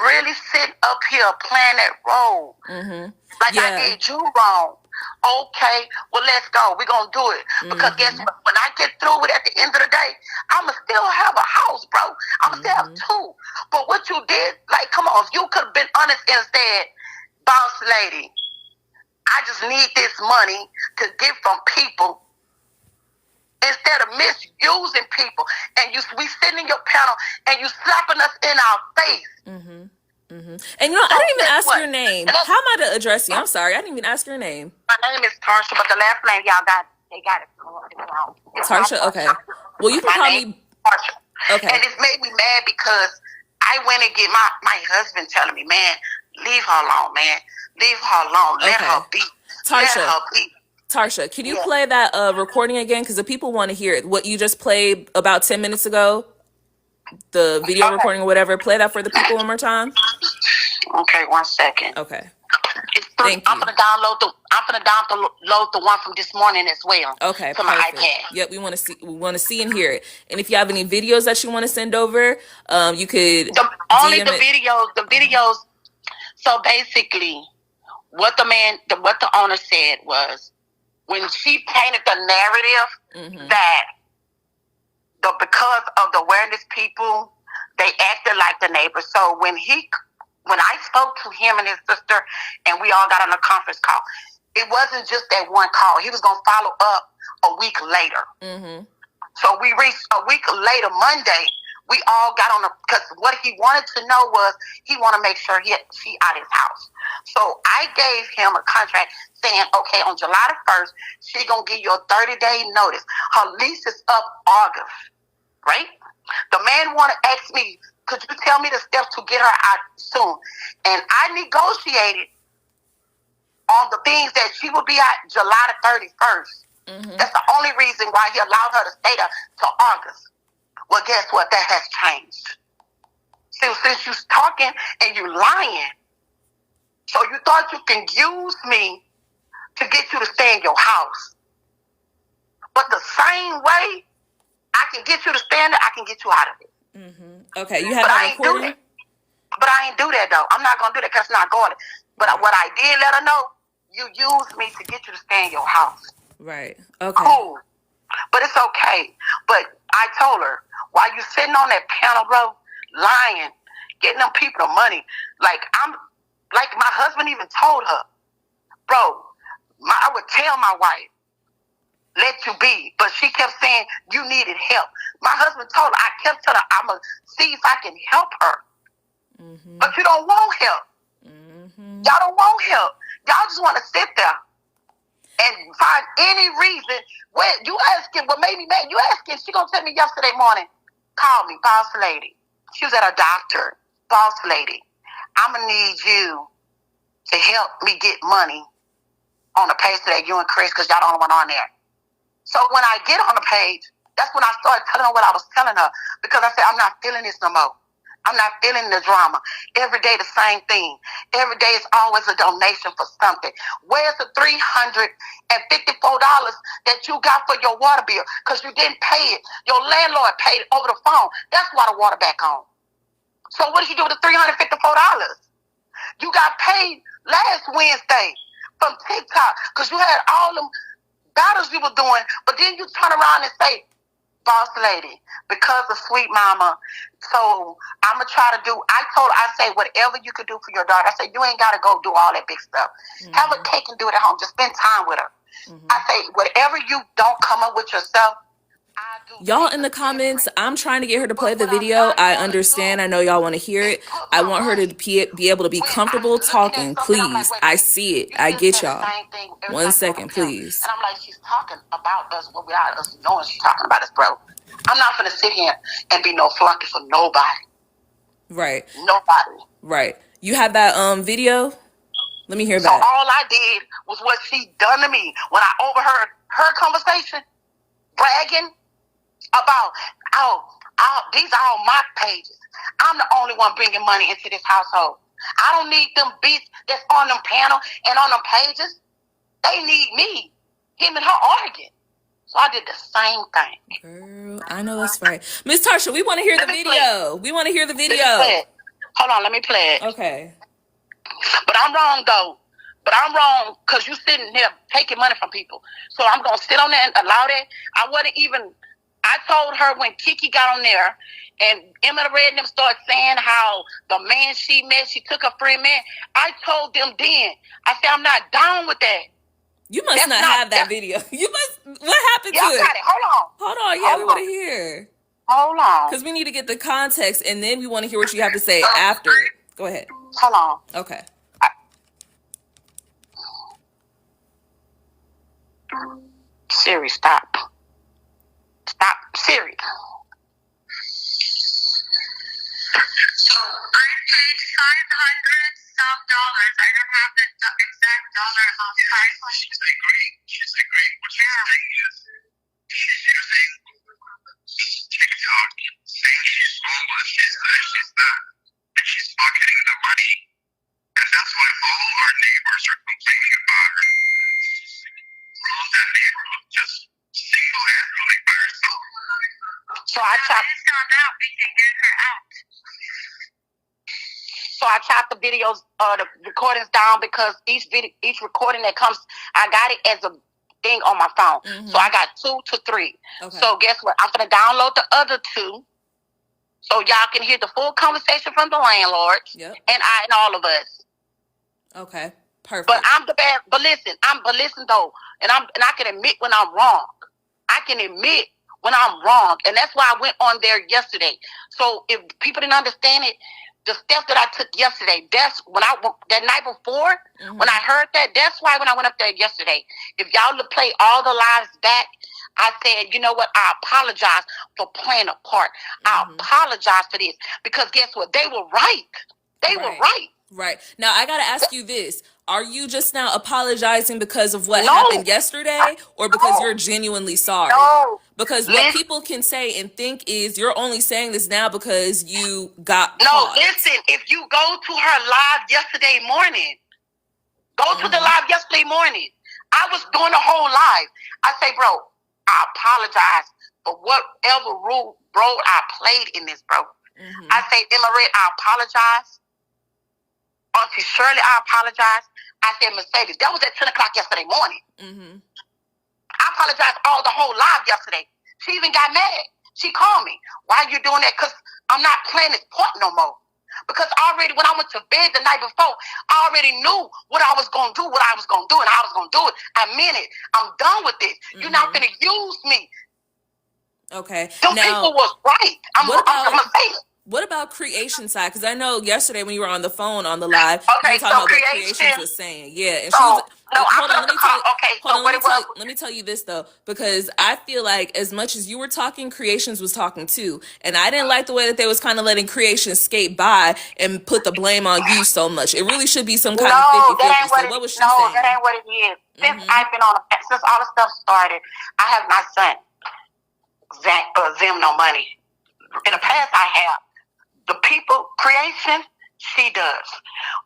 really sit up here playing that role like I did you wrong? Okay, well let's go. We're gonna do it because guess what? When I get through with it at the end of the day, I'ma still have a house, bro. I'ma still have two. But what you did, like, come on, if you could have been honest and said, boss lady, I just need this money to get from people instead of misusing people, and we sitting in your panel and you slapping us in our face. And you know, I didn't even ask your name. How am I to address you? I'm sorry, I didn't even ask your name. My name is Tarsha, but the last name they got it wrong. Tarsha, okay. Well, you can call me Tarsha. Okay. And it's made me mad because I went and get my husband telling me, man, leave her alone, man. Leave her alone. Let her be. Tarsha. Let her be. Tarsha, can you play that recording again? Because the people want to hear it. What you just played about 10 minutes ago, the video recording or whatever. Play that for the people one more time. Okay, 1 second. Okay. Thank you. I'm gonna download the one from this morning as well. Okay, to perfect. my iPad. Yep, we want to see and hear it. And if you have any videos that you want to send over, you could only the videos. So basically, what the owner said was, when she painted the narrative that because of the awareness people, they acted like the neighbors. So when I spoke to him and his sister, and we all got on a conference call, it wasn't just that one call. He was going to follow up a week later. So we reached a week later, Monday. We all got on because what he wanted to know was he wanted to make sure she out of his house. So I gave him a contract saying, okay, on July the 1st, she's going to give you a 30-day notice. Her lease is up August, right? The man wanted to ask me, could you tell me the steps to get her out soon? And I negotiated on the things that she would be out July the 31st. That's the only reason why he allowed her to stay there till August. Well, guess what? That has changed. So since you're talking and you're lying, so you thought you can use me to get you to stay in your house. But the same way I can get you to stay in there, I can get you out of it. Okay, you have that recording? But I ain't do that, though. I'm not going to do that because it's not going to. But what I did let her know, you used me to get you to stay in your house. Right. Okay. Cool. But it's okay. But I told her, while you sitting on that panel, bro, lying, getting them people the money, like my husband even told her, bro, I would tell my wife, let you be. But she kept saying, you needed help. My husband told her, I kept telling her, I'm going to see if I can help her. But you don't want help. Y'all don't want help. Y'all just want to sit there and find any reason. When you asking, what made me mad, you asking, she going to tell me yesterday morning, call me, boss lady. She was at a doctor. Boss lady, I'm going to need you to help me get money on the page today, you and Chris, because y'all the only one on there. So when I get on the page, that's when I started telling her what I was telling her, because I said, I'm not feeling this no more. I'm not feeling the drama. Every day the same thing. Every day it's always a donation for something. Where's the $354 that you got for your water bill? Because you didn't pay it. Your landlord paid it over the phone. That's why the water back on. So what did you do with the $354? You got paid last Wednesday from TikTok because you had all them battles you were doing, but then you turn around and say, boss lady, because of sweet mama, so I'm going to try to do, I told her, I say, whatever you could do for your daughter. I say, you ain't got to go do all that big stuff. Have a cake and do it at home. Just spend time with her. I say, whatever you don't come up with yourself, I do. Y'all in the comments, I'm trying to get her to play the video. I understand. I know y'all want to hear it. I want her to be able to be comfortable talking. Please. I see it. I get y'all. 1 second, please. And I'm like, she's talking about us without us knowing she's talking about us, bro. I'm not going to sit here and be no flunky for nobody. Right. Nobody. Right. You have that video? Let me hear So that. all I did was what she done to me when I overheard her conversation, bragging about, these are all my pages. I'm the only one bringing money into this household. I don't need them beats that's on them panel and on them pages. They need me. Him and her arguing. So I did the same thing. Girl, I know that's right. Miss Tarsha, we want to hear the video. We want to hear the video. Let me play it. Hold on, let me play it. Okay. But I'm wrong, though. But I'm wrong because you sitting there taking money from people. So I'm going to sit on there and allow that. I told her when Kiki got on there and Emma Red and them started saying how the man she met, she took a friend man. I told them then. I said, I'm not down with that. You must not have that video. You must. What happened to it? Y'all got it. Hold on. Hold on. Yeah, we want to hear. Hold on. Because we need to get the context, and then we want to hear what you have to say after it. Go ahead. Hold on. Okay. Siri, stop. Stop, Siri. So I paid $500 some dollars. I don't have the exact dollar amount. She's agreeing. What she's saying is she's using TikTok, saying she's homeless, she's this, she's that, and she's pocketing the money. And that's why all our neighbors are complaining about her. Rules that neighborhood just single-handedly by herself. So I chopped. Found out we can get her out. So I chopped the videos, the recordings down because each recording that comes, I got it as a thing on my phone. Mm-hmm. So I got 2 to 3. Okay. So guess what? I'm gonna download the other 2, so y'all can hear the full conversation from the landlord. Yep. And all of us. Okay. Perfect. But I'm the bad. But listen though, and I can admit when I'm wrong. I can admit when I'm wrong, and that's why I went on there yesterday. So if people didn't understand it, the steps that I took yesterday, that's when that night before, when I heard that, that's why when I went up there yesterday, if y'all would play all the lives back, I said, you know what, I apologize for playing a part. I apologize for this, because guess what, they were right. They were right. Right. Now, I got to ask you this. Are you just now apologizing because of what happened yesterday, or because you're genuinely sorry? No. Because what people can say and think is you're only saying this now because you got caught. No, listen, if you go to her live yesterday morning, to the live yesterday morning, I was doing the whole live. I say, bro, I apologize for whatever role I played in this, bro. I say, Emma Red, I apologize. Auntie Shirley, I apologize. I said, Mercedes, that was at 10 o'clock yesterday morning. I apologized the whole live yesterday. She even got mad. She called me. Why are you doing that? Because I'm not playing this part no more. Because already when I went to bed the night before, I already knew what I was going to do, and how I was going to do it. I meant it. I'm done with this. You're not going to use me. Okay. Those people was right. I'm going to say it. What about creation side? Because I know yesterday when you were on the phone on the live, you were talking about what Creations was saying. Yeah, and she was. Let me tell you this though, because I feel like as much as you were talking, Creations was talking too, and I didn't like the way that they was kind of letting Creations skate by and put the blame on you so much. It really should be some kind of 50-50. So what was she saying? No, that ain't what it is. Since I've been on, since all the stuff started, I have not sent Zim no money. In the past, I have. The people, Creation, she does.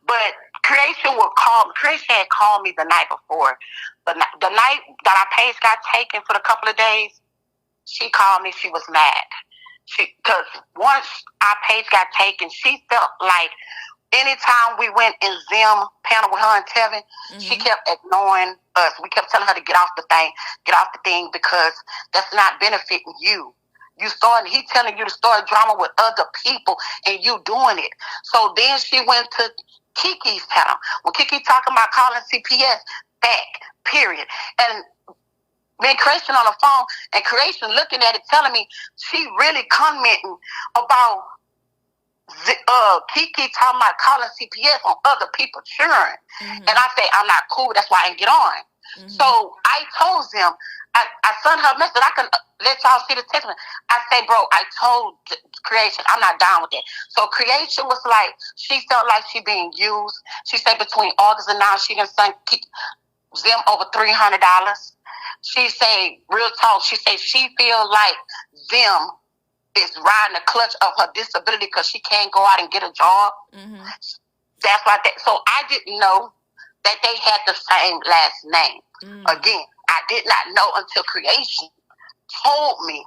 But Creation had called me the night before. The night that our page got taken for a couple of days, she called me. She was mad. Because once our page got taken, she felt like anytime we went in Zim panel with her and Tevin, she kept ignoring us. We kept telling her to get off the thing, because that's not benefiting you. He telling you to start drama with other people, and you doing it. So then she went to Kiki's panel. When Kiki talking about calling CPS back, period. And me and Creation on the phone, and Creation looking at it, telling me she really commenting about Kiki talking about calling CPS on other people children. And I say, I'm not cool. That's why I didn't get on. So I told them, I sent her a message. I can let y'all see the text. I say, bro, I told Creation I'm not down with that. So Creation was like, she felt like she being used. She said between August and now she done sent Zim over $300. She say, real talk, she say she feel like Zim is riding the clutch of her disability because she can't go out and get a job. Mm-hmm. That's like that. So I didn't know that they had the same last name. Again, I did not know until Creation told me.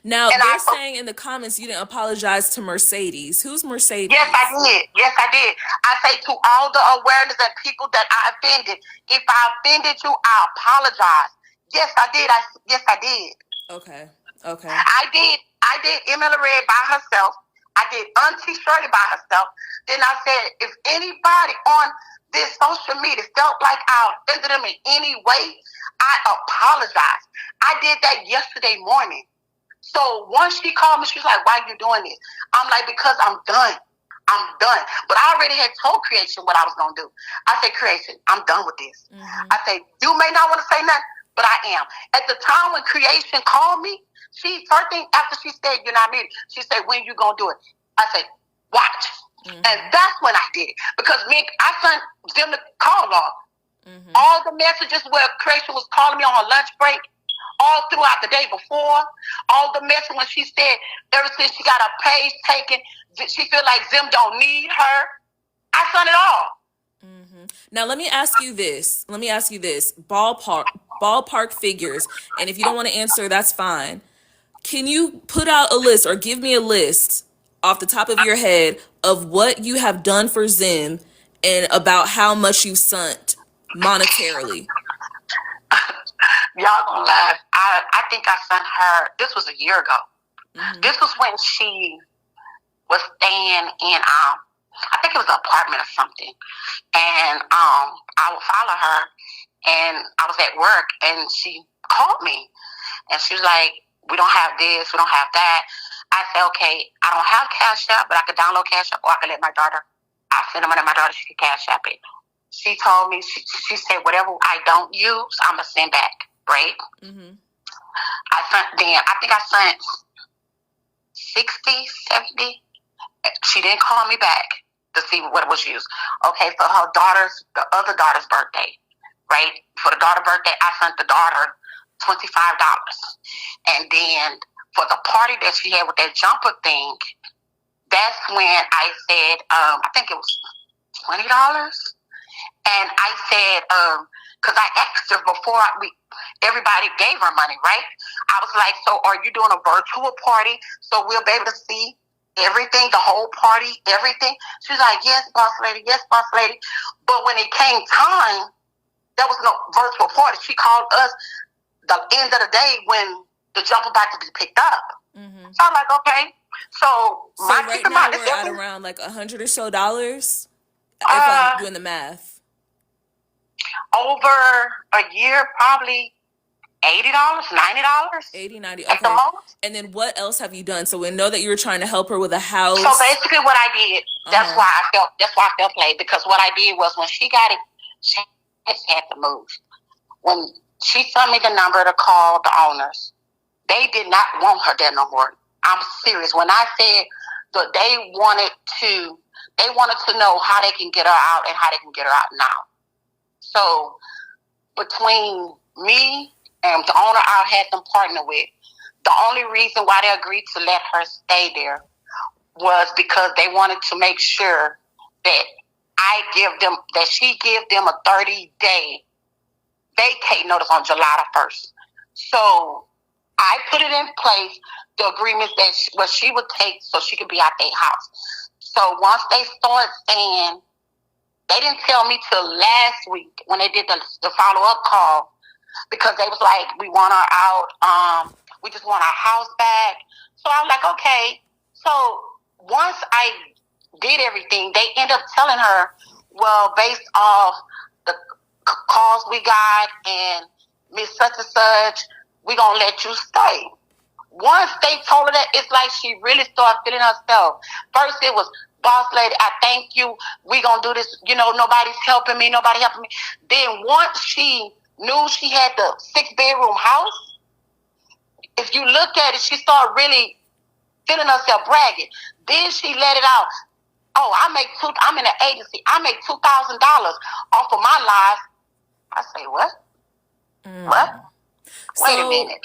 Now, and they're saying in the comments you didn't apologize to Mercedes. Who's Mercedes? Yes, I did. Yes, I did. I say to all the awareness and people that I offended, if I offended you, I apologize. Yes, I did. Yes, I did. Okay. I did Emily Red by herself. I did Auntie Shirley by herself. Then I said, if anybody on this social media felt like I offended them in any way, I apologize. I did that yesterday morning. So once she called me, she was like, why are you doing this? I'm like, because I'm done. I'm done. But I already had told Creation what I was going to do. I said, Creation, I'm done with this. Mm-hmm. I said, you may not want to say nothing, but I am. At the time when Creation called me, first thing after she said, you're not married, she said, when you going to do it? I said, watch. Mm-hmm. And that's when I did it. Because I sent them the call log. Mm-hmm. All the messages where Creation was calling me on her lunch break, all throughout the day before, all the message when she said ever since she got her page taken, she feel like Zim don't need her. I sent it all. Mm-hmm. Now let me ask you this. Ballpark figures, and if you don't want to answer, that's fine. Can you put out a list or give me a list off the top of your head of what you have done for Zim and about how much you sent monetarily? Y'all gonna laugh. I think I sent her, this was a year ago. Mm-hmm. This was when she was staying in, I think it was an apartment or something. And I would follow her, and I was at work, and she called me. And she was like, we don't have this, we don't have that. I said, okay, I don't have Cash App, but I could download Cash App, or I could let my daughter, I'll send them to my daughter, she could Cash App it. She told me, she said, whatever I don't use, I'm going to send back. Right? Mm-hmm. I think I sent 60, 70. She didn't call me back to see what was used. Okay, so the other daughter's birthday, right? For the daughter birthday, I sent the daughter $25. And then for the party that she had with that jumper thing, that's when I said, I think it was $20. And I said, because I asked her before everybody gave her money, right? I was like, so are you doing a virtual party so we'll be able to see everything, the whole party, everything? She's like, yes, boss lady, yes, boss lady. But when it came time, there was no virtual party. She called us the end of the day when the jumper about to be picked up. Mm-hmm. So I'm like, okay. So right now we're at around like $100 or so if I'm doing the math. Over a year, probably $80, $90. $80, $90, okay. And then what else have you done? So we know that you were trying to help her with a house. So basically what I did, that's why I felt played, because what I did was when she got it, she had to move. When she sent me the number to call the owners, they did not want her there no more. I'm serious. When I said that they wanted to know how they can get her out and how they can get her out now. So between me and the owner I had them partner with, the only reason why they agreed to let her stay there was because they wanted to make sure that she give them a 30-day vacate notice on July the 1st. So I put it in place, the agreements that she would take so she could be at their house. So once they started saying, they didn't tell me till last week when they did the follow-up call, because they was like, we want her out. We just want our house back. So I was like, okay. So once I did everything, they end up telling her, well, based off the calls we got and Miss Such and Such, we're going to let you stay. Once they told her that, it's like she really started feeling herself. First it was, boss lady, I thank you. We going to do this. You know, nobody's helping me. Nobody helping me. Then once she knew she had the 6-bedroom house. If you look at it, she started really feeling herself bragging. Then she let it out. Oh, I'm in an agency. I make $2,000 off of my life. I say, what? What? Wait a minute.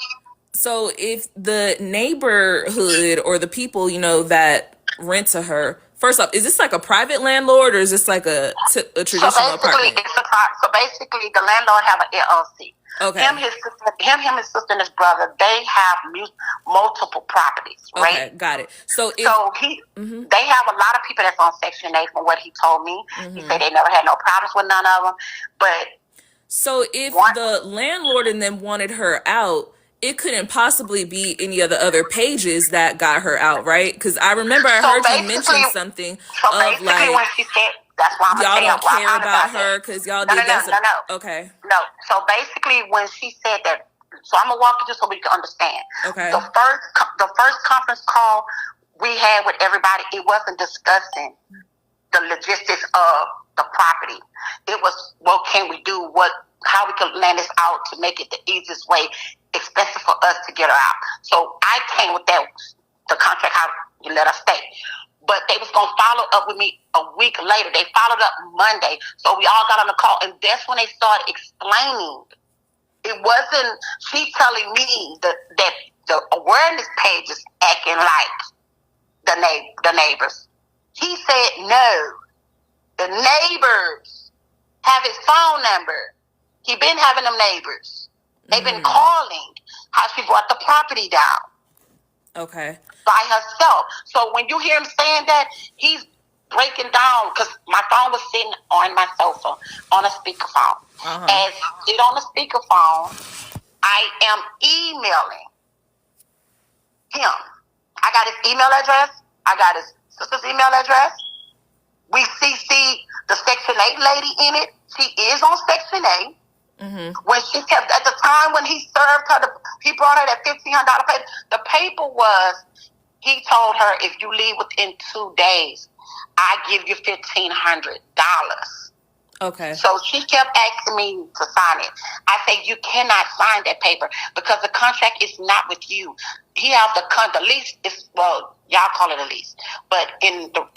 So if the neighborhood or the people, that rent to her, first off, is this like a private landlord or is this like a traditional apartment? So basically, the landlord have an LLC. Okay. Him, his sister, and his brother, they have multiple properties, right? Okay, got it. So they have a lot of people that's on Section 8 from what he told me. He said they never had no problems with none of them. But so if the landlord and them wanted her out, it couldn't possibly be any of the other pages that got her out, right? Because I remember I heard you mention something of like, when she said, that's why y'all don't care about her because y'all did that. No. Okay. No. So basically, when she said that, so I'm gonna walk you through so we can understand. Okay. The first conference call we had with everybody, it wasn't discussing the logistics of the property. It was, what can we do? How we can land this out to make it the easiest way, expensive for us to get her out. So I came with that, the contract, how you let us stay. But they was going to follow up with me a week later. They followed up Monday. So we all got on the call, and that's when they started explaining. It wasn't she telling me that the awareness page is acting like the neighbors. He said no. The neighbors have his phone number. He been having them neighbors. They've been calling how she brought the property down. Okay. By herself. So when you hear him saying that, he's breaking down, because my phone was sitting on my sofa on a speakerphone. As it on the speakerphone, I am emailing him. I got his email address. I got his sister's email address. We CC the Section 8 lady in it. She is on Section 8. When she kept, at the time when he served her, he brought her that $1,500 paper. The paper was, he told her, if you leave within 2 days, I give you $1,500. Okay. So she kept asking me to sign it. I said, you cannot sign that paper because the contract is not with you. He have the lease is, well, y'all call it a lease, but in the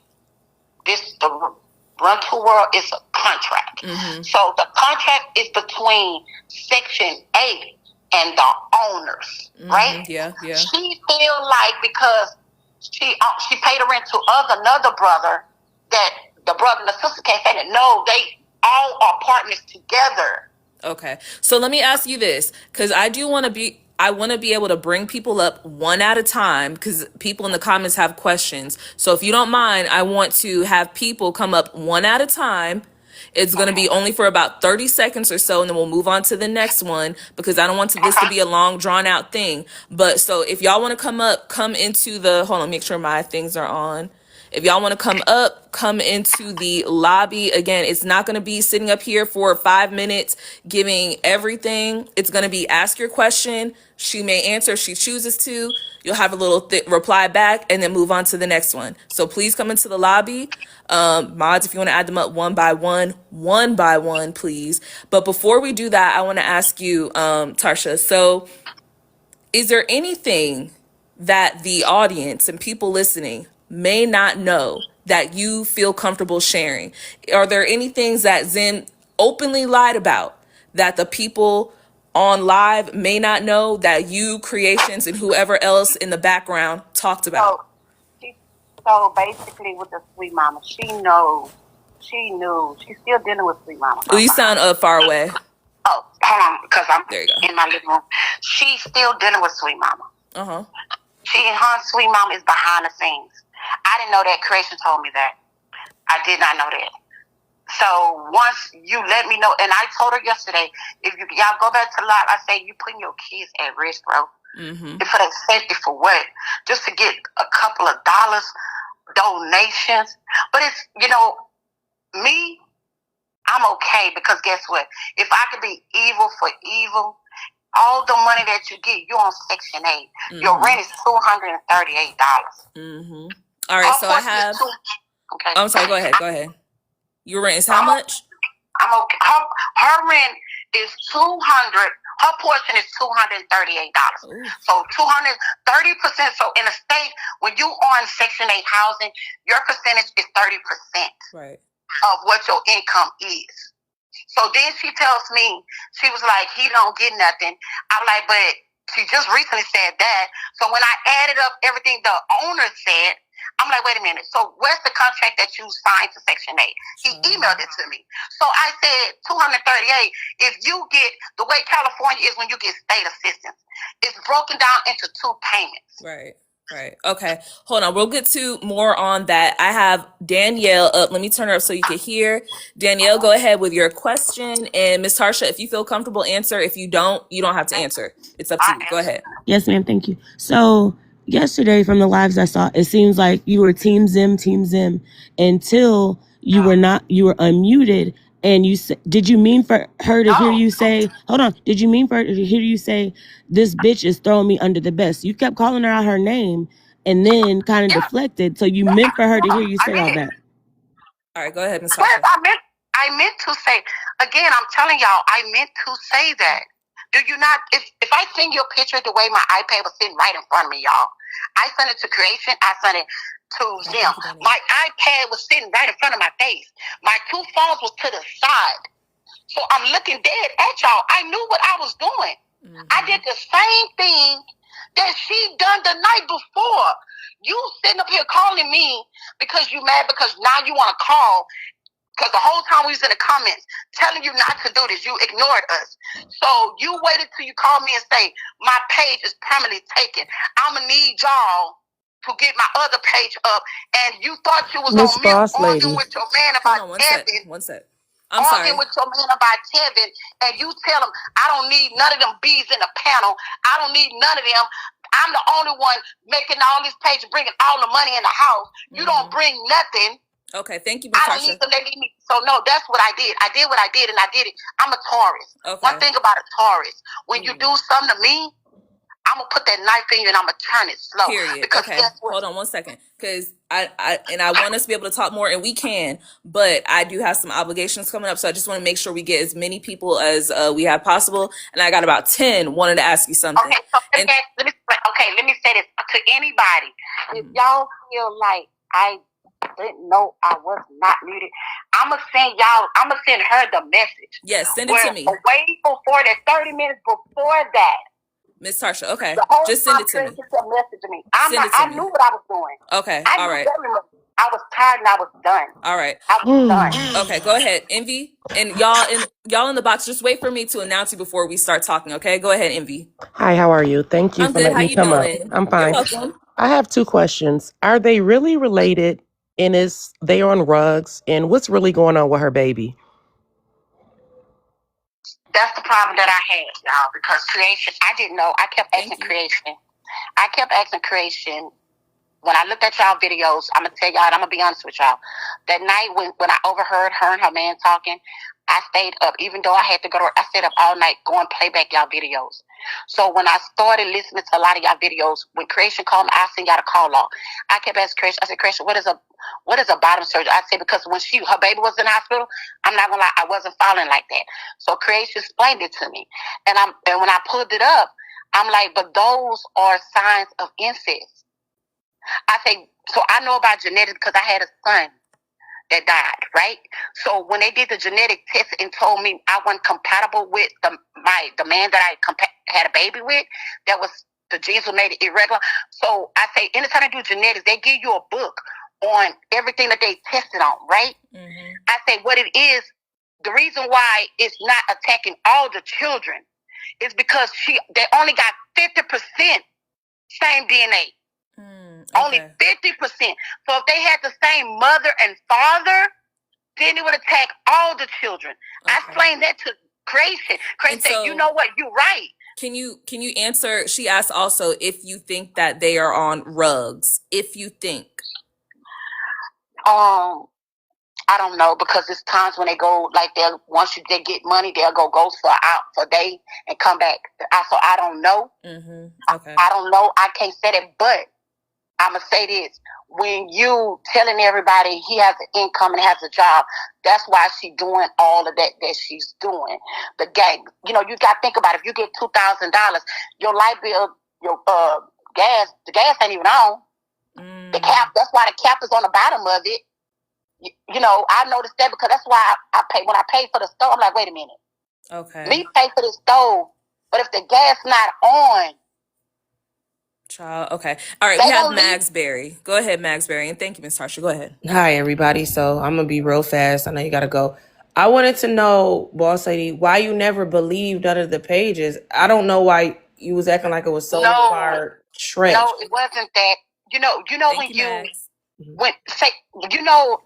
rental world, it's a contract. So the contract is between Section 8 and the owners, right? Yeah. She feel like because she paid the rent to another brother, that the brother and the sister can't say that. No, they all are partners together. Okay. So let me ask you this, because I want to be able to bring people up one at a time, because people in the comments have questions. So if you don't mind, I want to have people come up one at a time. It's going to be only for about 30 seconds or so, and then we'll move on to the next one, because I don't want this to be a long, drawn-out thing. But so if y'all want to come into the... Hold on, make sure my things are on. If y'all want to come up, come into the lobby. Again, it's not going to be sitting up here for 5 minutes giving everything. It's going to be ask your question. She may answer if she chooses to. You'll have a little reply back and then move on to the next one. So please come into the lobby. Mods, if you want to add them up one by one, please. But before we do that, I want to ask you, Tarsha, so is there anything that the audience and people listening may not know that you feel comfortable sharing? Are there any things that Zim openly lied about that the people on live may not know that you, Creations, and whoever else in the background talked about? So basically with the Sweet Mama, she knew. She's still dealing with Sweet Mama. You sound far away. Oh, hold on, because I'm there you go. In my living room. She's still dealing with Sweet Mama. She and her Sweet Mama is behind the scenes. I didn't know that. Creation told me that. I did not know that. So once you let me know, and I told her yesterday, if y'all go back to live, I say you putting your kids at risk, bro. For their safety, for what? Just to get a couple of dollars, donations. But it's, me, I'm okay, because guess what? If I could be evil for evil, all the money that you get, you're on Section 8. Your rent is $238. All right, so I have... Okay. I'm sorry, go ahead. Your rent is how much? I'm okay. Her rent is $200. Her portion is $238. So 230%. So in a state, when you on Section 8 housing, your percentage is 30% right. of what your income is. So then she tells me, she was like, he don't get nothing. I'm like, but she just recently said that. So when I added up everything the owner said, I'm like, wait a minute. So where's the contract that you signed to Section 8? He emailed it to me. So I said 238. If you get, the way California is when you get state assistance, it's broken down into 2 payments. Right. Right. Okay. Hold on. We'll get to more on that. I have Danielle up. Let me turn her up so you can hear. Danielle, go ahead with your question. And Ms. Tarsha, if you feel comfortable, answer. If you don't have to answer. It's up to you. Go ahead. Yes, ma'am. Thank you. So yesterday from the lives I saw, it seems like you were Team Zim until you were not, you were unmuted. And you said, did you mean for her to hear you say, hold on, did you mean for her to hear you say, this bitch is throwing me under the bus? You kept calling her out her name and then kind of deflected. So you meant for her to hear you say all that. All right, go ahead, Ms. Tarsha. I meant to say, again, I'm telling y'all, I meant to say that. Do you not, if I send you a picture the way my iPad was sitting right in front of me, y'all, I sent it to Creation, I sent it to Zim. My iPad was sitting right in front of my face. My 2 phones was to the side. So I'm looking dead at y'all. I knew what I was doing. I did the same thing that she done the night before. You sitting up here calling me because you mad because now you want to call. Because the whole time we was in the comments telling you not to do this, you ignored us. So you waited till you called me and say, my page is permanently taken. I'm going to need y'all to get my other page up. And you thought you was Miss on mute Boss Lady. arguing with your man about Kevin. One sec. I'm sorry. Arguing with your man about Kevin. And you tell him, I don't need none of them bees in the panel. I don't need none of them. I'm the only one making all this page, bringing all the money in the house. You don't bring nothing. Okay, thank you, Ms. I don't need to let me. So no, that's what I did. I did what I did, and I did it. I'm a Taurus. Okay. One thing about a Taurus, when you do something to me, I'm gonna put that knife in you and I'm gonna turn it slow. Period. Because Okay. Hold on 1 second, because I want us to be able to talk more, and we can, but I do have some obligations coming up, so I just want to make sure we get as many people as we have possible. And I got about 10 wanted to ask you something. Okay, so let me say this to anybody. If y'all feel like I didn't know I was not muted, I'ma send her the message. Yes, send it to me. Way before that, 30 minutes before that. Ms. Tarsha, okay. Just send it to me. Message to me. I knew what I was doing. Okay, all right. I was tired and I was done. All right. I was done. Okay, go ahead, Envy. And y'all in the box, just wait for me to announce you before we start talking, okay? Go ahead, Envy. Hi, how are you? Thank you I'm for good. letting me come up. I'm fine. You're welcome. I have 2 questions. Are they really related? And is they on rugs? And what's really going on with her baby? That's the problem that I had, y'all, because Creation, I didn't know. I kept asking Creation. When I looked at y'all videos, I'm going to tell y'all, and I'm going to be honest with y'all. That night when I overheard her and her man talking, I stayed up. Even though I had to go to work, I stayed up all night going play back y'all videos. So when I started listening to a lot of y'all videos, when Creation called me, I sent y'all a call log. I kept asking Creation, I said, Creation, what is a bottom surgery? I said, because when her baby was in the hospital, I'm not going to lie, I wasn't falling like that. So Creation explained it to me. And when I pulled it up, I'm like, but those are signs of incest. I say, so I know about genetics because I had a son that died, right? So when they did the genetic test and told me I wasn't compatible with the man that I had a baby with, that was the genes were made irregular. So I say, anytime they do genetics, they give you a book on everything that they tested on, right? Mm-hmm. I say, what it is, the reason why it's not attacking all the children is because they only got 50% same DNA. Okay. Only 50%. So if they had the same mother and father, then it would attack all the children. Okay. I explained that to Creation. Creation said, you know what, you're right. Can you answer? She asked also if you think that they are on rugs. If you think. I don't know, because it's times when they go like once they get money, they'll go for a day and come back. So I don't know. Mm-hmm. Okay. I don't know. I can't say that, but I'm going to say this. when you telling everybody he has an income and has a job, that's why she's doing all of that she's doing. The gang, you got to think about it. If you get $2,000, your light bill, your gas, the gas ain't even on. The cap, that's why the cap is on the bottom of it. I noticed that because that's why I pay. When I pay for the stove, I'm like, wait a minute. Okay. Me pay for the stove, but if the gas not on, child. Okay. All right. We have Magsberry. Go ahead, Magsberry, and thank you, Miss Tarsha. Go ahead. Hi, everybody. So I'm gonna be real fast. I know you gotta go. I wanted to know, boss lady, why you never believed none of the pages. I don't know why you was acting like it was so far stretched. No, it wasn't that. Thank when you, you Mags. when say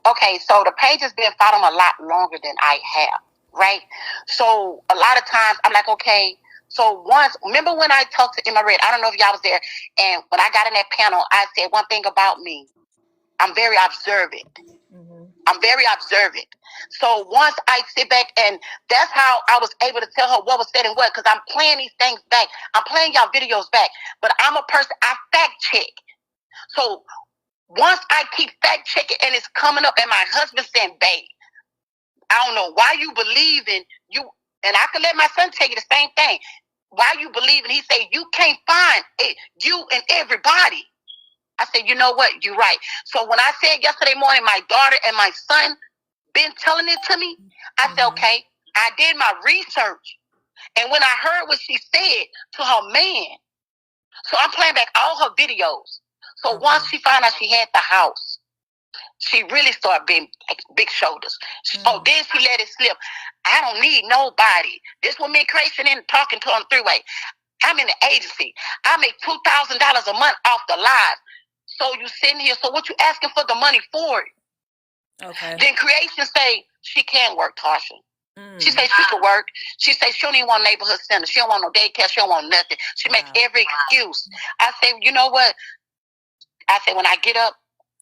okay, so the page has been following a lot longer than I have, right? So a lot of times I'm like, okay. So once, remember when I talked to Emma Red? I don't know if y'all was there, and when I got in that panel, I said one thing about me: I'm very observant. I'm very observant. So once I sit back, and that's how I was able to tell her what was said and what, because I'm playing these things back. I'm playing y'all videos back, but I'm a person, I fact check. So once I keep fact checking and it's coming up, and my husband saying, babe, I don't know why you believe in you, and I can let my son tell you the same thing. Why you believe in, he say, you can't find it, you and everybody. I said, you know what? You're right. So when I said yesterday morning, my daughter and my son been telling it to me, I said, okay, I did my research. And when I heard what she said to her man, so I'm playing back all her videos. So once she found out she had the house, she really started being like big shoulders. Oh, then she let it slip. I don't need nobody. This woman creation in talking to on three-way. I'm in the agency. I make $2,000 a month off the live. So you sitting here. So what you asking for the money for? Okay. Then creation say she can work, Tarsha. She say she could work. She say she don't even want neighborhood center. She don't want no daycare. She don't want nothing. She make every excuse. I say, you know what? I say when I get up,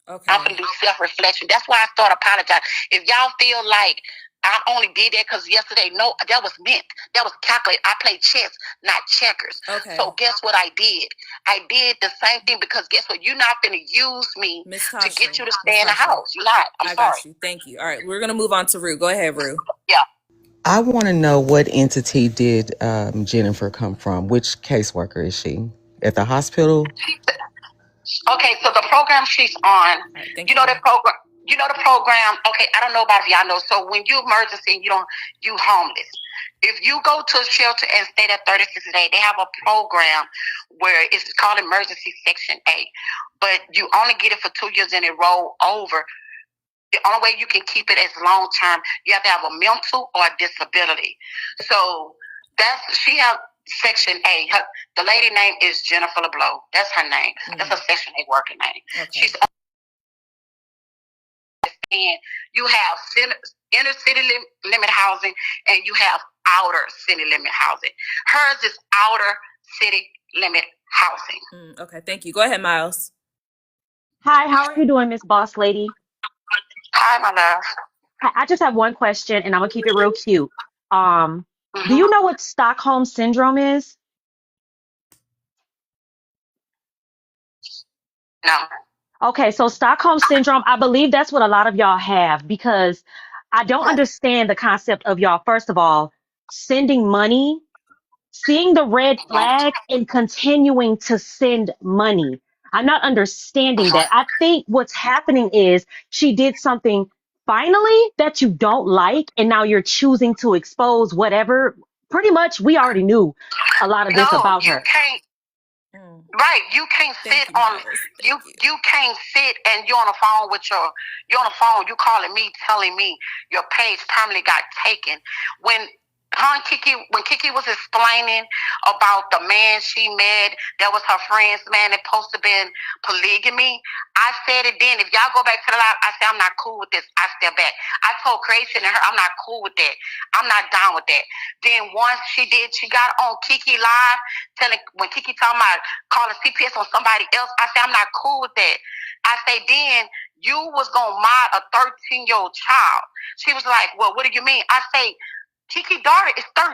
I'm gonna do self-reflection. That's why I start apologizing. If y'all feel like I only did that because yesterday, no, that was meant. That was calculated. I played chess, not checkers. Okay. So guess what I did? I did the same thing because guess what? You're not going to use me to get you to stay in the house. You're not. I'm sorry. Got you. Thank you. All right. We're going to move on to Rue. Go ahead, Rue. Yeah. I want to know what entity did Jennifer come from? Which caseworker is she? At the hospital? Okay, so the program she's on, right, the program. You know the program. Okay, I don't know about if y'all know. So when you emergency, you homeless. If you go to a shelter and stay there 36 days, they have a program where it's called Emergency Section 8. But you only get it for 2 years and it roll over. The only way you can keep it as long term, you have to have a mental or a disability. So she have Section 8. The lady name is Jennifer LeBlanc. That's her name. That's a Section 8 worker name. Okay. She's you have inner city limit housing and you have outer city limit housing. Hers is outer city limit housing. Okay, thank you. Go ahead, Miles. Hi, how are you doing, Miss Boss Lady? Hi, my love. Hi, I just have one question, and I'm gonna keep it real cute. Do you know what Stockholm syndrome is? No. Okay, so Stockholm syndrome, I believe that's what a lot of y'all have because I don't understand the concept of y'all, first of all, sending money, seeing the red flag, and continuing to send money. I'm not understanding that. I think what's happening is she did something finally that you don't like, and now you're choosing to expose whatever. Pretty much, we already knew a lot of this about her. Can't. Right, you can't sit on you can't sit and you're on the phone with you're on the phone, you calling me, telling me your page permanently got taken. When Kiki was explaining about the man she met, that was her friend's man that supposed to been polygamy, I said it then. If y'all go back to the live, I said I'm not cool with this. I step back. I told Creation and her, I'm not cool with that. I'm not down with that. Then once she got on Kiki live, when Kiki talking about calling CPS on somebody else, I said I'm not cool with that. I say then you was gonna mod a 13-year-old child. She was like, well, what do you mean? I say Kiki's daughter is 13.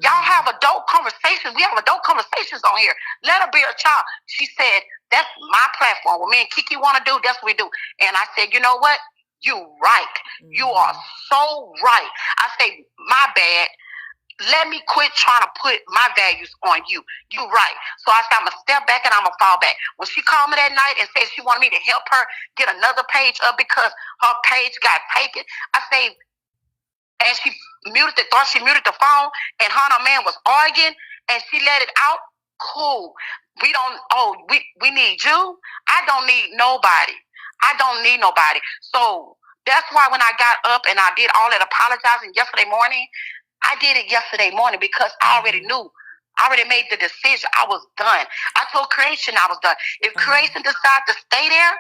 Y'all have adult conversations. We have adult conversations on here. Let her be a child. She said That's my platform. What me and Kiki want to do, that's what we do. And I said, you know what? You right. You are so right. I say, my bad. Let me quit trying to put my values on you. You right. So I said, I'm going to step back and I'm going to fall back. When she called me that night and said she wanted me to help her get another page up because her page got taken, I say, and she thought she muted the phone, and her and her man was arguing, and she let it out. Cool. We need you. I don't need nobody. I don't need nobody. So that's why when I got up and I did all that apologizing yesterday morning, I did it yesterday morning because I already knew. I already made the decision. I was done. I told Creation I was done. If Creation decides to stay there,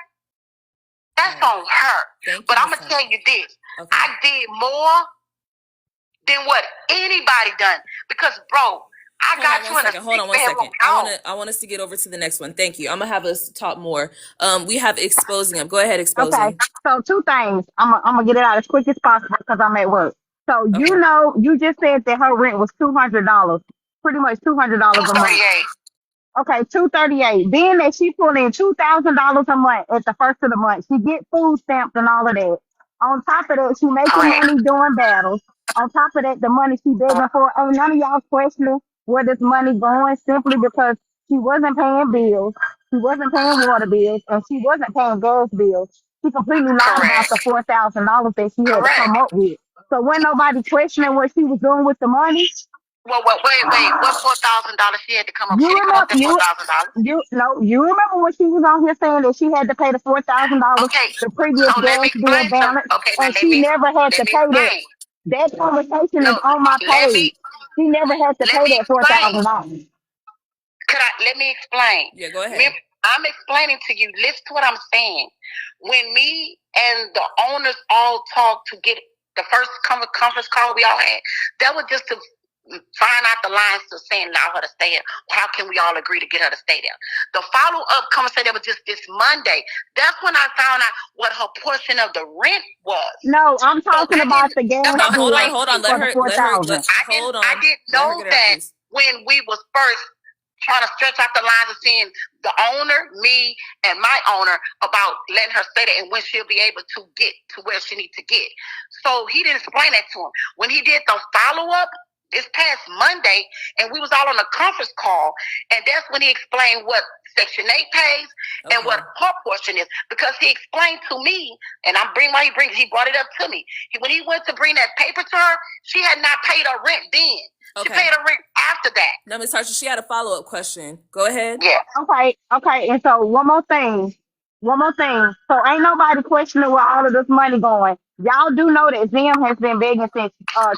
that's on her. But I'm going to tell you this. Okay. I did more than what anybody done. Because, bro, I got you in a second. Hold on one second. I want us to get over to the next one. Thank you. I'm going to have us talk more. We have exposing him. Go ahead, exposing. Okay. So 2 things. I'm gonna get it out as quick as possible because I'm at work. So you know, you just said that her rent was $200, pretty much $200 a month. Okay, $238. Being that she put in $2,000 a month at the first of the month, she get food stamps and all of that. On top of that, she making money doing battles. On top of that, the money she begging for, ain't none of y'all questioning where this money going simply because she wasn't paying bills, she wasn't paying water bills, and she wasn't paying gas bills. She completely lied about the $4,000 that she had to come up with. So when nobody questioning what she was doing with the money. Well, wait. What $4,000 she had to come up? She didn't come up with $4,000. You remember when she was on here saying that she had to pay the $4,000 the previous gas bill balance, and she never had to pay that. That conversation is on my page. She never had to pay that $4,000. Let me explain. Yeah, go ahead. I'm explaining to you. Listen to what I'm saying. When me and the owners all talked to get the first conference call we all had, that was just to find out the lines to saying allow her to stay there. How can we all agree to get her to stay there? The follow-up conversation was just this Monday. That's when I found out what her portion of the rent was. No, I'm talking about the gas. No, hold on. Let her. I didn't know that when we was first trying to stretch out the lines of seeing the owner, me, and my owner about letting her stay there and when she'll be able to get to where she needs to get. So he didn't explain that to him. When he did the follow-up this past Monday, and we was all on a conference call, and that's when he explained what Section 8 pays and what her portion is. Because he explained to me, and he brought it up to me. When he went to bring that paper to her, she had not paid her rent then. She paid her rent after that. No, Ms. Archer, she had a follow-up question. Go ahead. Yeah. Okay. And so one more thing. So ain't nobody questioning where all of this money going. Y'all do know that Zim has been begging since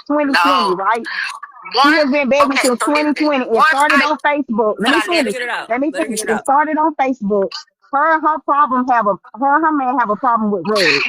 2020, right? She has been begging since 2020. It started on Facebook. Let me finish. It started on Facebook. Her and her man have a problem with Red.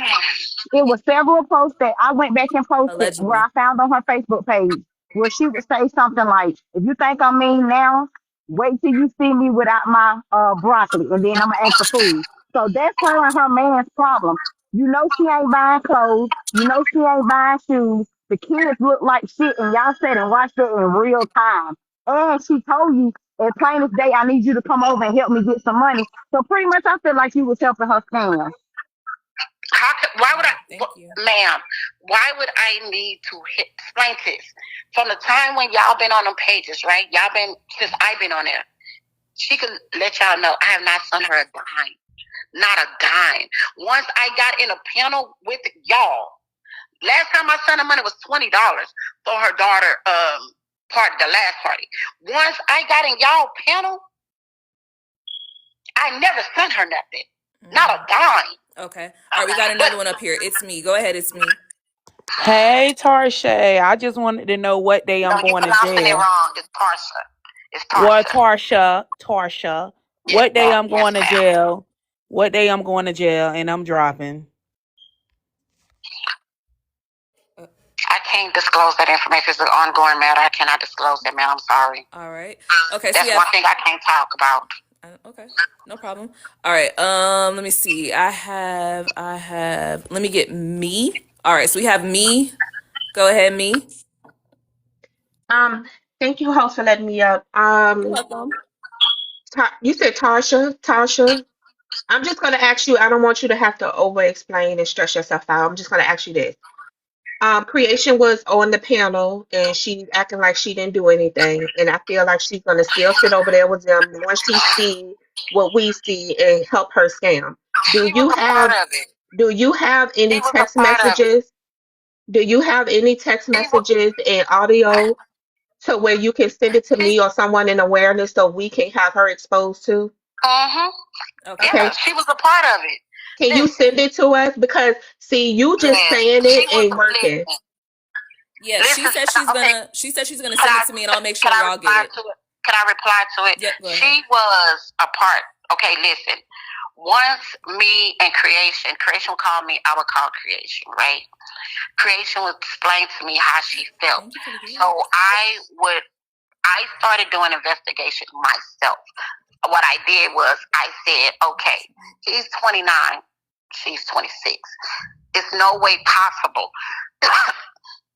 It was several posts that I went back and posted where I found on her Facebook page where she would say something like, if you think I'm mean now, wait till you see me without my broccoli and then I'm gonna act a fool. So that's her and her man's problem. You know she ain't buying clothes. You know she ain't buying shoes. The kids look like shit and y'all sat and watched it in real time. And she told you as plain as day, I need you to come over and help me get some money. So pretty much I feel like you was helping her scam. Ma'am, why would I need to explain this? From the time when y'all been on them pages, right? Since I've been on there. She could let y'all know I have not sent her a dime. Not a dime. Once I got in a panel with y'all, last time I sent her money was $20 for her daughter the last party. Once I got in y'all panel, I never sent her nothing. Not a dime. Okay. All right, we got another one up here. It's me. Go ahead, it's me. Hey, Tarsha. I just wanted to know what day I'm going to jail. You're pronouncing it wrong. It's Tarsha. Well, Tarsha. What day I'm going to jail? What day I'm going to jail and I'm dropping? I can't disclose that information. It's an ongoing matter. I cannot disclose that, man. I'm sorry. All right. Okay. That's one thing I can't talk about. Okay, no problem. All right. Let me see. I have. Let me get me. All right. So we have me. Go ahead, me. Thank you, host, for letting me up. You're welcome. You said Tasha. I'm just gonna ask you. I don't want you to have to over explain and stress yourself out. I'm just gonna ask you this. Creation was on the panel and she's acting like she didn't do anything, and I feel like she's gonna still sit over there with them once she see what we see and help her scam. Do She was you a part have of it. do you have She any was a text part of it. messages? Do you have any text She was. messages and audio to where you can send it to She. me or someone in awareness so we can have her exposed to? Uh-huh. Okay. Yeah, Okay. she was a part of it. Can you Listen, send it to us? Because see, you just yes, saying she it was. ain't working. Listen, Yeah, listen. Okay, she said she's gonna can send I it to me and I'll make can sure I y'all get reply it. to it? Can I reply to it? Yep, go ahead. She was a part. Okay, listen. Once me and creation called me. I would call creation, right? Creation would explain to me how she felt. Thank you for the gift. So I started doing investigation myself. What I did was I said, okay, he's 29, she's 26. It's no way possible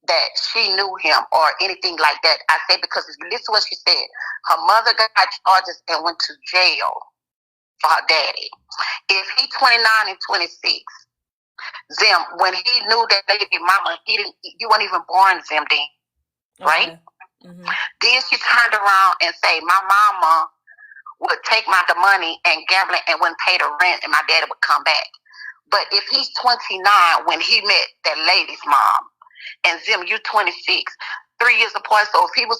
that she knew him or anything like that. I said, because if you listen to what she said, her mother got charges and went to jail for her daddy. If he 29 and 26, Zim, when he knew that baby mama, you weren't even born, Zim, then, right? Okay. Mm-hmm. Then she turned around and say, my mama would take the money and gamble it and wouldn't pay the rent, and my daddy would come back. But if he's 29 when he met that lady's mom, and Zim, you 26, 3 years apart. So if he was,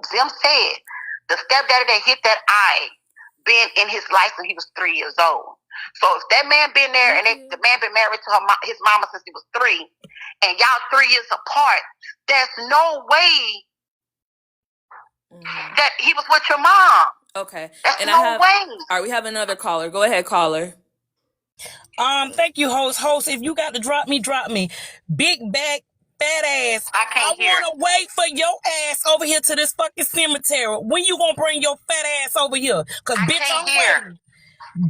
Zim said the stepdaddy that hit that eye been in his life when he was 3 years old. So if that man been there and the man been married to his mama since he was 3, and y'all 3 years apart, there's no way that he was with your mom. Okay. That's And no way. All right, we have another caller. Go ahead, caller. Thank you, host. If you got to drop me, drop me. Big back, fat ass. I want to wait for your ass over here to this fucking cemetery. When you gonna bring your fat ass over here? Cause I bitch, can't I'm hear. waiting.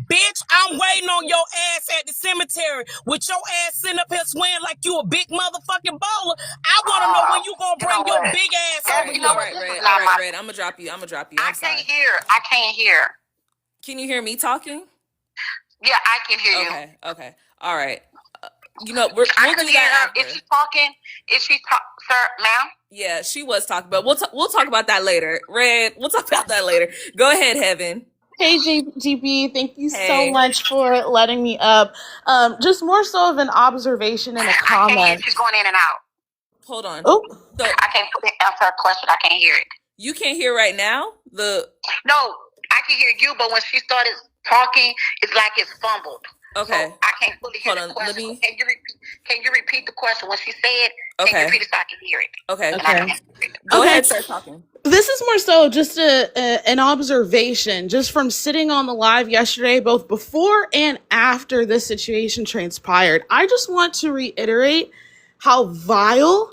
Bitch, I'm waiting on your ass at the cemetery with your ass sitting up here swaying like you a big motherfucking bowler. I want to know when you gonna bring your big ass All over right, here. all right, Red. All right, Red. I'm gonna drop you. I'm I sorry. can't hear. I can't hear. Can you hear me talking? Yeah, I can hear you. Okay. All right. We'll I do couldn't hear that her. after. Is she talking? Sir, ma'am? Yeah, she was talking, but we'll talk about that later. Red, we'll talk about that later. Go ahead, Heaven. Hey GP, thank you so much for letting me up. Just more so of an observation and a I can't hear. comment. She's going in and out. Hold on. Oh, So I can't answer her question. I can't hear it. You can't hear right now? No, I can hear you, but when she started talking, it's like it's fumbled. Okay. So I can't fully hear the question. Can you repeat the question? When she said, can you repeat it so I can hear it? Okay. Go ahead, start talking. This is more so just an observation, just from sitting on the live yesterday, both before and after this situation transpired. I just want to reiterate how vile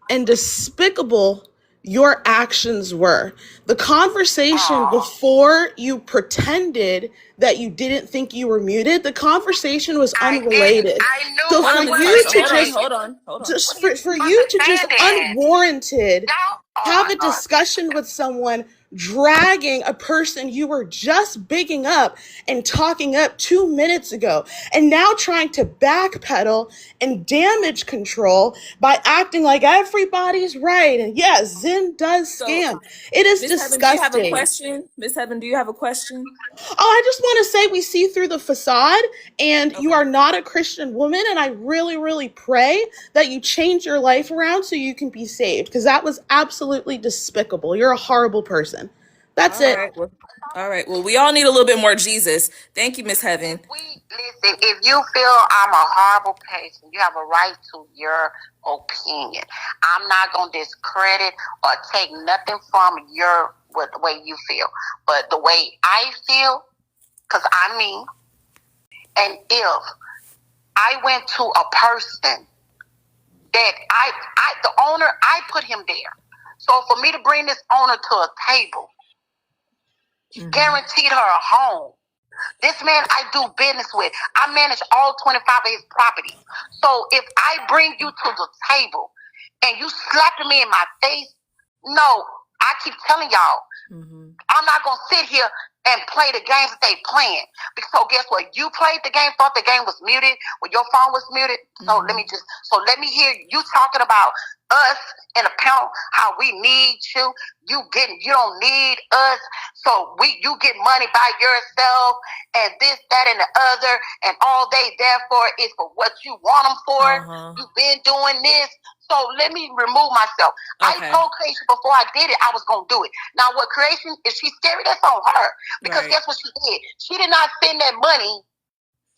and despicable your actions were. The conversation before you pretended that you didn't think you were muted, the conversation was unrelated. I knew. So for you to hold on. Just for you to just unwarranted have a God. discussion with someone, dragging a person you were just bigging up and talking up 2 minutes ago, and now trying to backpedal and damage control by acting like everybody's right. And yes, Zim does scam. It is disgusting. Heaven, do you have a question? Miss Heaven, do you have a question? Oh, I just want to say we see through the facade, and you are not a Christian woman, and I really, really pray that you change your life around so you can be saved, because that was absolutely despicable. You're a horrible person. That's it. All right. Well, we all need a little bit more Jesus. Thank you, Miss Heaven. Listen, if you feel I'm a horrible person, you have a right to your opinion. I'm not going to discredit or take nothing from the way you feel. But the way I feel, because I mean, and if I went to a person that the owner, I put him there. So for me to bring this owner to a table, guaranteed her a home. This man I do business with. I manage all 25 of his properties. So if I bring you to the table and you slapping me in my face, no, I keep telling y'all, I'm not gonna sit here and play the games that they playing. So guess what? You played the game, thought the game was muted when your phone was muted. So let me hear you talking about us in a panel, how we need you. You don't need us. So you get money by yourself and this, that, and the other, and all they there for is for what you want them for. You've been doing this. So let me remove myself. Okay. I told Creation before I did it, I was going to do it. Now, what Creation, if she's scary, that's on her. Because guess what she did? She did not spend that money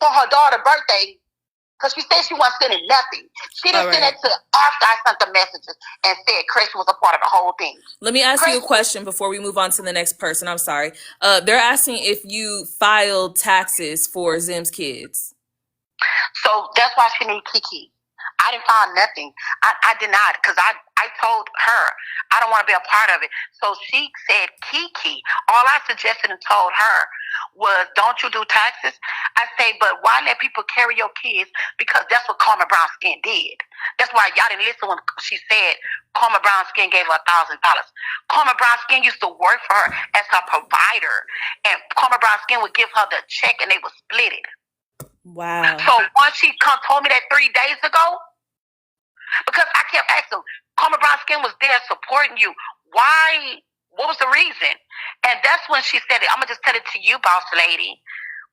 for her daughter's birthday because she said she wasn't sending nothing. She didn't send it till after I sent the messages and said Creation was a part of the whole thing. Let me ask you a question before we move on to the next person. I'm sorry. They're asking if you filed taxes for Zim's kids. So that's why she need Kiki. I didn't file nothing. I did not, because I told her I don't want to be a part of it. So she said, Kiki, all I suggested and told her was, don't you do taxes? I say, but why let people carry your kids? Because that's what Carmen Brown Skin did. That's why y'all didn't listen when she said Carmen Brown Skin gave her $1,000. Carmen Brown Skin used to work for her as her provider. And Carmen Brown Skin would give her the check and they would split it. Wow. So once she told me that 3 days ago, because I kept asking, Carmen Brown Skin was there supporting you. Why? What was the reason? And that's when she said it. I'm going to just tell it to you, boss lady.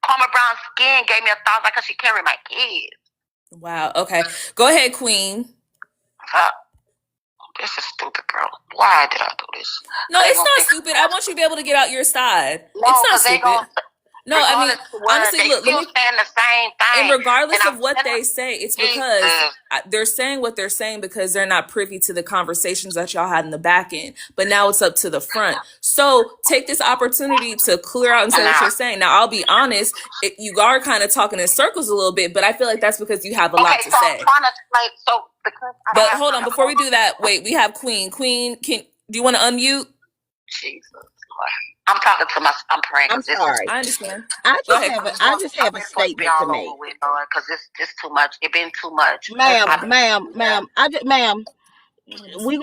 Carmen Brown Skin gave me $1,000 because she carried my kids. Wow. Okay. Go ahead, Queen. This is stupid, bro. Why did I do this? No, it's not stupid. I want you to be able to get out your side. No, it's not stupid. No, I mean, honestly, look, saying the same thing. And regardless of what they say, it's because they're saying what they're saying because they're not privy to the conversations that y'all had in the back end. But now it's up to the front. So take this opportunity to clear out and say what you're saying. Now, I'll be honest, you are kind of talking in circles a little bit, but I feel like that's because you have a lot to say. I'm trying to but hold on, before we do that, wait, we have Queen. Queen, do you want to unmute? Jesus. I'm talking to I'm praying. I'm sorry. I understand. I just have a statement to make. Because it's too much. It's been too much. Ma'am. We're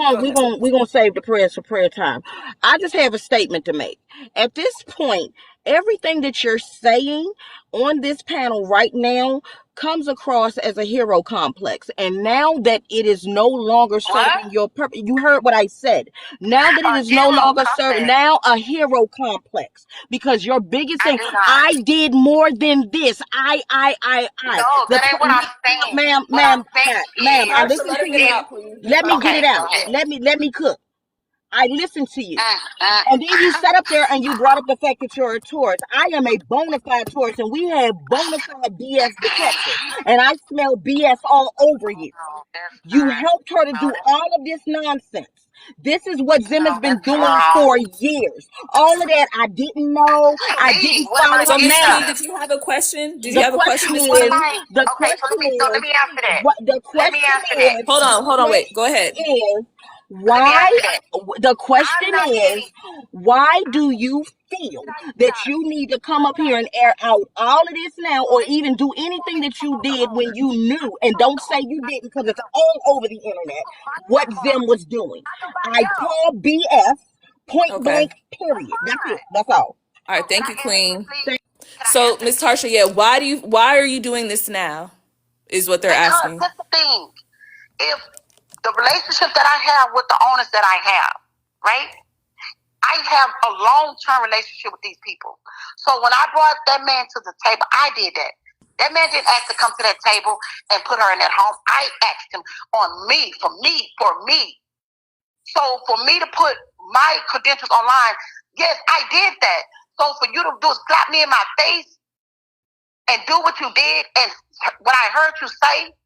gonna save the prayers for prayer time. I just have a statement to make. At this point, everything that you're saying on this panel right now comes across as a hero complex. And now that it is no longer serving your purpose, you heard what I said. Now that it is no longer serving, now a hero complex. Because your biggest thing, I did more than this. I. No, that ain't what I'm saying. Ma'am, I listen to you. Let me get it out. Let me cook. I listened to you. And then you sat up there and you brought up the fact that you're a Taurus. I am a bona fide Taurus, and we have bona fide BS detectors. And I smell BS all over you. You helped her to do all of this nonsense. This is what Zim has been doing for years. All of that I didn't know. I didn't follow. So, Miss Queen, did you have a question? Did you have a question, Miss Queen? The question is, let me answer that. The question is, hold on, wait, go ahead. The question is, why do you feel that you need to come up here and air out all of this now, or even do anything that you did when you knew, and don't say you didn't because it's all over the internet, what Zim was doing? I call BS, point blank, period. That's it. That's all. All right, thank you, Queen. So, Miss Tarsha, why are you doing this now? Is what they're asking. That's the thing. If the relationship that I have with the owners that I have, right? I have a long-term relationship with these people. So when I brought that man to the table, I did that. That man didn't ask to come to that table and put her in that home. I asked him on me, for me. So for me to put my credentials online, yes, I did that. So for you to do is slap me in my face and do what you did and what I heard you say,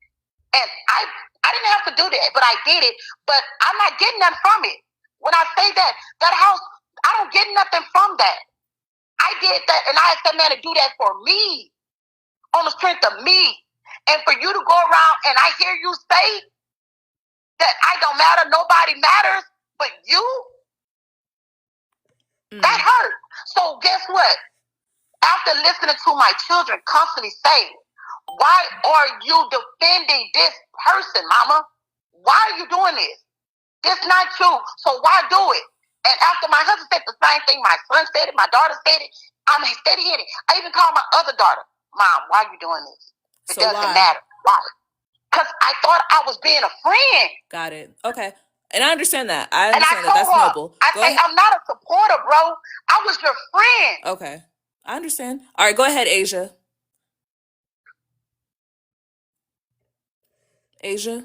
and I didn't have to do that, but I did it. But I'm not getting nothing from it. When I say that house, I don't get nothing from that. I did that, and I asked that man to do that for me, on the strength of me. And for you to go around and I hear you say that I don't matter, nobody matters but you, that hurt. So guess what? After listening to my children constantly say, why are you defending this person, mama? Why are you doing this? It's not true. So why do it? And after my husband said the same thing, my son said it, my daughter said it, I'm steady in it. I even called my other daughter, Mom, why are you doing this? It So doesn't why? matter. Why? Because I thought I was being a friend. Got it. Okay. And I understand that. And I told That's her, noble. I Go say, ahead. I'm not a supporter, bro. I was your friend. Okay. I understand. All right, go ahead, Asia. Asia?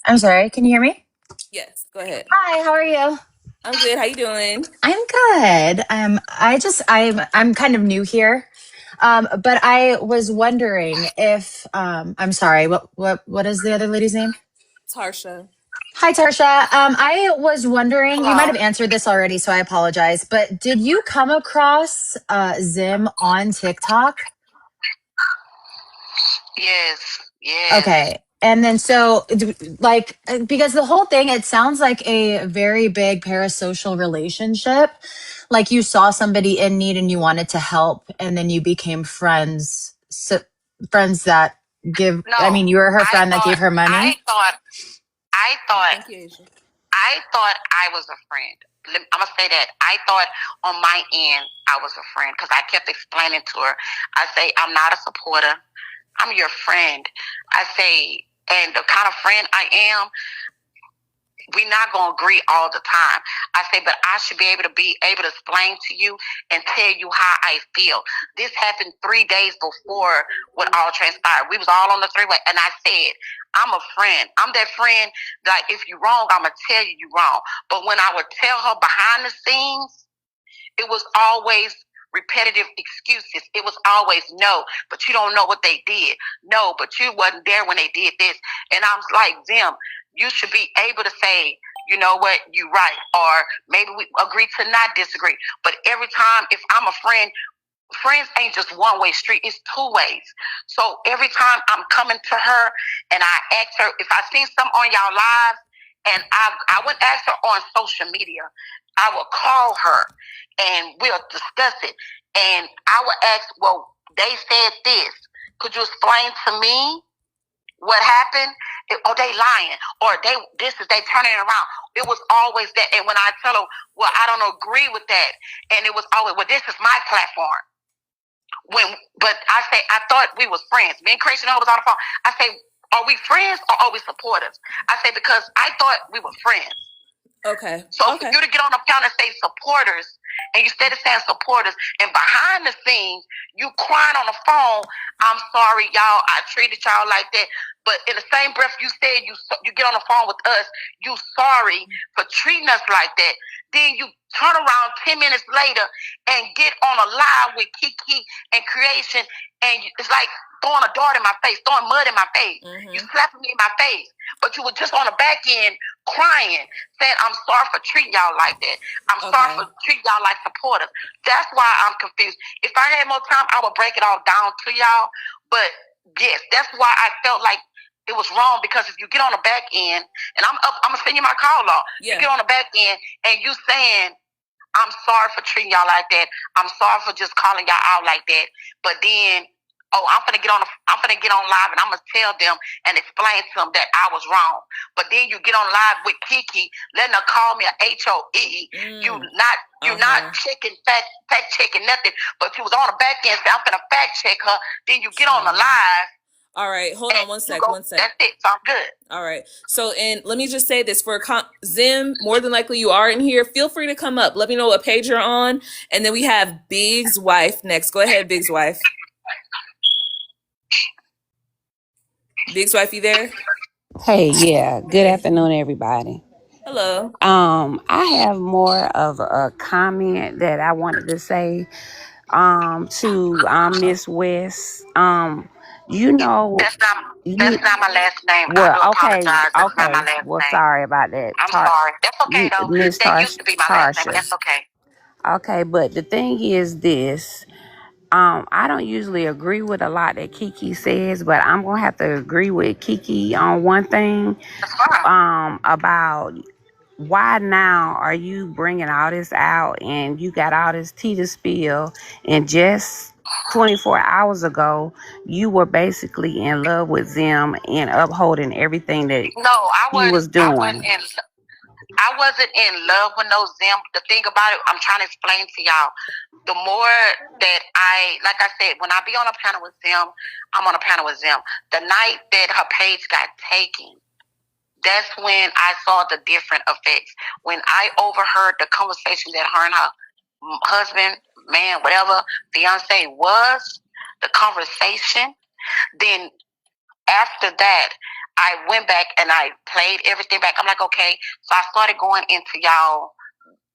I'm sorry, can you hear me? Yes, go ahead. Hi, how are you? I'm good. How you doing? I'm good. I'm kind of new here. But I was wondering if I'm sorry, what is the other lady's name? Tarsha. Hi Tarsha. I was wondering, you might Hello. have answered this already, so I apologize, but did you come across Zim on TikTok? Yes, yes. Okay. And then so like because the whole thing it sounds like a very big parasocial relationship. Like you saw somebody in need and you wanted to help and then you became friends. So friends that give No, I mean you were her I friend that thought, gave her I money? thought, I thought, Thank you, Asia. I thought I was a friend. I'm gonna say that I thought on my end I was a friend because I kept explaining to her. I say I'm not a supporter. I'm your friend. I say, and the kind of friend I am, we're not going to agree all the time. I say, but I should be able to explain to you and tell you how I feel. This happened 3 days before what all transpired. We was all on the three-way, and I said, I'm a friend. I'm that friend, like, if you're wrong, I'm going to tell you you're wrong. But when I would tell her behind the scenes, it was always repetitive excuses. It was always no, but you don't know what they did. No, but you wasn't there when they did this. And I'm like, Zim, you should be able to say, you know what, you right. Or maybe we agree to not disagree. But every time, if I'm a friend, friends ain't just one way street, it's two ways. So every time I'm coming to her and I ask her if I seen something on y'all lives, and I wouldn't ask her on social media. I will call her and we'll discuss it. And I will ask, well, they said this. Could you explain to me what happened? They lying, or they turning it around. It was always that. And when I tell them, well, I don't agree with that, and it was always, well, this is my platform. But I say, I thought we was friends. Me and Christian was on the phone. I say, are we friends or are we supporters? I say, because I thought we were friends. Okay. So for you to get on the account and say supporters, and you instead of saying supporters, and behind the scenes, you crying on the phone, I'm sorry, y'all, I treated y'all like that. But in the same breath you said you get on the phone with us, you sorry for treating us like that. Then you turn around 10 minutes later and get on a live with Kiki and Creation, and it's like throwing a dart in my face, throwing mud in my face. Mm-hmm. You slapping me in my face. But you were just on the back end crying, saying, I'm sorry for treating y'all like that. I'm sorry for treating y'all like supporters. That's why I'm confused. If I had more time, I would break it all down to y'all. But yes, that's why I felt like it was wrong, because if you get on the back end, and I'm gonna send you my call log. Yeah. You get on the back end and you saying, I'm sorry for treating y'all like that. I'm sorry for just calling y'all out like that. But then, I'm gonna get on live and I'm gonna tell them and explain to them that I was wrong. But then you get on live with Kiki, letting her call me a HOE. You're not checking fact checking nothing. But you was on the back end saying, I'm gonna fact check her. Then you get on the live. All right, hold on one sec. That's it. So I'm good. All right. So, and let me just say this for Zim, more than likely you are in here. Feel free to come up. Let me know what page you're on. And then we have Big's wife next. Go ahead, Big's wife. Big's wife, you there? Hey, yeah. Good afternoon, everybody. Hello. I have more of a comment that I wanted to say to Miss West. You know, That's not my last name. well, I do apologize. That's okay. not my last Well, name. sorry about that. I'm sorry. That's okay though. Miss That used to be my last name, but that's okay. Okay, but the thing is this. I don't usually agree with a lot that Kiki says, but I'm gonna have to agree with Kiki on one thing. About why now are you bringing all this out and you got all this tea to spill, and just 24 hours ago you were basically in love with Zim and upholding everything that he was doing. I wasn't in love with no Zim. The thing about it, I'm trying to explain to y'all. The more that like I said, when I be on a panel with Zim, I'm on a panel with Zim. The night that her page got taken, that's when I saw the different effects. When I overheard the conversation that her and her husband, man, whatever, fiance was, the conversation, then after that, I went back and I played everything back. I'm like, okay. So I started going into y'all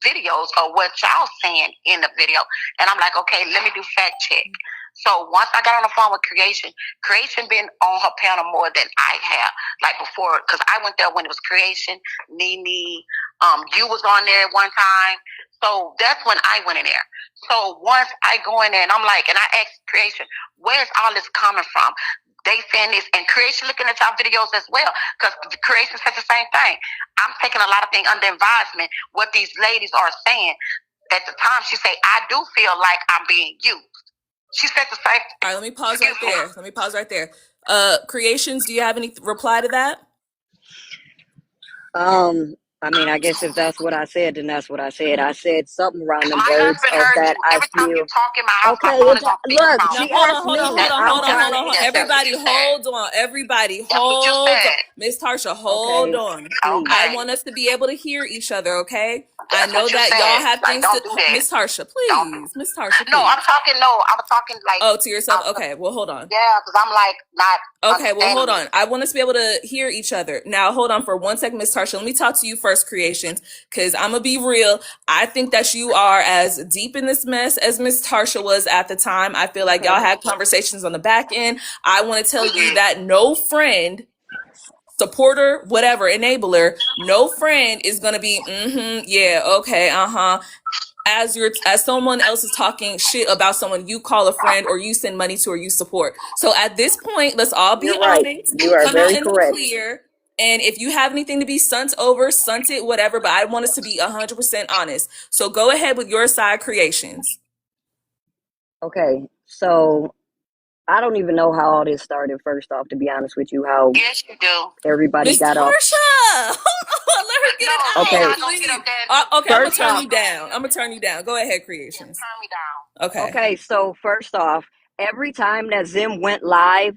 videos or what y'all saying in the video. And I'm like, okay, let me do fact check. So once I got on the phone with Creation been on her panel more than I have. Like before, because I went there when it was Creation, Nene, you was on there one time. So that's when I went in there. So once I go in there and I'm like, and I asked Creation, where's all this coming from? They saying this, and Creation looking at y'all videos as well, because Creation said the same thing. I'm taking a lot of things under advisement, what these ladies are saying. At the time, she said, I do feel like I'm being used. She said the same thing. All right, let me pause right there. Creations, do you have any reply to that? I mean, I guess if that's what I said, then that's what I said. I said something around the My words husband of heard that. you. I Every time you feel talk in my house, my okay. phone is on Look, speakerphone. Now she hold asked on, hold on, hold me. on, I'm hold on, trying hold to on. answer. Everybody hold on. Everybody That's what you hold on. said. Miss Tarsha, hold Okay, on. please. I Okay. want us to be able to hear each other, okay? I That's know what you that y'all said. have Like, things to don't do that. Miss Tarsha, Don't. please. Miss Tarsha, No, please. I'm talking like. Oh, to yourself? Okay, well hold on. Yeah, because I'm like not Okay, well, understanding hold it. on. I want us to be able to hear each other. Now, hold on for 1 second, Miss Tarsha. Let me talk to you first, Creations, because I'm going to be real. I think that you are as deep in this mess as Miss Tarsha was at the time. I feel like y'all had conversations on the back end. I want to tell you that no friend, supporter, whatever, enabler, no friend is going to be, yeah, okay, as someone else is talking shit about someone you call a friend or you send money to or you support. So at this point, let's all be You're right. honest, You are come out very in the correct. clear. And if you have anything to be sunt over, sunt it, whatever. But I want us to be 100% honest. So go ahead with your side, Creations. Okay, so I don't even know how all this started. First off, to be honest with you, how Yes, you do. everybody Miss got off. Tarsha, hold on, let her get No, it she's Okay, out, not gonna get please. up there and do. Okay, I'm gonna first turn off, you down. I'm gonna turn you down. Go ahead, Yeah, Creations. turn me down. Okay. okay, so first off, every time that Zim went live,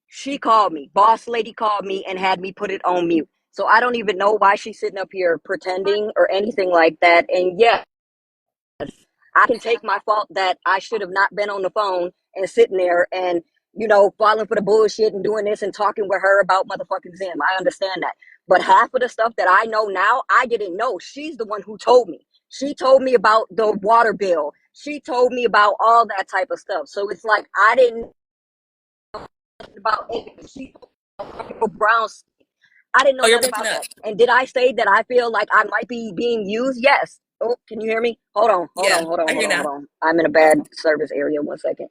she called me. Boss lady called me and had me put it on mute. So I don't even know why she's sitting up here pretending or anything like that. And yes, I can take my fault that I should have not been on the phone and sitting there and, falling for the bullshit and doing this and talking with her about motherfucking Zim. I understand that. But half of the stuff that I know now, I didn't know. She's the one who told me. She told me about the water bill. She told me about all that type of stuff. So it's like I didn't know about it. She told Brown. I didn't know Oh, you're nothing breaking about up. that. And did I say that I feel like I might be being used? Yes. Oh, can you hear me? Hold on, hold Yeah, on, hold on, I hold hear on, hold now. on. I'm in a Okay. bad service area. 1 second.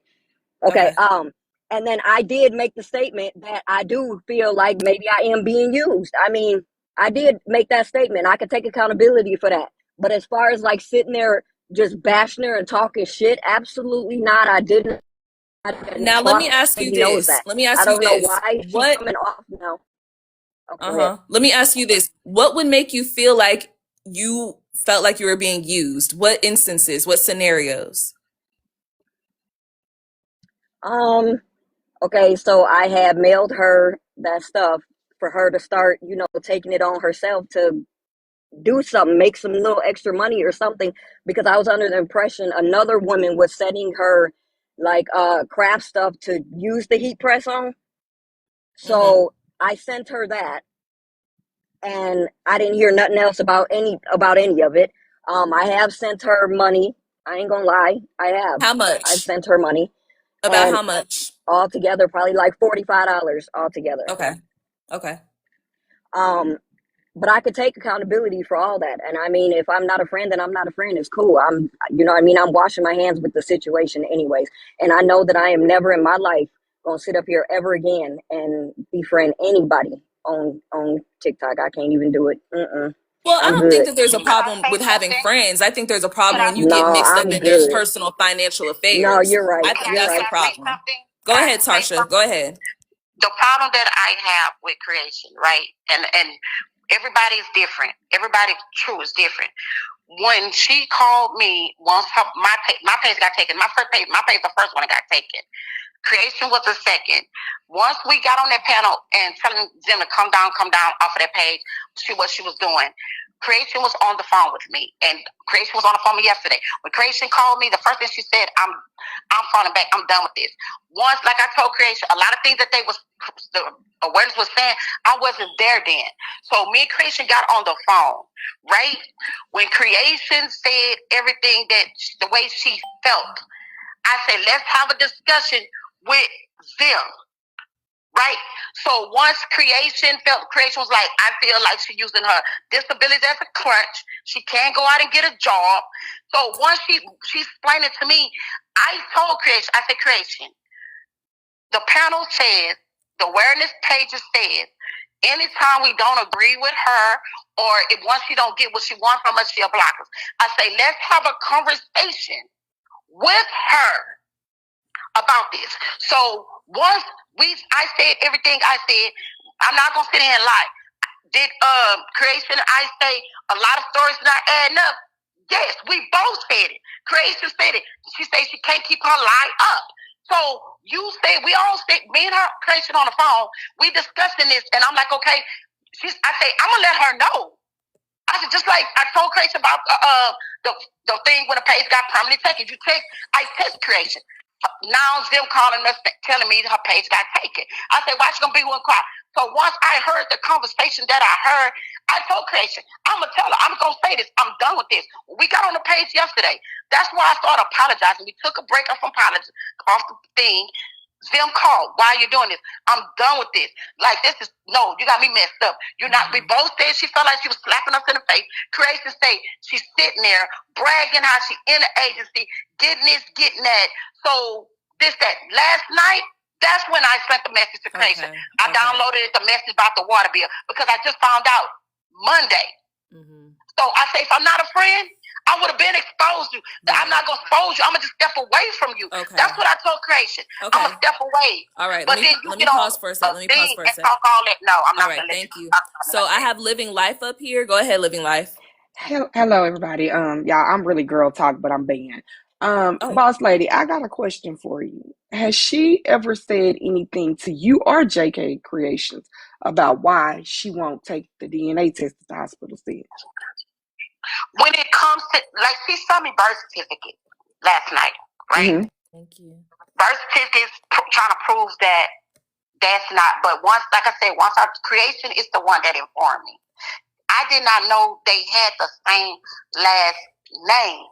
Okay. Okay. And then I did make the statement that I do feel like maybe I am being used. I mean, I did make that statement. I could take accountability for that. But as far as like sitting there just bashing her and talking shit, absolutely not. I didn't. And Now let me boss ask you lady knows this. that. Let me I ask you don't know this. why she's What coming off now. Okay, go ahead. Uh-huh. Let me ask you this. What would make you feel like you felt like you were being used? What instances? What scenarios? Um, okay, so I had mailed her that stuff for her to start, taking it on herself to do something, make some little extra money or something, because I was under the impression another woman was sending her like craft stuff to use the heat press on. Mm-hmm. So I sent her that and I didn't hear nothing else about any of it. I have sent her money. I ain't gonna lie, I have. How I've much? sent her money About and how much? altogether probably like $45 altogether. Okay. Okay. Um, but I could take accountability for all that. And I mean, if I'm not a friend, then I'm not a friend. It's cool. I'm washing my hands with the situation anyways. And I know that I am never in my life gonna sit up here ever again and befriend anybody on TikTok. I can't even do it. Well, I I'm don't think good. that there's a Can I problem say with having something? friends. I think there's a problem when you No, get mixed up I'm in their good. personal financial No, affairs. you're right. I think You're that's Can the right. I say problem. something? Go Can I ahead, just say Tarsha. Go something? ahead. The problem that I have with Creation, right? And Everybody is different. Everybody true is different. When she called me, once my page got taken, my page the first one that got taken. Creation was the second. Once we got on that panel and telling them to come down off of that page, what she was doing. Creation was on the phone with me, and Creation was on the phone with me yesterday. When Creation called me, the first thing she said, I'm falling back. I'm done with this. Once, like I told Creation, a lot of things that the awareness was saying, I wasn't there then. So me and Creation got on the phone, right? When Creation said everything the way she felt, I said, let's have a discussion with them. Right? So once Creation was like, I feel like she's using her disability as a crutch. She can't go out and get a job. So once she explained it to me, I told Creation, I said, Creation, the panel says, the awareness page says, anytime we don't agree with her, or once she don't get what she wants from us, she'll block us. I say, let's have a conversation with her about this. So once I said everything I said, I'm not gonna sit here and lie. Did Creation I say a lot of stories not adding up? Yes, we both said it. Creation said it. She said she can't keep her lie up. So you say we all said, me and her Creation on the phone, we discussing this, and I'm like, okay. I say I'm gonna let her know. I said, just like I told Creation about the thing when the page got permanently taken. I text Creation. Now them calling us telling me her page got taken. I said, why she gonna be one quiet? So once I heard the conversation that I heard, I told Creation, I'm gonna tell her, I'm gonna say this, I'm done with this. We got on the page yesterday. That's why I started apologizing. We took a break off off the thing. Them called. Why are you doing this? I'm done with this. Like, you got me messed up. You're not. We both said she felt like she was slapping us in the face. Creation say she's sitting there bragging how she in the agency, getting this, getting that. So that last night, that's when I sent the message to Creation. I downloaded the message about the water bill because I just found out Monday. Mm-hmm. So I say, if I'm not a friend, I would have been exposed to you. I'm not going to expose you. I'm going to just step away from you. Okay. That's what I told Creation. Okay. I'm going to step away. All right. But let me pause for a second. Talk all that. No, I'm not going to let thank you. So I have Living Life up here. Go ahead, Living Life. Hello, everybody. Y'all, I'm really girl talk, but I'm banned. Boss lady, I got a question for you. Has she ever said anything to you or JK Creations about why she won't take the DNA test at the hospital said? When it comes to, like, she sent me birth certificate last night, right? Mm-hmm. Thank you. Birth certificates trying to prove that that's not, but once our Creation is the one that informed me. I did not know they had the same last name.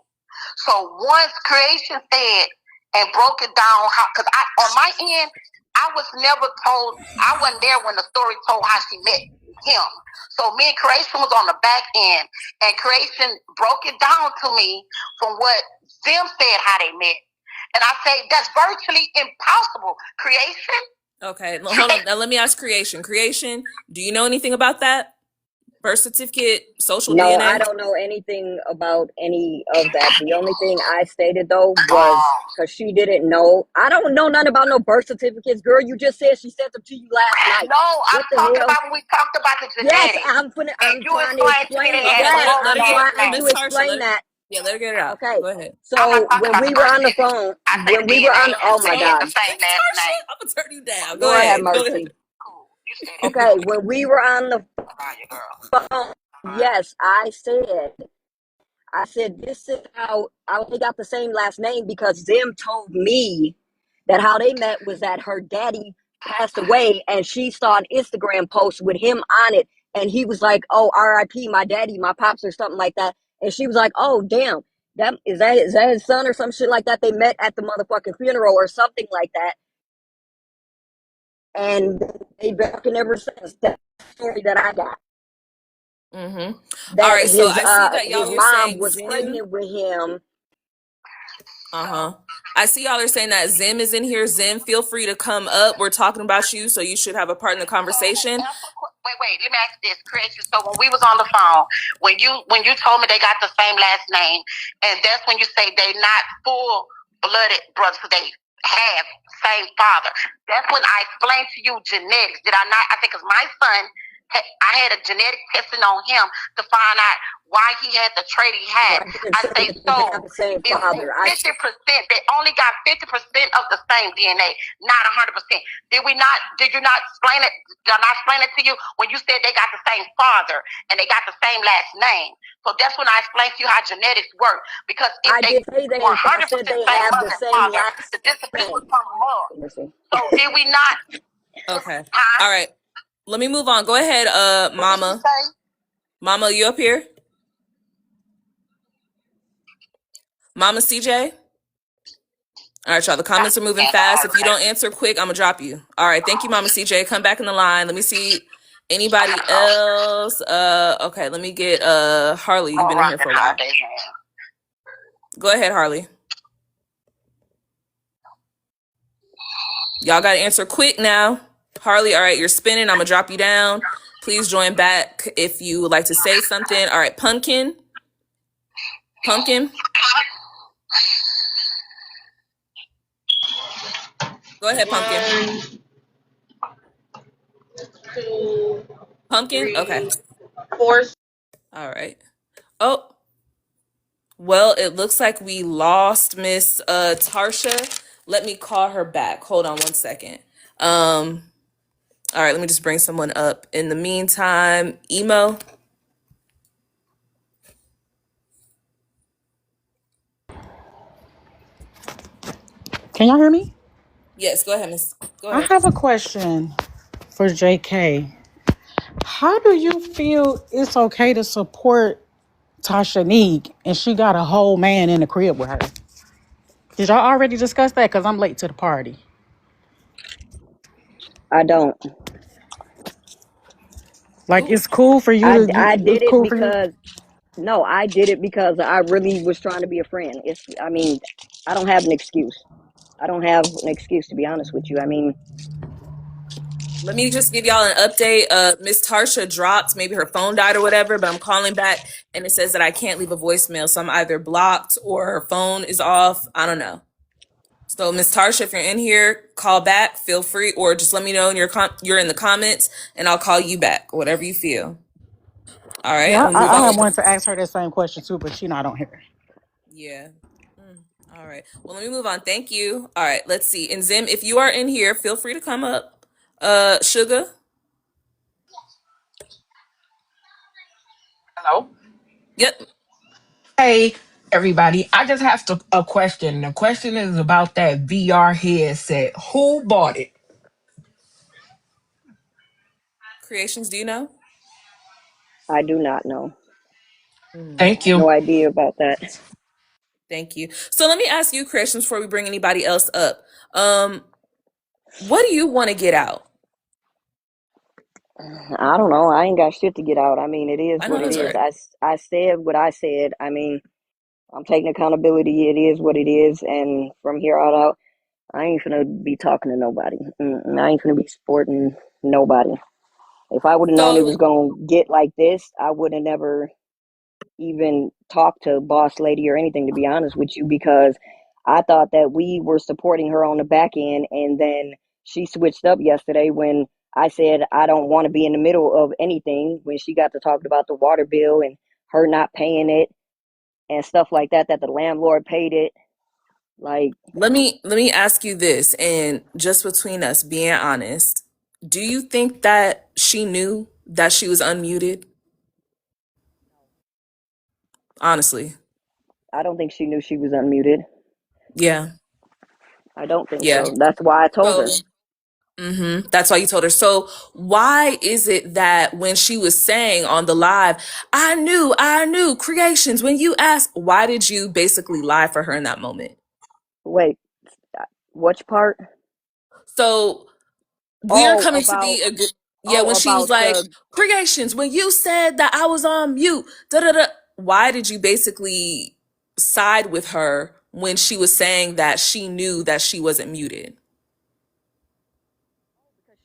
So once Creation said and broke it down, because on my end, I was never told, I wasn't there when the story told how she met him. So me and Creation was on the back end, and Creation broke it down to me from what them said how they met. And I say, that's virtually impossible. Creation? Okay, hold on. Now let me ask Creation. Creation, do you know anything about that? Birth certificate, social DNA? No, I don't know anything about any of that. The only thing I stated, though, was because she didn't know. I don't know nothing about no birth certificates. Girl, you just said she sent them to you last night. No, I'm talking about when we talked about the genetics. Yes, I'm trying to explain that. I'm trying to explain that. Yeah, let her get it out. Okay. Go ahead. So when we were on the phone, oh my God. I'm gonna turn you down. Go ahead, Mercy. Okay, when we were on the phone, yes, I said, this is how I only got the same last name because Zim told me that how they met was that her daddy passed away and she saw an Instagram post with him on it. And he was like, oh, RIP, my daddy, my pops, or something like that. And she was like, oh, damn, is that his son or some shit like that? They met at the motherfucking funeral or something like that. And they've been talking ever since. That's the story that I got. Mm-hmm. All right, so I see that y'all his are mom saying was Zim pregnant with him. I see y'all are saying that Zim is in here. Zim, feel free to come up. We're talking about you, so you should have a part in the conversation. Wait, let me ask this, Creation. So when we was on the phone, when you told me they got the same last name, and that's when you say they not full-blooded brothers, so they have same father. That's when I explained to you genetics. Did I not? I think because my son I had a genetic testing on him to find out why he had the trait he had. I say so. The same If they father. 50%, they only got 50% of the same DNA, not 100%. Did we not? Did you not explain it? Did I not explain it to you when you said they got the same father and they got the same last name? So that's when I explained to you how genetics work. Because if I they did say that. were I 100% said they same have the mother and same father, last the discipline name. would come up. So did we not? Okay. Huh? All right. Let me move on. Go ahead, What did she Mama. say? Mama, you up here? Mama CJ? All right, y'all. The comments are moving fast. If you don't answer quick, I'm gonna drop you. All right. Thank you, Mama CJ. Come back in the line. Let me see anybody else. Okay, let me get Harley. You've been in here for a while. Go ahead, Harley. Y'all gotta answer quick now. Harley, all right, you're spinning. I'm gonna drop you down. Please join back if you would like to say something. All right, Pumpkin. Pumpkin. Go ahead, Pumpkin. 1, 2, Pumpkin? Okay. 3, 4. All right. Oh, well, it looks like we lost Miss Tarsha. Let me call her back. Hold on one second. All right, let me just bring someone up. In the meantime, Emo. Can y'all hear me? Yes, go ahead, Miss. Go I ahead. have a question for JK. How do you feel it's okay to support Tashanique and she got a whole man in the crib with her? Did y'all already discuss that? Because I'm late to the party. I don't. Like, it's cool for you I did it's it cool for you. because no, I did it because I really was trying to be a friend. I mean, I don't have an excuse. I don't have an excuse to be honest with you. I mean, Let me just give y'all an update. Miss Tarsha dropped, maybe her phone died or whatever, but I'm calling back and it says that I can't leave a voicemail. So I'm either blocked or her phone is off. I don't know. So Miss Tarsha, if you're in here, call back. Feel free, or just let me know in you're in the comments, and I'll call you back. Whatever you feel. All right, Yeah, I'm gonna move I on had with wanted the to ask her that same question too, but she not on here. yeah. All right. Well, let me move on. Thank you. All right. Let's see. And Zim, if you are in here, feel free to come up. Sugar. Hello. Yep. Hey, everybody. I just have a question. The question is about that VR headset. Who bought it? Creations. Do you know? I do not know. I Thank have no you. idea about that. Thank you. So let me ask you, Creations, before we bring anybody else up. Um, what do you want to get out? I don't know. I ain't got shit to get out. I mean, it is I what know it that's is. right. I said what I said. I mean, I'm taking accountability. It is what it is. And from here on out, I ain't gonna be talking to nobody. I ain't gonna be supporting nobody. If I would have known it was So gonna get like this, I would have never even talked to Boss Lady or anything, to be honest with you, because I thought that we were supporting her on the back end, and then she switched up yesterday when I said I don't want to be in the middle of anything. When she got to talking about the water bill and her not paying it and stuff like that, that the landlord paid it. Like, let me ask you this, and just between us, being honest, do you think that she knew that she was unmuted? Honestly. I don't think she knew she was unmuted. Yeah. I don't think Yeah. so. That's why I told So her. that's why you told her. So why is it that when she was saying on the live, I knew creations, when you asked, why did you basically lie for her in that moment? Wait, which part? So we're Oh, coming to the yeah, when she was about like, the creations, when you said that I was on mute, da da da. Why did you basically side with her when she was saying that she knew that she wasn't muted?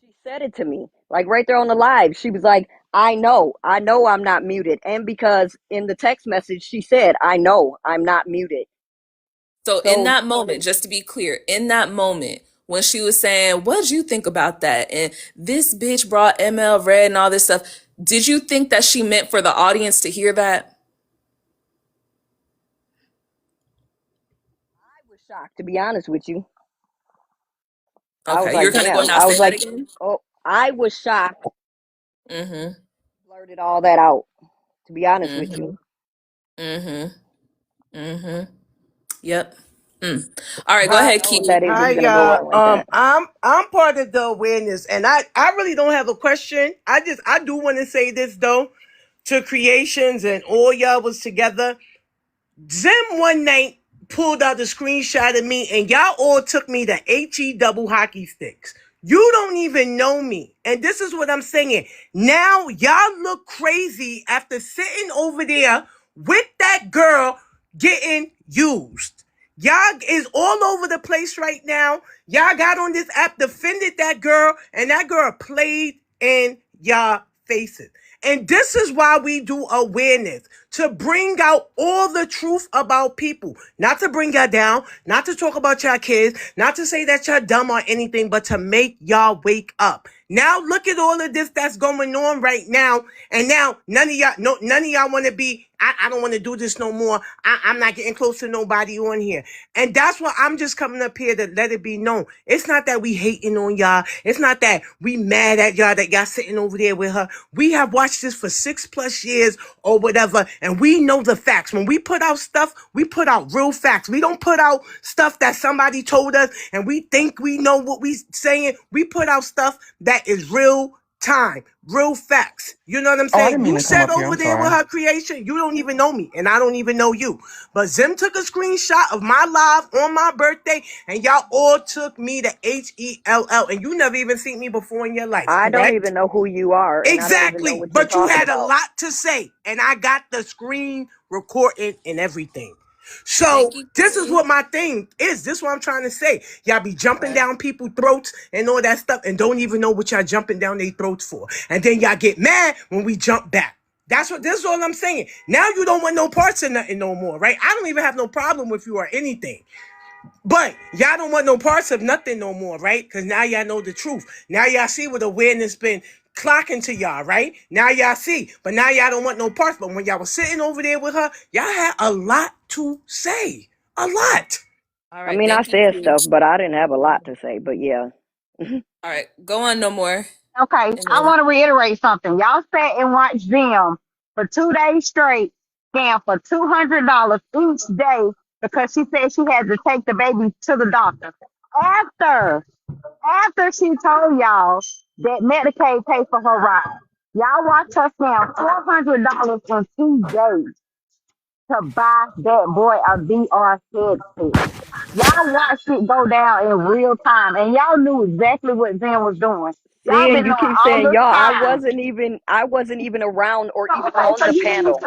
she said it to me, like right there on the live. She was like, I know I'm not muted. And because in the text message, she said, I know I'm not muted. So in So that moment, just to be clear, in that moment, when she was saying, what did you think about that? And this bitch brought ML Red and all this stuff. Did you think that she meant for the audience to hear that? I was shocked, to be honest with you. I was Okay, like, you're gonna go damn. now I say was that like, again. oh, I was shocked. Mm-hmm. Blurted all that out, to be honest with Mm-hmm. you. Mm-hmm. Mm-hmm. Yep. All right, go Didn't ahead, know Kiki. that it was Hi, gonna go out y'all. like that. I'm part of the awareness, and I really don't have a question. I do want to say this though, to creations and all y'all was together. Zim one night pulled out the screenshot of me, and y'all all took me to HE double hockey sticks. You don't even know me. And this is what I'm saying. Now y'all look crazy after sitting over there with that girl getting used. Y'all is all over the place right now. Y'all got on this app, defended that girl, and that girl played in y'all faces. And this is why we do awareness, to bring out all the truth about people, not to bring y'all down, not to talk about y'all kids, not to say that y'all dumb or anything, but to make y'all wake up. Now look at all of this that's going on right now. And now none of y'all want to be, I don't want to do this no more. I'm not getting close to nobody on here. And that's why I'm just coming up here to let it be known. It's not that we hating on y'all. It's not that we mad at y'all that y'all sitting over there with her. We have watched this for 6+ years or whatever, and we know the facts. When we put out stuff, we put out real facts. We don't put out stuff that somebody told us and we think we know what we saying. We put out stuff that is real time, real facts. You know what I'm Oh, I saying? didn't mean You to come said up here. over I'm there with sorry. her creation, you don't even know me, and I don't even know you. But Zim took a screenshot of my live on my birthday, and y'all all took me to HELL, and you never even seen me before in your life, I don't correct? even know who you are, and I don't even know Exactly. what you're But you talking had a about. lot to say, and I got the screen recording and everything. So Thank you, this is Kiki. what my thing is. This is what I'm trying to say. Y'all be jumping Okay. down people's throats and all that stuff and don't even know what y'all jumping down their throats for. And then y'all get mad when we jump back. This is all I'm saying. Now you don't want no parts of nothing no more, right? I don't even have no problem with you or anything. But y'all don't want no parts of nothing no more, right? Because now y'all know the truth. Now y'all see what awareness been clocking to y'all, right? Now y'all see. But now y'all don't want no parts. But when y'all was sitting over there with her, y'all had a lot to say. A lot. All I right. mean, I Thank you, said Kiki. stuff, but I didn't have a lot to say. But yeah. All right. Go on, no more. Okay, And I then want to reiterate something. Y'all sat and watched them for 2 days straight, scam for $200 each day because she said she had to take the baby to the doctor. After, after she told y'all that Medicaid paid for her ride, y'all watched her scam $400 in 2 days to buy that boy a VR headset. Y'all watched it go down in real time, and y'all knew exactly what Zen was doing. See, Y'all and been you knowing keep all saying this y'all. time. I wasn't even around or So, even okay, on so the you didn't. panel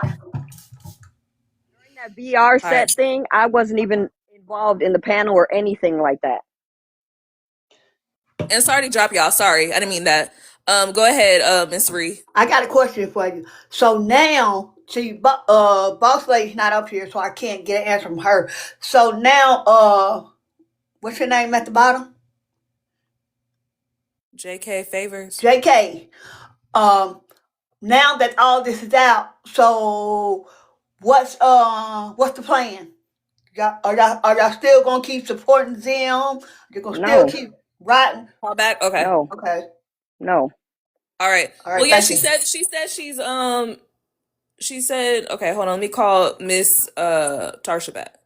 during that VR all right. set thing. I wasn't even involved in the panel or anything like that. And sorry to drop y'all. Sorry. I didn't mean that. Go ahead, Miss Ree. I got a question for you. So now, see, boss lady's not up here, so I can't get an answer from her. So now, what's your name at the bottom? JK Favors. JK. Um, now that all this is out, so what's the plan? Are y'all still gonna keep supporting them? You're gonna still No, keep writing? Call back. Okay. no, Okay. no. All right. All Well, right. yeah, Thank you. she said, okay, hold on. Let me call Miss Tarsha back.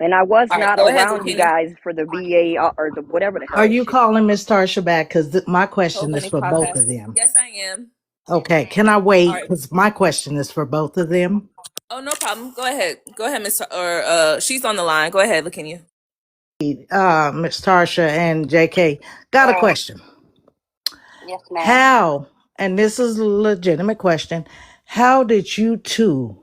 And I was All right. not Go ahead, around you Lakini. guys for the VA or the whatever the hell Are that you shit. calling Miss Tarsha back? Because my question is Hoping to for call both back. of them. Yes, I am. Okay, can I All wait? right. Because my question is for both of them. Oh, no problem. Go ahead. Go ahead, Miss. Or she's on the line. Go ahead, Lakini. Miss Tarsha and JK, got a question. Yes, ma'am. How, and this is a legitimate question, how did you two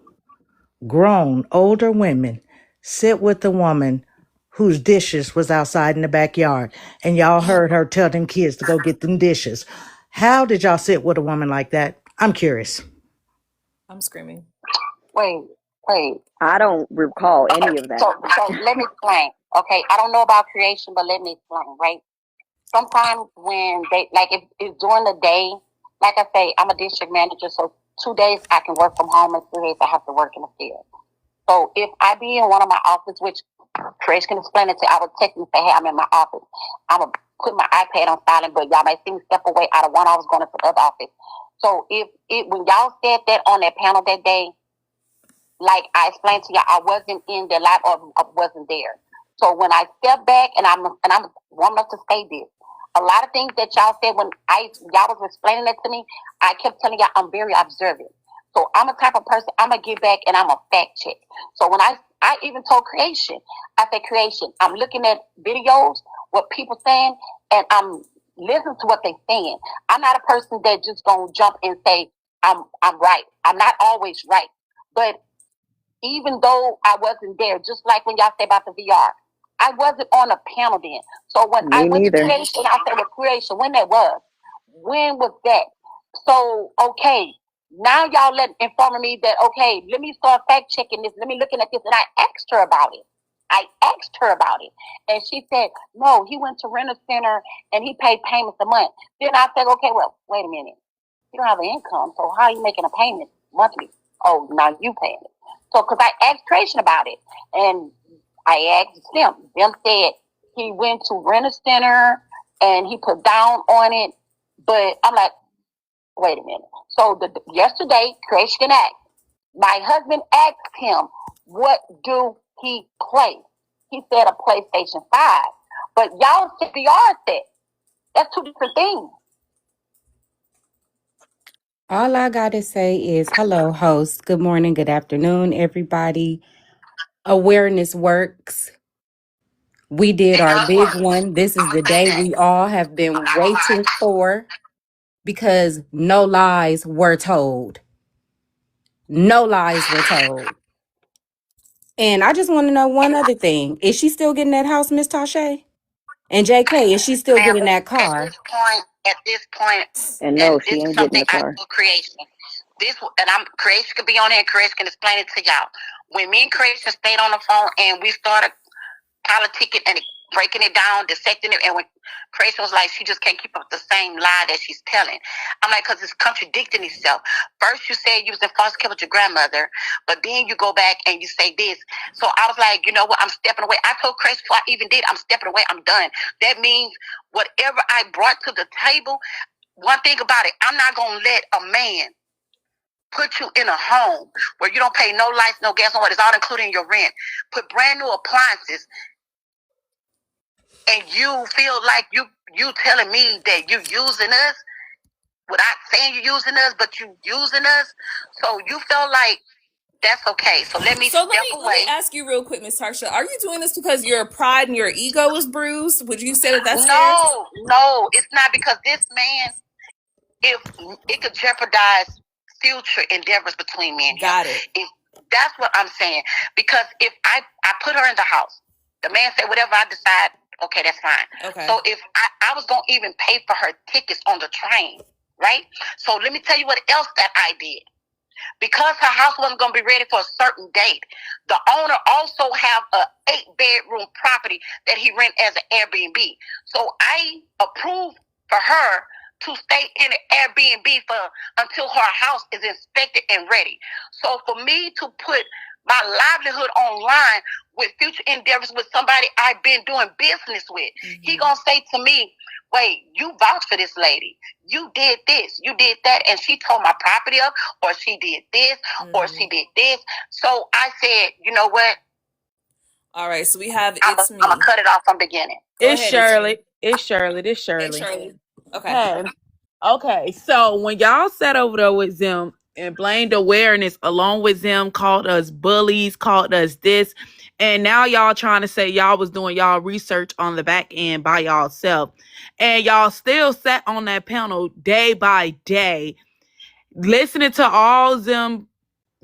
grown, older women sit with a woman whose dishes was outside in the backyard and y'all heard her tell them kids to go get them dishes? How did y'all sit with a woman like that? I'm curious. I'm screaming. Wait, wait. I don't recall any of that. So let me explain. Okay, I don't know about creation, but let me explain, right? Sometimes when they, like, if it's during the day, like I say, I'm a district manager, so 2 days I can work from home and 3 days I have to work in the field. So if I be in one of my offices, which Chris can explain it to, I would text and say, hey, I'm in my office. I'm going to put my iPad on silent, but y'all may see me step away out of one office going into the other office. So when y'all said that on that panel that day, like I explained to y'all, I wasn't in the lab or I wasn't there. So when I step back and I'm warm enough to say this, a lot of things that y'all said when y'all was explaining that to me, I kept telling y'all I'm very observant. So I'm a type of person, I'm gonna get back and I'm a fact check. So when I even told creation, I said creation, I'm looking at videos, what people saying, and I'm listening to what they saying. I'm not a person that just gonna jump and say I'm right. I'm not always right. But even though I wasn't there, just like when y'all say about the VR, I wasn't on a panel then. So when I Me went to neither. creation, I said, well, creation, when was that? So, okay, now y'all informing me that, okay, let me start fact checking this. Let me looking at this. And I asked her about it. And she said, no, he went to rent a center and he paid payments a month. Then I said, okay, well, wait a minute. You don't have an income, so how are you making a payment monthly? Oh, now you paying it. So, because I asked Creation about it, and I asked them. Them said he went to rent a center and he put down on it. But I'm like, wait a minute. So yesterday, Creation asked. My husband asked him, what do he play? He said a PlayStation 5. But y'all said VR set. That's two different things. All I gotta say is hello, host. Good morning, good afternoon, everybody. Awareness works. We did our big one. This is the day we all have been waiting for because no lies were told. No lies were told. And I just want to know one other thing. Is she still getting that house, Miss Tasha? And JK, is she still Ma'am, getting that car? at this point, And and no, this she is ain't getting something the I car. do creation. Creation could be on here. Creation can explain it to y'all. When me and creation stayed on the phone and we started politicking and breaking it down, dissecting it, and when creation was like, she just can't keep up the same lie that she's telling. I'm like, because it's contradicting itself. First, you said you was in foster care with your grandmother, but then you go back and you say this. So I was like, you know what? I'm stepping away. I told Creation before I even did, I'm stepping away. I'm done. That means whatever I brought to the table. One thing about it, I'm not gonna let a man put you in a home where you don't pay no lights, no gas, no water. It's all including your rent. Put brand new appliances, and you feel like you telling me that you using us without saying you using us, but you using us. So you felt like that's okay. So let me So step let me away. ask you real quick, Miss Tarsha. Are you doing this because your pride and your ego is bruised? Would you say that that's fair? No, it's not because this man, if it could jeopardize future endeavors between me and him. Got it. That's what I'm saying. Because if I put her in the house, the man said, whatever I decide, okay, that's fine. Okay. So if I was going to even pay for her tickets on the train, right? So let me tell you what else that I did. Because her house wasn't going to be ready for a certain date, the owner also have a 8-bedroom property that he rent as an Airbnb. So I approved for her to stay in an Airbnb until her house is inspected and ready. So for me to put my livelihood online with future endeavors with somebody I've been doing business with, he gonna say to me, wait, you vouch for this lady. You did this, you did that, and she tore my property up, or she did this, or she did this. So I said, you know what? All right, so we have I'm gonna cut it off from the beginning. It's Shirley. It's Shirley. This Hey, Shirley. Shirley. Okay. Hey. Okay. So when y'all sat over there with them and blamed awareness along with them, called us bullies, called us this, and now y'all trying to say y'all was doing y'all research on the back end by y'all self, and y'all still sat on that panel day by day, listening to all them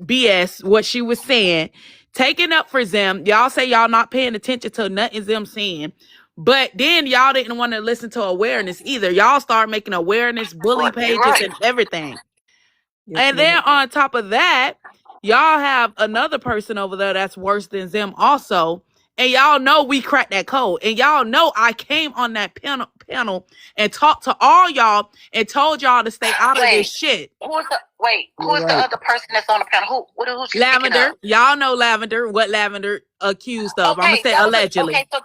BS, what she was saying, taking up for them. Y'all say y'all not paying attention to nothing them saying. But then y'all didn't want to listen to awareness either. Y'all start making awareness bully pages and everything. Yes, And then ma'am. on top of that, y'all have another person over there that's worse than them also. And y'all know we cracked that code. And y'all know I came on that panel and talked to all y'all and told y'all to stay out of this shit. Who's the Right. other person that's on the panel? Who's she speaking Lavender. of? Y'all know Lavender. What Lavender accused of. I'm going to say allegedly. So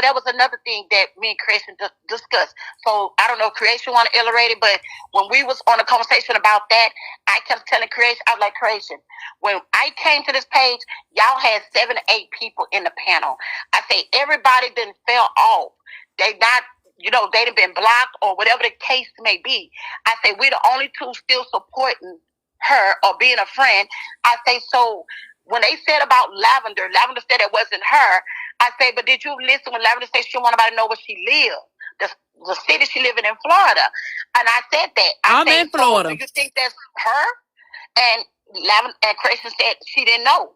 that was another thing that me and Creation discussed. So I don't know, Creation want to elaborate it, but when we was on a conversation about that, I kept telling Creation, I was like, Creation, when I came to this page, y'all had 7 to 8 people in the panel. I say everybody then fell off. They not, they done been blocked or whatever the case may be. I say we the only two still supporting her or being a friend. I say, so when they said about Lavender said it wasn't her. I say, but did you listen when Lavender said she don't want nobody to know where she lived? The city she living in Florida. And I said that. I'm in Florida. So do you think that's her? And Lavender and Christian said she didn't know.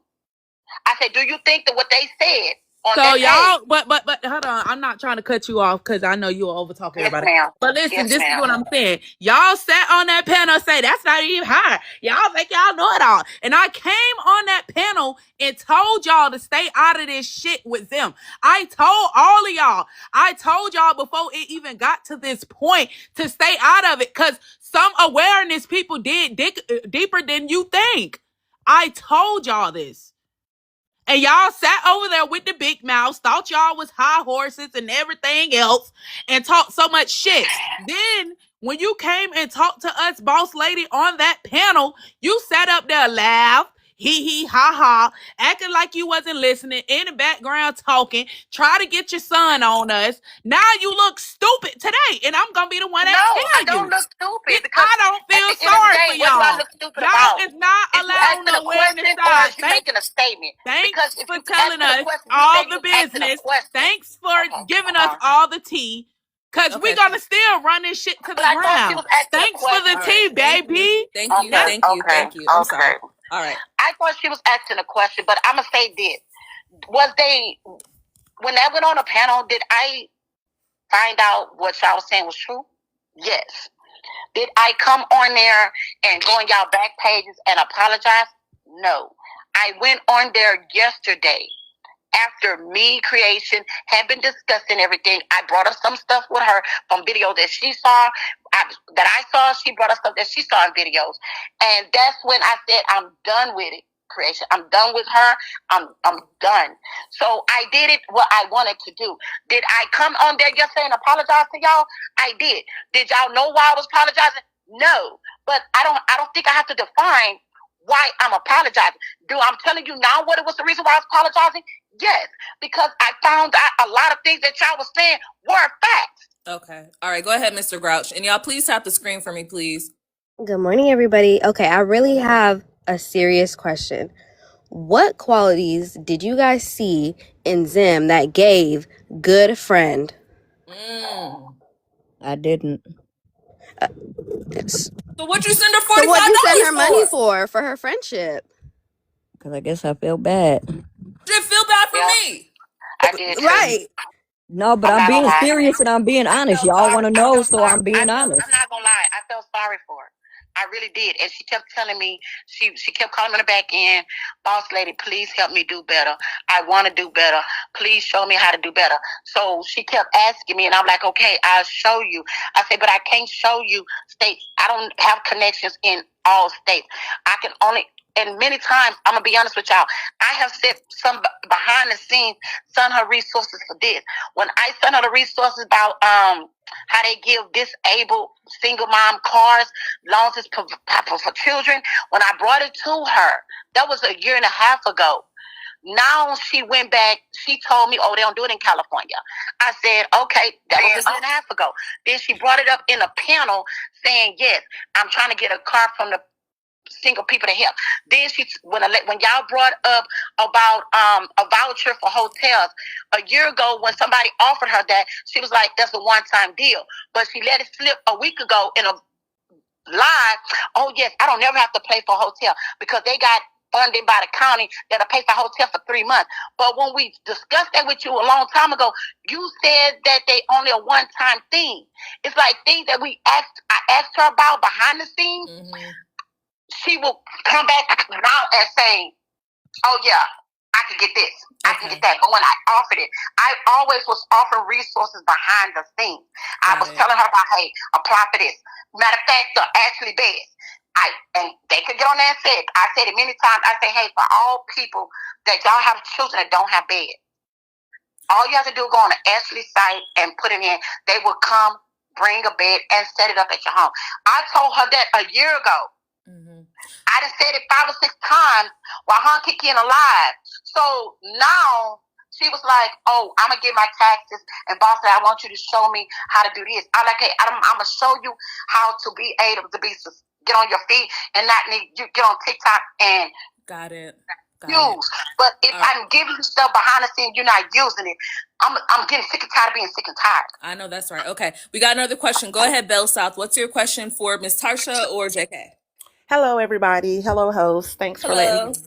I said, do you think that what they said on So that y'all, page? but hold on. I'm not trying to cut you off because I know you will over talk everybody. Ma'am. But listen, Yes, this ma'am. is what I'm saying. Y'all sat on that panel and say that's not even her. Y'all think y'all know it all. And I came on that panel and told y'all to stay out of this shit with them. I told all of y'all. I told y'all before it even got to this point to stay out of it because some awareness people did deeper than you think. I told y'all this. And y'all sat over there with the big mouths, thought y'all was high horses and everything else, and talked so much shit. Then, when you came and talked to us, boss lady, on that panel, you sat up there, laugh, hee, ha, ha, acting like you wasn't listening, in the background talking, try to get your son on us. Now you look stupid today, and I'm gonna be the one that tell you. No, I don't look stupid because I don't feel at the end of the sorry day, for what do I y'all. look stupid Y'all about? is not Is you allowed on asking the a question awareness or side. is you making a statement? Thanks Because if for you telling asking a us question, you all said the you was asking a business. question. Thanks for giving us all the tea. Because we're going to still run this shit to the But I thought she ground. was asking a Thanks for the question. tea, baby. Thank you. That's Thank you. I'm sorry. All right. I thought she was asking a question, but I'm gonna say this: when I went on a panel? Did I find out what y'all was saying was true? Yes. Did I come on there and go on y'all back pages and apologize? No. I went on there yesterday after me Creation had been discussing everything. I brought up some stuff with her from videos that she saw, that I saw. She brought up stuff that she saw in videos, and that's when I said, "I'm done with it, Creation. I'm done with her. I'm done." So I did it what I wanted to do. Did I come on there yesterday and apologize to y'all? I did. Did y'all know why I was apologizing? No, but I don't think I have to define why I'm apologizing. I'm telling you now what it was the reason why I was apologizing? Yes, because I found out a lot of things that y'all was saying were facts. Okay. All right. Go ahead, Mr. Grouch. And y'all, please tap the screen for me, please. Good morning, everybody. Okay, I really have a serious question. What qualities did you guys see in Zim that gave good friend? I didn't. So what you send her So what'd you send her money $45 for? for her friendship? Because I guess I felt bad. Did feel bad for Yeah, me? I did too. Right. No, but I'm I'm not gonna being lie. serious and I'm being I honest. felt Y'all want sorry. to I know, felt so I'm sorry. being I'm honest. not gonna lie. I felt sorry for her. I really did. And she kept telling me, she kept calling me the back end, boss lady, please help me do better. I want to do better. Please show me how to do better. So she kept asking me, and I'm like, okay, I'll show you. I said, but I can't show you states. I don't have connections in all states. I can only, and many times, I'm going to be honest with y'all, I have said some behind the scenes, send her resources for this. When I sent her the resources about how they give disabled single mom cars, loans for children, when I brought it to her, that was a year and a half ago. Now she went back, she told me, oh, they don't do it in California. I said, okay, that was a year and a half ago. Then she brought it up in a panel saying, yes, I'm trying to get a car from the single people to help. Then when y'all brought up about a voucher for hotels a year ago, when somebody offered her that, she was like, that's a one-time deal. But she let it slip a week ago in a live. Oh yes, I don't never have to pay for a hotel because they got funding by the county that'll pay for a hotel for 3 months. But when we discussed that with you a long time ago, you said that they only a one-time thing. It's like things that I asked her about behind the scenes. Mm-hmm. She will come back now and say, oh yeah, I can get this. I can get that. But when I offered it, I always was offering resources behind the scenes. I was telling her about, hey, apply for this. Matter of fact, Ashley Best. And they could get on there and say it. I said it many times. I say, hey, for all people that y'all have children that don't have beds, all you have to do is go on the Ashley site and put it in. They will come, bring a bed, and set it up at your home. I told her that a year ago. I done said it 5 or 6 times while her Kiki in alive. So now she was like, oh, I'm going to get my taxes. And boss said, I want you to show me how to do this. I'm like, hey, I'm going to show you how to be able to get on your feet and not need you get on TikTok and got it. Use. But if I'm giving you stuff behind the scenes, you're not using it. I'm getting sick and tired of being sick and tired. I know that's right. Okay, we got another question. Go ahead, Bell South. What's your question for Miss Tarsha or JK? Hello, everybody. Hello, host. Thanks for letting me.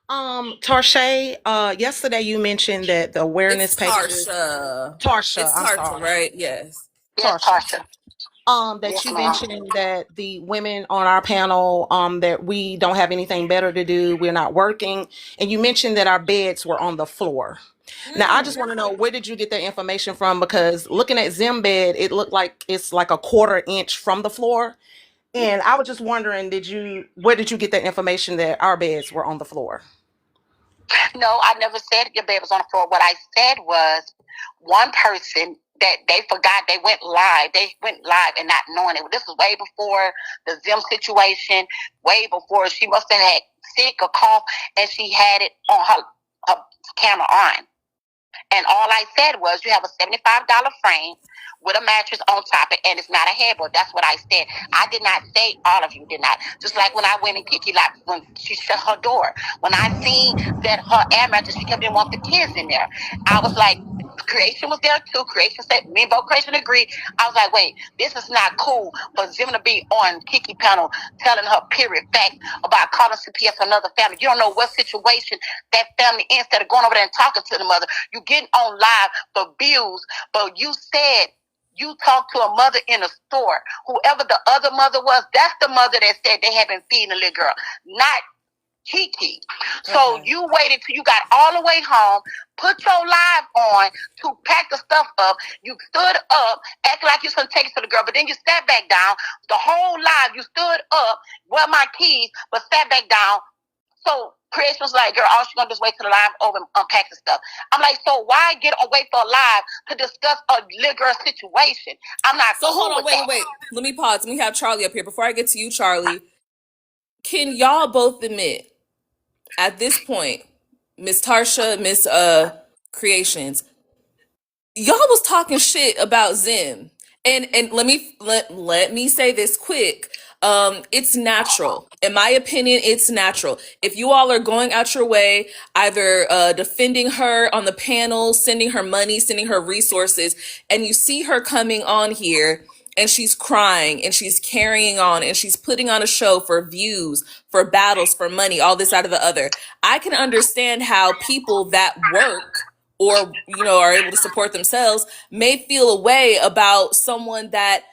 Tarsha, yesterday you mentioned that the awareness pages. Tarsha. It's I'm Tarsha, sorry. right? Yes. Tarsha. That yes, you mentioned that the women on our panel, that we don't have anything better to do. We're not working. And you mentioned that our beds were on the floor. Now, I just want to know, where did you get that information from? Because looking at Zim bed, it looked like it's like a 1/4 inch from the floor. And I was just wondering, where did you get that information that our beds were on the floor? No, I never said your bed was on the floor. What I said was one person that they forgot they went live. They went live and not knowing it. This was way before the Zim situation, way before she must have had sick or cough and she had it on her camera on. And all I said was, you have a $75 frame with a mattress on top of it, and it's not a headboard. That's what I said. I did not say, all of you did not. Just like when I went in Kiki lap when she shut her door. When I seen that her air mattress, she kept didn't want the kids in there. I was like, Creation was there too. Creation said, me and both Creation agreed. I was like, wait, this is not cool for Zim to be on Kiki panel telling her period facts about calling CPS another family. You don't know what situation that family, instead of going over there and talking to the mother, you getting on live for views. But you said you talked to a mother in a store. Whoever the other mother was, that's the mother that said they had been feeding the little girl, not Kiki. So you waited till you got all the way home, put your live on to pack the stuff up. You stood up, acting like you was going to take it to the girl, but then you sat back down. The whole live, you stood up, where my keys, but sat back down. So Chris was like, girl, all she's going to do is wait till the live over and unpack the stuff. I'm like, so why wait for a live to discuss a little girl situation? I'm not so cool hold on, wait. Let me pause. Let me have Charlie up here. Before I get to you, Charlie, can y'all both admit, at this point, Miss Tarsha, Miss Creations, y'all was talking shit about Zim. And let me say this quick. It's natural. In my opinion, it's natural. If you all are going out your way, either defending her on the panel, sending her money, sending her resources, and you see her coming on here and she's crying and she's carrying on and she's putting on a show for views, for battles, for money, all this out of the other, I can understand how people that work or are able to support themselves may feel a way about someone that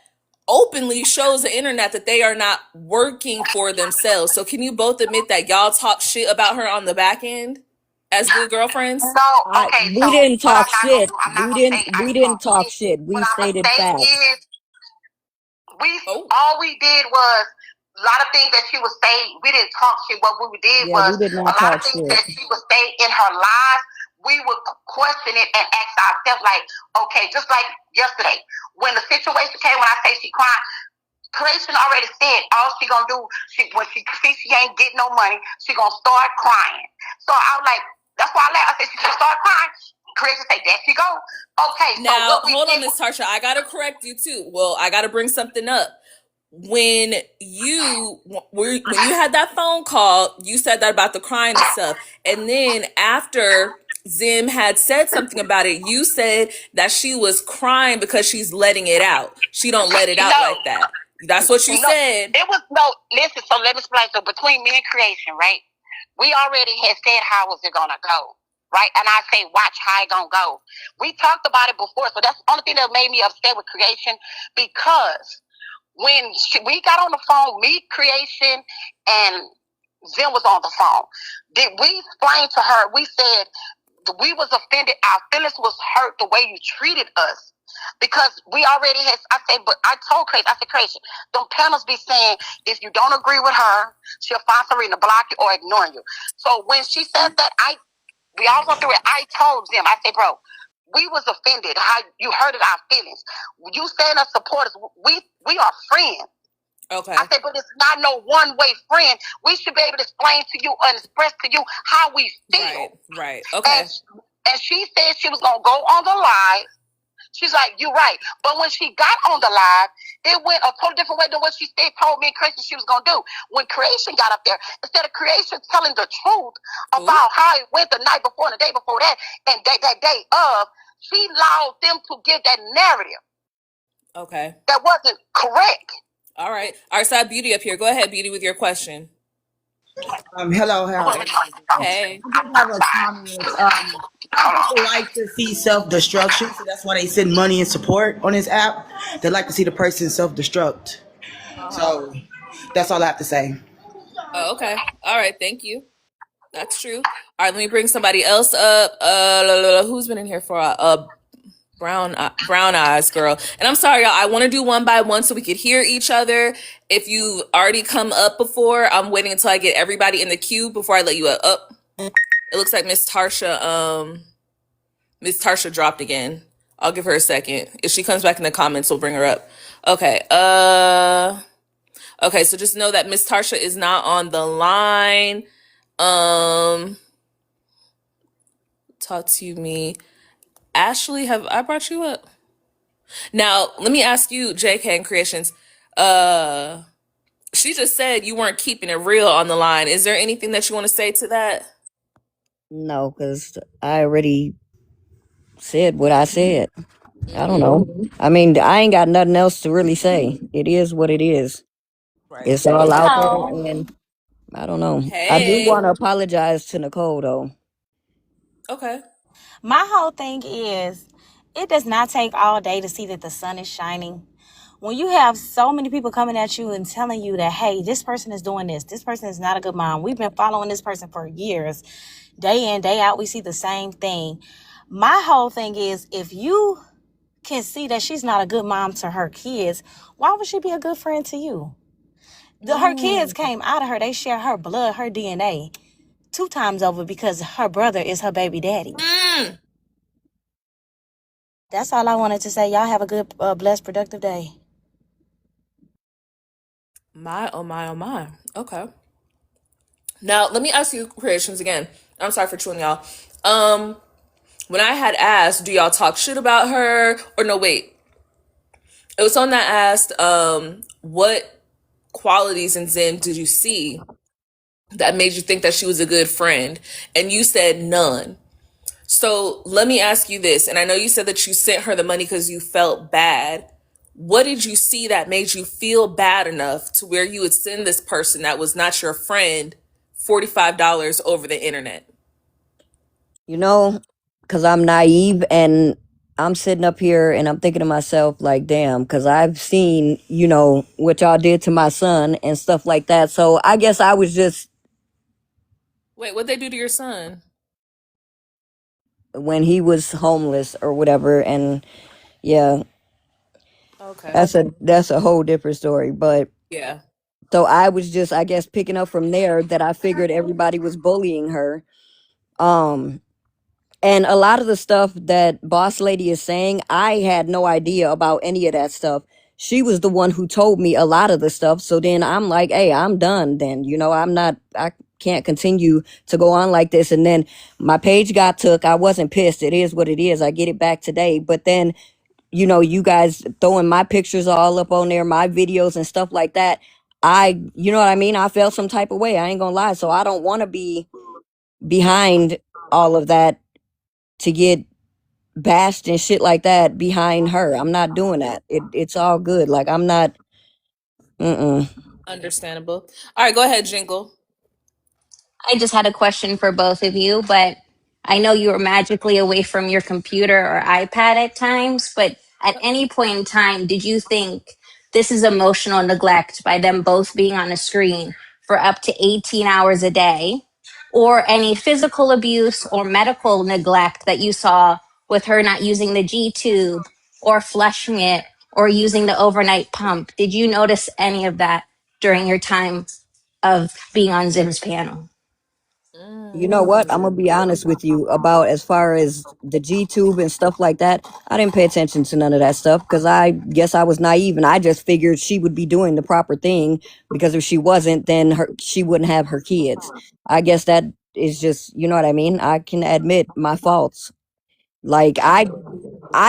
openly shows the internet that they are not working for themselves. So can you both admit that y'all talk shit about her on the back end as good girlfriends? No, okay. We didn't talk shit. We didn't Say talk shit. We what I'm gonna stated say facts. is all we did was a lot of things that she was saying. We didn't talk shit. What we did Yeah, was we did a not lot talk of things shit. that she was saying in her lives. We would question it and ask ourselves, like, okay, just like yesterday when the situation came, when I say she cried. Creation already said all she gonna do, when she see she ain't getting no money, she gonna start crying. So I was like, that's why I let her say she should start crying. Creation say, there she go. Okay, now, so what we hold on, Miss Tarsha, I gotta correct you too. Well, I gotta bring something up. When you had that phone call, you said that about the crying and stuff, and then after Zim had said something about it, you said that she was crying because she's letting it out. She don't let it out like that. That's what you said. It was listen, so let me explain. So between me and Creation, right? We already had said how was it gonna go. Right? And I say, watch how it gonna go. We talked about it before, so that's the only thing that made me upset with Creation, because when we got on the phone, me, Creation, and Zim was on the phone. Did we explain to her? We said we was offended. Our feelings was hurt the way you treated us. Because we already had, I said, but I told Crazy, I said, Crazy, them panels be saying, if you don't agree with her, she'll find some reason to block you or ignore you. So when she said that, we all went through it. I told them, I said, bro, we was offended how you hurted our feelings. You saying us supporters, we are friends. Okay. I said, but it's not no one-way friend. We should be able to explain to you and express to you how we feel. Right. Okay. And she said she was going to go on the live. She's like, you're right. But when she got on the live, it went a totally different way than what she told me and Creation she was going to do. When Creation got up there, instead of Creation telling the truth about how it went the night before and the day before that, and that day of, she allowed them to give that narrative. Okay. That wasn't correct. All right. All right, so I have Beauty up here. Go ahead, Beauty, with your question. Hello, Harold. Hey. I did have a comment. People like to see self destruction, so that's why they send money and support on this app. They like to see the person self destruct. So that's all I have to say. Oh, okay. All right. Thank you. That's true. All right. Let me bring somebody else up. Who's been in here for brown eyes girl? And I'm sorry, y'all. I want to do one by one so we could hear each other. If you already come up before, I'm waiting until I get everybody in the queue before I let you up. It looks like Miss Tarsha dropped again. I'll give her a second. If she comes back in the comments, we'll bring her up. Okay. Okay, so just know that Miss Tarsha is not on the line. Talk to me. Ashley, have I brought you up? Now, let me ask you, JK and Creations. She just said you weren't keeping it real on the line. Is there anything that you want to say to that? No, because I already said what I said. I don't know. I mean, I ain't got nothing else to really say. It is what it is. Right. It's all out Hello. there, and I don't know. I do Hey. want to apologize to Nicole, though. Okay. My whole thing is it does not take all day to see that the sun is shining. When you have so many people coming at you and telling you that, hey, this person is doing this person is not a good mom. We've been following this person for years. Day in, day out, we see the same thing. My whole thing is if you can see that she's not a good mom to her kids, why would she be a good friend to you? Her kids came out of her. They share her blood, her DNA 2 times over because her brother is her baby daddy. That's all I wanted to say. Y'all have a good, blessed, productive day. My, oh my, oh my. Okay. Now, let me ask you Creations again. I'm sorry for chewing y'all. When I had asked, do y'all talk shit about her? Or no, wait. It was someone that asked, what qualities in Zen did you see that made you think that she was a good friend? And you said none. So let me ask you this. And I know you said that you sent her the money because you felt bad. What did you see that made you feel bad enough to where you would send this person that was not your friend $45 over the internet? You know, because I'm naive and I'm sitting up here and I'm thinking to myself, like, damn, because I've seen, what y'all did to my son and stuff like that. So I guess I was just, Wait, what'd they do to your son? when he was homeless or whatever. And yeah, Okay. that's a whole different story. But Yeah. so I was just, I guess, picking up from there that I figured everybody was bullying her. And a lot of the stuff that Boss Lady is saying, I had no idea about any of that stuff. She was the one who told me a lot of the stuff. So then I'm like, hey, I'm done then. I can't continue to go on like this. And then my page got took. I wasn't pissed. It is what it is. I get it back today. But then, you guys throwing my pictures all up on there, my videos and stuff like that. You know what I mean? I felt some type of way. I ain't gonna lie. So I don't want to be behind all of that to get bashed and shit like that behind her. I'm not doing that. It's all good. Like I'm not. Mm-mm. Understandable. All right, go ahead, Jingle. I just had a question for both of you, but I know you were magically away from your computer or iPad at times, but at any point in time, did you think this is emotional neglect by them both being on a screen for up to 18 hours a day, or any physical abuse or medical neglect that you saw with her not using the G tube or flushing it or using the overnight pump. Did you notice any of that during your time of being on Zim's panel? You know what? I'm gonna be honest with you about as far as the G tube and stuff like that. I didn't pay attention to none of that stuff because I guess I was naive and I just figured she would be doing the proper thing because if she wasn't, then she wouldn't have her kids. I guess that is just, you know what I mean? I can admit my faults. Like I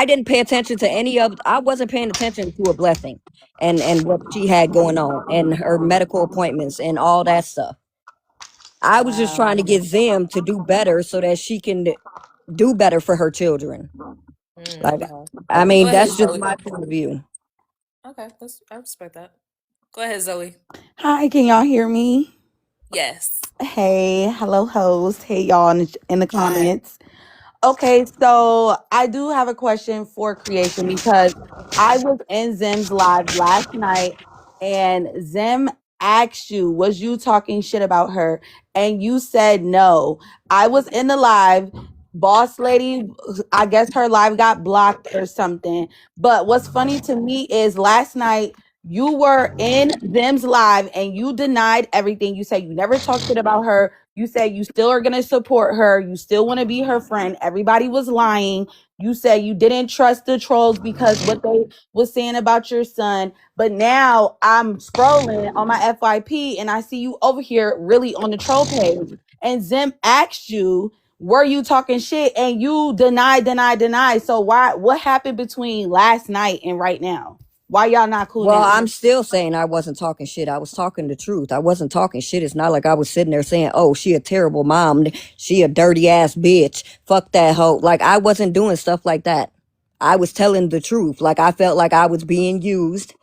didn't pay attention to any of I wasn't paying attention to a blessing and what she had going on and her medical appointments and all that stuff. I was just trying to get Zim to do better so that she can do better for her children. Like, Okay. I Go mean, ahead, that's just Zoe. my point of view. Okay, I respect that. Go ahead, Zoe. Hi, can y'all hear me? Yes. Hey, hello, host. Hey, y'all in the Hi. comments. Okay, so I do have a question for creation because I was in Zim's live last night and Zim asked you, was you talking shit about her? And you said no. I was in the live. Boss lady, I guess her live got blocked or something. But what's funny to me is last night you were in Zim's live and you denied everything. You said you never talked shit about her. You said you still are going to support her. You still want to be her friend. Everybody was lying. You said you didn't trust the trolls because what they was saying about your son. But now I'm scrolling on my FYP and I see you over here really on the troll page. And Zim asked you, were you talking shit? And you denied. So why, what happened between last night and right now? Why y'all not cool Well, now? I'm still saying I wasn't talking shit. I was talking the truth. I wasn't talking shit. It's not like I was sitting there saying, "Oh, she a terrible mom. She a dirty ass bitch. Fuck that hoe." Like I wasn't doing stuff like that. I was telling the truth. Like I felt like I was being used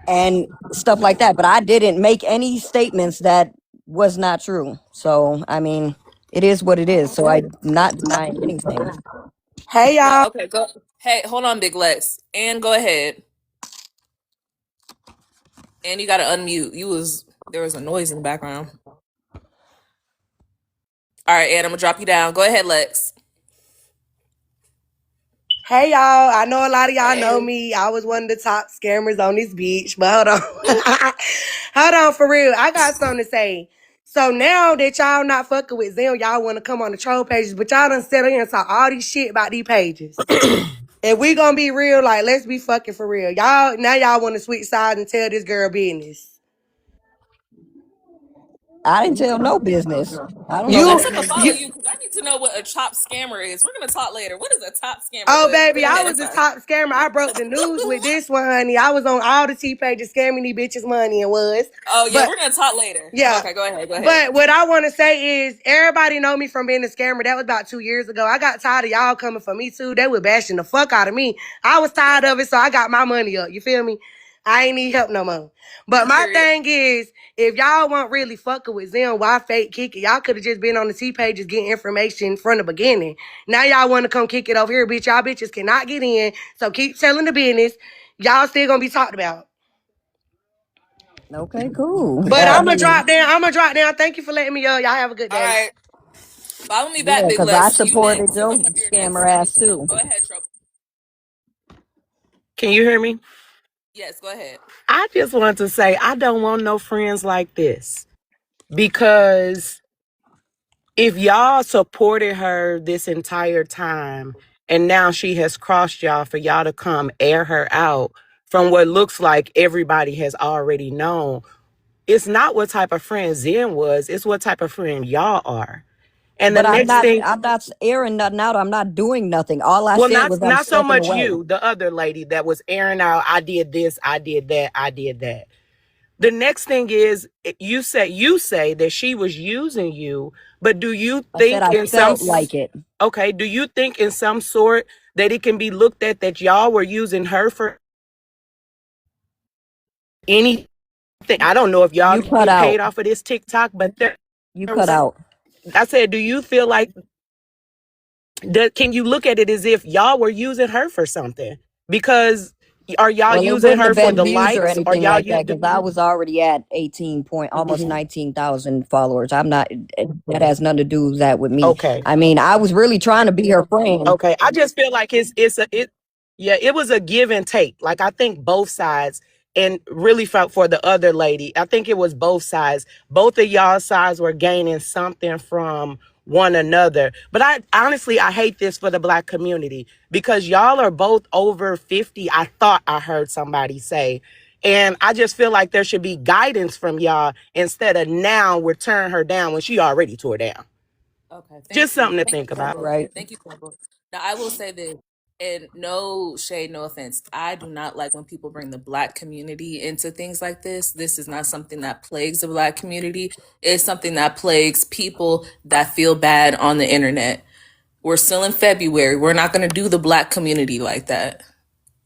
and stuff like that. But I didn't make any statements that was not true. So I mean, it is what it is. So I'm not denying anything. Hey, No, y'all. okay, go. Hey, hold on, Big Lex. And go ahead. And you gotta unmute. There was a noise in the background. All right, and I'm gonna drop you down. Go ahead, Lex. Hey y'all, I know a lot of y'all know Hey. me. I was one of the top scammers on this beach, but hold on. Hold on for real. I got something to say. So now that y'all not fucking with Zim, y'all want to come on the troll pages, but y'all done sit here and talk all these shit about these pages. If we gonna be real, like let's be fucking for real. Y'all want to switch sides and tell this girl business. I didn't tell no business. I don't know Lex, You, what. I'm gonna follow you, you because I need to know what a top scammer is. We're gonna talk later. What is a top scammer? oh But baby, go I ahead. I'm was the sorry. top scammer. I broke the news with this one, honey. I was on all the T pages scamming these bitches money and was. Oh yeah, But we're gonna talk later. yeah. Okay, go ahead. Go ahead. But what I want to say is everybody know me from being a scammer. That was about 2 years ago. I got tired of y'all coming for me too. They were bashing the fuck out of me. I was tired of it, so I got my money up. You feel me? I ain't need help no more. But my Period. thing is, if y'all weren't really fucking with Zim, why fake kick it? Y'all could have just been on the T pages getting information from the beginning. Now y'all want to come kick it over here, bitch. Y'all bitches cannot get in. So keep telling the business. Y'all still gonna be talked about. Okay, cool. But I I'm gonna mean, drop down. I'm gonna drop down. Thank you for letting me. Y'all have a good All day. right. Follow me back, yeah, Big because I Les. You supported next. your You're scammer next. ass too. Go ahead, Trouble. Can you hear me? Yes, go ahead. I just want to say I don't want no friends like this because if y'all supported her this entire time and now she has crossed y'all for y'all to come air her out from what looks like everybody has already known, it's not what type of friend Zen was, it's what type of friend y'all are. And the But I'm next not. thing, I'm not airing nothing out. I'm not doing nothing. All I well, said not was I'm not so stepping much away. you, the other lady that was airing out, I did this, I did that, I did that. The next thing is you say that she was using you, but do you I said think I in felt like it. okay, do you think in some sort that it can be looked at that y'all were using her for anything? I don't know if y'all You cut get paid out. off of this TikTok, but You there cut was out. I said, do you feel like that can you look at it as if y'all were using her for something? Because Are y'all Well, it using wouldn't her have for been the views or likes? Or anything y'all like use that because I was already at 18 point, almost 19,000 followers. I'm not, that has nothing to do with that with me. okay. I mean, I was really trying to be her friend. Okay, I just feel like yeah, it was a give and take. Like I think both sides, and really felt for the other lady. I think it was both sides. Both of y'all sides were gaining something from one another. But I honestly I hate this for the Black community because y'all are both over 50. I thought I heard somebody say. And I just feel like there should be guidance from y'all instead of now we're tearing her down when she already tore down. Okay, Just thank you. something to Thank think you, about. Purple. Right. Thank you, Purple. Now, I will say this, and no shade, no offense. I do not like when people bring the Black community into things like this. This is not something that plagues the Black community. It's something that plagues people that feel bad on the internet. We're still in February. We're not going to do the Black community like that.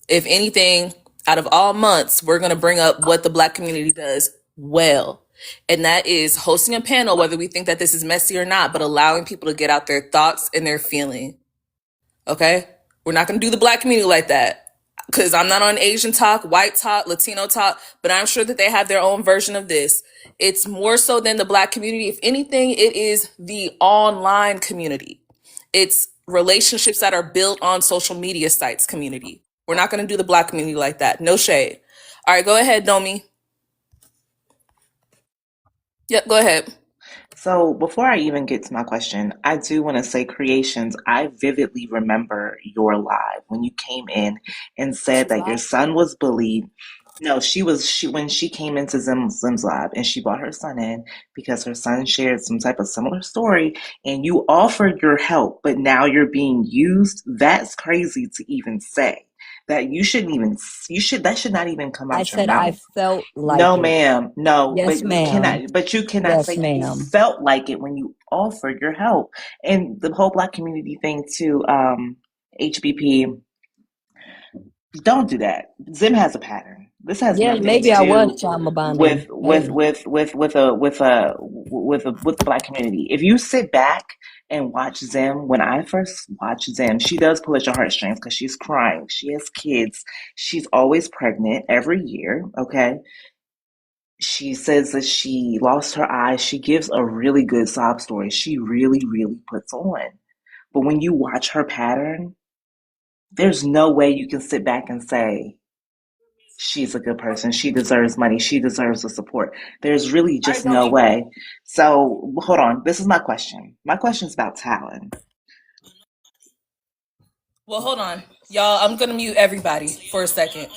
If anything, out of all months, we're going to bring up what the Black community does well. And that is hosting a panel, whether we think that this is messy or not, but allowing people to get out their thoughts and their feeling. Okay? We're not going to do the Black community like that. Because I'm not on Asian talk, white talk, Latino talk, but I'm sure that they have their own version of this. It's more so than the Black community. If anything, it is the online community. It's relationships that are built on social media sites community. We're not going to do the Black community like that. No shade. All right, go ahead, Domi. Yep, go ahead. So before I even get to my question, I do want to say, Creations, I vividly remember your live when you came in and said She's that your live. son was bullied. No, she when she came into Zim's live and she brought her son in because her son shared some type of similar story and you offered your help, but now you're being used. That's crazy to even say. That that should not even come I out your said I mouth. felt like No, it. ma'am. No, Yes, ma'am. but you cannot Yes, say you ma'am. felt like it when you offered your help. And the whole Black community thing too, HBP, don't do that. Zim has a pattern. This has Yeah, nothing to maybe I was do trauma with bonding. with Maybe. with with with a with a with the Black community. If you sit back and watch Zim, when I first watched Zim, she does pull at your heartstrings because she's crying. She has kids. She's always pregnant every year. Okay, she says that she lost her eyes. She gives a really good sob story. She really, really puts on. But when you watch her pattern, there's no way you can sit back and say, she's a good person. She deserves money. She deserves the support. There's really All right, just no Domi. way. So hold on. This is my question. My question is about Talon. Well, hold on. Y'all, I'm going to mute everybody for a second.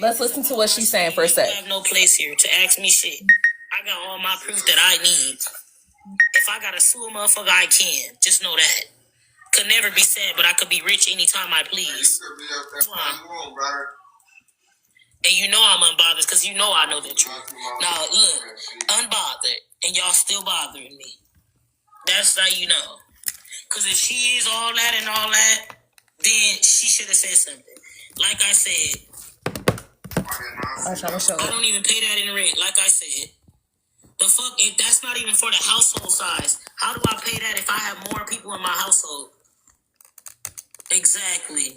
Let's listen to what she's saying for a sec. You have no place here to ask me shit. I got all my proof that I need. If I gotta sue a motherfucker, I can. Just know that. Could never be sad, but I could be rich anytime I please. And you know I'm unbothered because you know I know the truth. Now look, unbothered, and y'all still bothering me. That's how you know. Because if she is all that and all that, then she should have said something. Like I said, I don't even pay that in rent. Like I said, the fuck, if that's not even for the household size, how do I pay that if I have more people in my household? Exactly.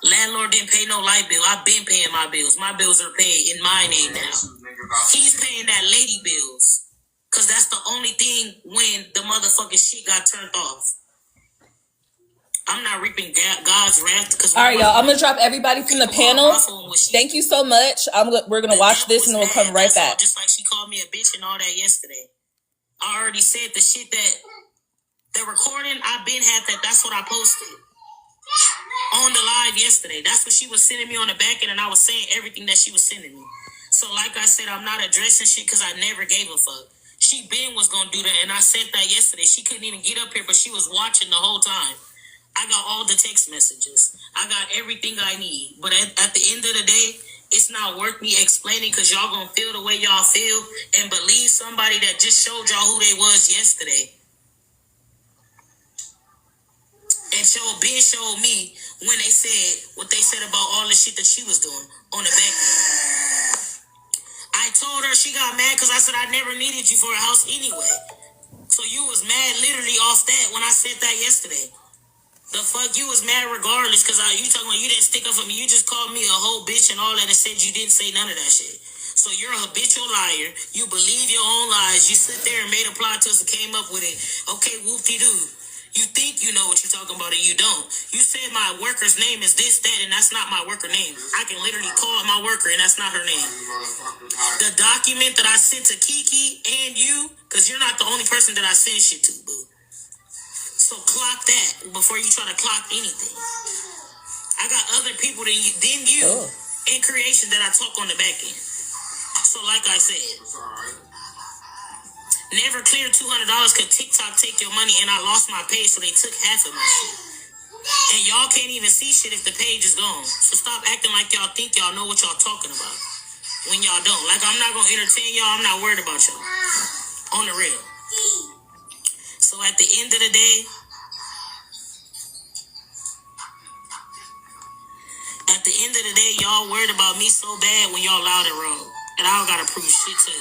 Landlord didn't pay no light bill. I've been paying my bills. My bills are paid in my name now. He's paying that lady bills. Cause that's the only thing when the motherfucking shit got turned off. I'm not reaping God's wrath because All right, y'all. I'm gonna drop everybody from the panel. Thank you so much. We're gonna watch this and then we'll come right back. Just like she called me a bitch and all that yesterday. I already said the shit that the recording. I've been had that. That's what I posted on the live yesterday. That's what she was sending me on the back end, and I was saying everything that she was sending me. So, like I said, I'm not addressing shit because I never gave a fuck. She been was gonna do that, and I said that yesterday. She couldn't even get up here, but she was watching the whole time. I got all the text messages. I got everything I need. But at the end of the day, it's not worth me explaining because y'all gonna feel the way y'all feel and believe somebody that just showed y'all who they was yesterday. And showed me when they said what they said about all the shit that she was doing on the back end. I told her she got mad because I said I never needed you for a house anyway. So you was mad literally off that when I said that yesterday. The fuck, you was mad regardless, cause you talking about you didn't stick up for me. You just called me a whole bitch and all that and said you didn't say none of that shit. So you're a habitual liar. You believe your own lies. You sit there and made a plot twist and came up with it. Okay, whoop-de-doo. You think you know what you're talking about and you don't. You said my worker's name is this, that, and that's not my worker name. I can literally call my worker and that's not her name. The document that I sent to Kiki and you, cause you're not the only person that I send shit to, boo. So clock that before you try to clock anything. I got other people than you in creation that I talk on the back end. So like I said, never cleared $200 cause TikTok take your money and I lost my page, so they took half of my shit. And y'all can't even see shit if the page is gone. So stop acting like y'all think y'all know what y'all talking about when y'all don't. Like, I'm not gonna entertain y'all. I'm not worried about y'all. On the real. So at the end of the day, y'all worried about me so bad when y'all loud and wrong. And I don't gotta prove shit to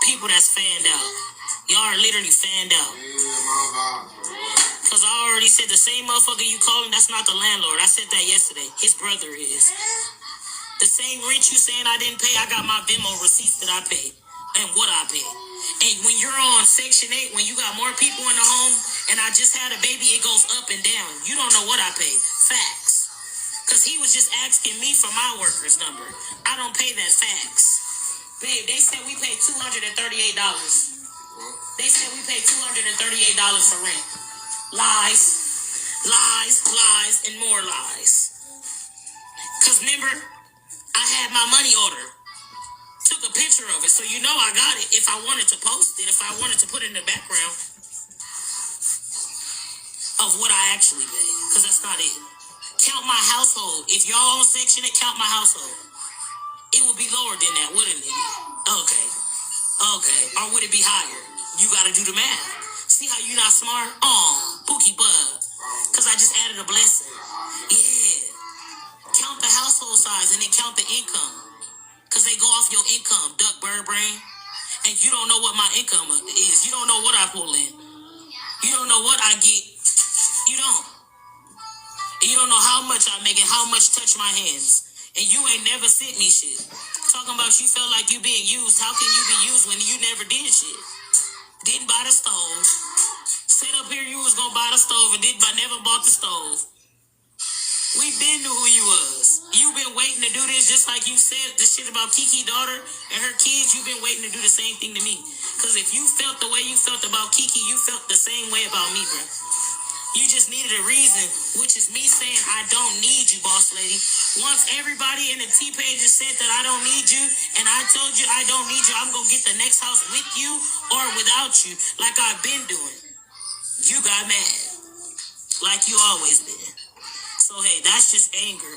people that's fanned out. Y'all are literally fanned out. Cause I already said the same motherfucker you calling, that's not the landlord. I said that yesterday. His brother is. The same rent you saying I didn't pay, I got my Venmo receipts that I paid. And what I paid. And when you're on Section 8, when you got more people in the home, and I just had a baby, it goes up and down. You don't know what I paid. Facts. Cause he was just asking me for my worker's number. I don't pay that facts. Babe, they said we paid $238. They said we paid $238 for rent. Lies, lies, lies, and more lies. Cause remember, I had my money order. Took a picture of it, so you know I got it. If I wanted to post it, if I wanted to put it in the background of what I actually paid. Cause that's not it. Count my household. If y'all on Section 8, count my household. It would be lower than that, wouldn't it? Okay. Okay. Or would it be higher? You gotta do the math. See how you not smart? Pookie bug. Cause I just added a blessing. Yeah. Count the household size and then count the income. Cause they go off your income, duck bird brain. And you don't know what my income is. You don't know what I pull in. You don't know what I get. You don't. You don't know how much I make and how much touch my hands. And you ain't never sent me shit. Talking about you felt like you being used. How can you be used when you never did shit? Didn't buy the stove. Said up here you was gonna buy the stove and never bought the stove. We been knew who you was. You been waiting to do this just like you said the shit about Kiki's daughter and her kids. You been waiting to do the same thing to me. Cause if you felt the way you felt about Kiki, you felt the same way about me, bro. You just needed a reason, which is me saying I don't need you, boss lady. Once everybody in the T-pages said that I don't need you, and I told you I don't need you, I'm gonna get the next house with you or without you, like I've been doing. You got mad, like you always been. So hey, that's just anger.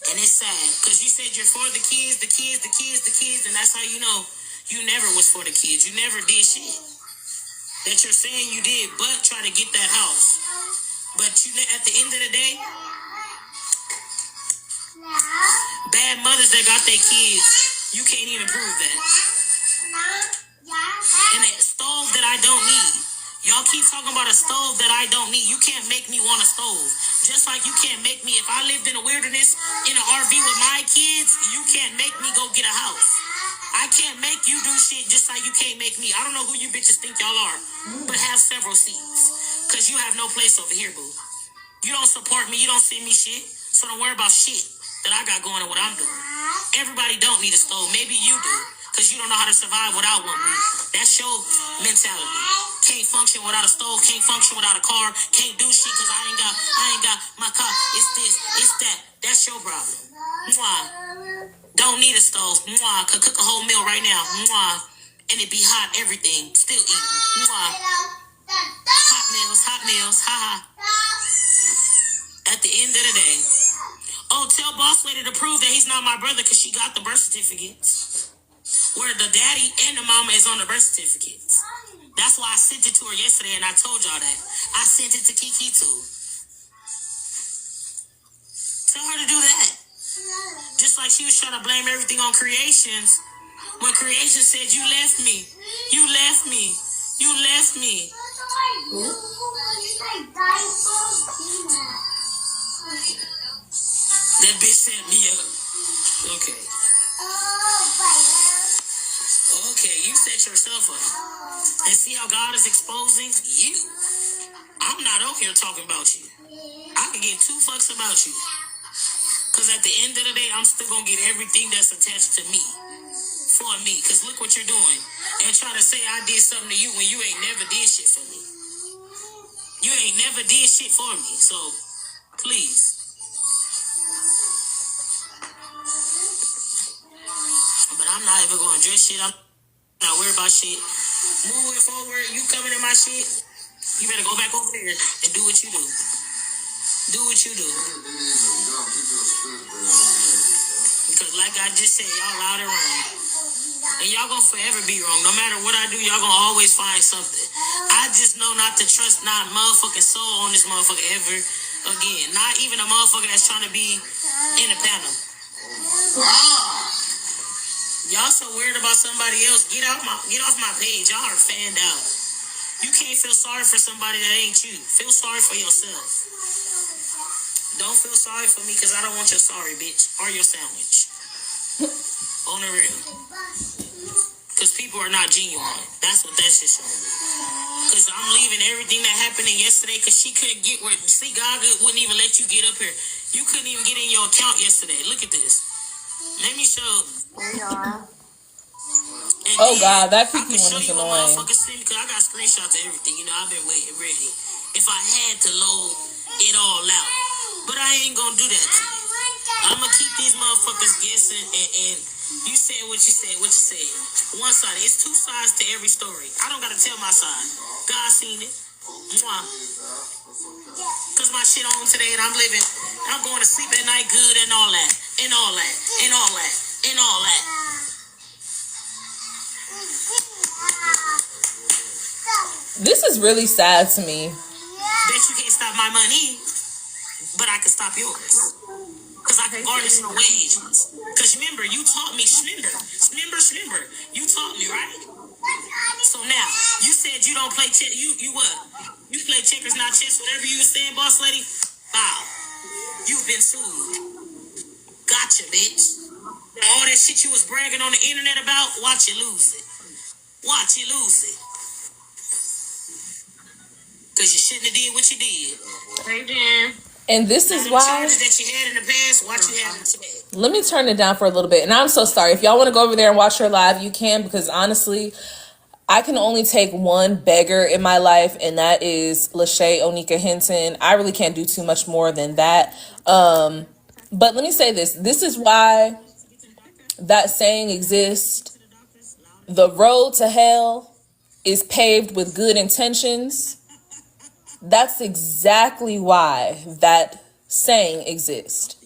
And it's sad, because you said you're for the kids, the kids, the kids, the kids, and that's how you know you never was for the kids. You never did shit that you're saying you did, but try to get that house. But you, at the end of the day, bad mothers that got their kids, you can't even prove that. And a stove that I don't need. Y'all keep talking about a stove that I don't need. You can't make me want a stove. Just like you can't make me, if I lived in a wilderness in an RV with my kids, you can't make me go get a house. I can't make you do shit just like you can't make me. I don't know who you bitches think y'all are, but have several seats. Cause you have no place over here, boo. You don't support me, you don't send me shit, so don't worry about shit that I got going on what I'm doing. Everybody don't need a stove. Maybe you do, because you don't know how to survive without one, boo. That's your mentality. Can't function without a stove, can't function without a car, can't do shit because I ain't got my car. It's this, it's that. That's your problem. Mwah. Don't need a stove. Mwah. Could cook a whole meal right now. Mwah. And it be hot, everything. Still eating. Mwah. Hot meals. Ha ha. At the end of the day. Oh, tell boss lady to prove that he's not my brother because she got the birth certificates. Where the daddy and the mama is on the birth certificates. That's why I sent it to her yesterday and I told y'all that. I sent it to Kiki too. Tell her to do that. Just like she was trying to blame everything on Creations. When Creation said, you left me. You left me. You left me. Set me up. Okay. Okay, you set yourself up. And see how God is exposing you. I'm not on here talking about you. I can give two fucks about you. Because at the end of the day, I'm still going to get everything that's attached to me. For me. Because look what you're doing. And try to say I did something to you when you ain't never did shit for me. You ain't never did shit for me. So, please. But I'm not even going to address shit. I'm not worried about shit. Moving forward, you coming in my shit, you better go back over there and do what you do. Do what you do. Because like I just said, y'all loud and wrong. And y'all gonna forever be wrong. No matter what I do, y'all gonna always find something. I just know not to trust not motherfucking soul on this motherfucker ever again. Not even a motherfucker that's trying to be in the panel. Y'all so weird about somebody else. Get off my page. Y'all are fanned out. You can't feel sorry for somebody that ain't you. Feel sorry for yourself. Don't feel sorry for me because I don't want your sorry, bitch. Or your sandwich. On the real. Because people are not genuine. That's what that shit showing. Because I'm leaving everything that happened yesterday because she couldn't get where... See, God wouldn't even let you get up here. You couldn't even get in your account yesterday. Look at this. Let me show... There you are. And Oh then, God, that I Kiki can one show is you what annoying. motherfuckers send because I got screenshots of everything. You know, I've been waiting ready. If I had to load it all out. But I ain't gonna do that to you. I'm gonna keep these motherfuckers guessing and you said what you said, One side. It's two sides to every story. I don't gotta tell my side. God seen it. Mwah. Cause my shit on today and I'm living. I'm going to sleep at night good and all that. And all that. And all that. And all that. This is really sad to me. Bet you can't stop my money, but I can stop yours. Because I can garnish your wages. Because remember, you taught me, Smimber. You taught me, right? So now, you said you don't play chess. You what? You play checkers, not chess. Whatever you were saying, boss lady. Wow. You've been sued. Gotcha, bitch. All that shit you was bragging on the internet about, watch you lose it. Watch you lose it. Because you shouldn't have did what you did. And this Now, is them why. charges that you had in the past, watch you have them today. Let me turn it down for a little bit. And I'm so sorry. If y'all want to go over there and watch her live, you can, because honestly, I can only take one beggar in my life, and that is Lachey Onika Hinton. I really can't do too much more than that. But let me say this. This is why that saying exists. The road to hell is paved with good intentions. That's exactly why that saying exists.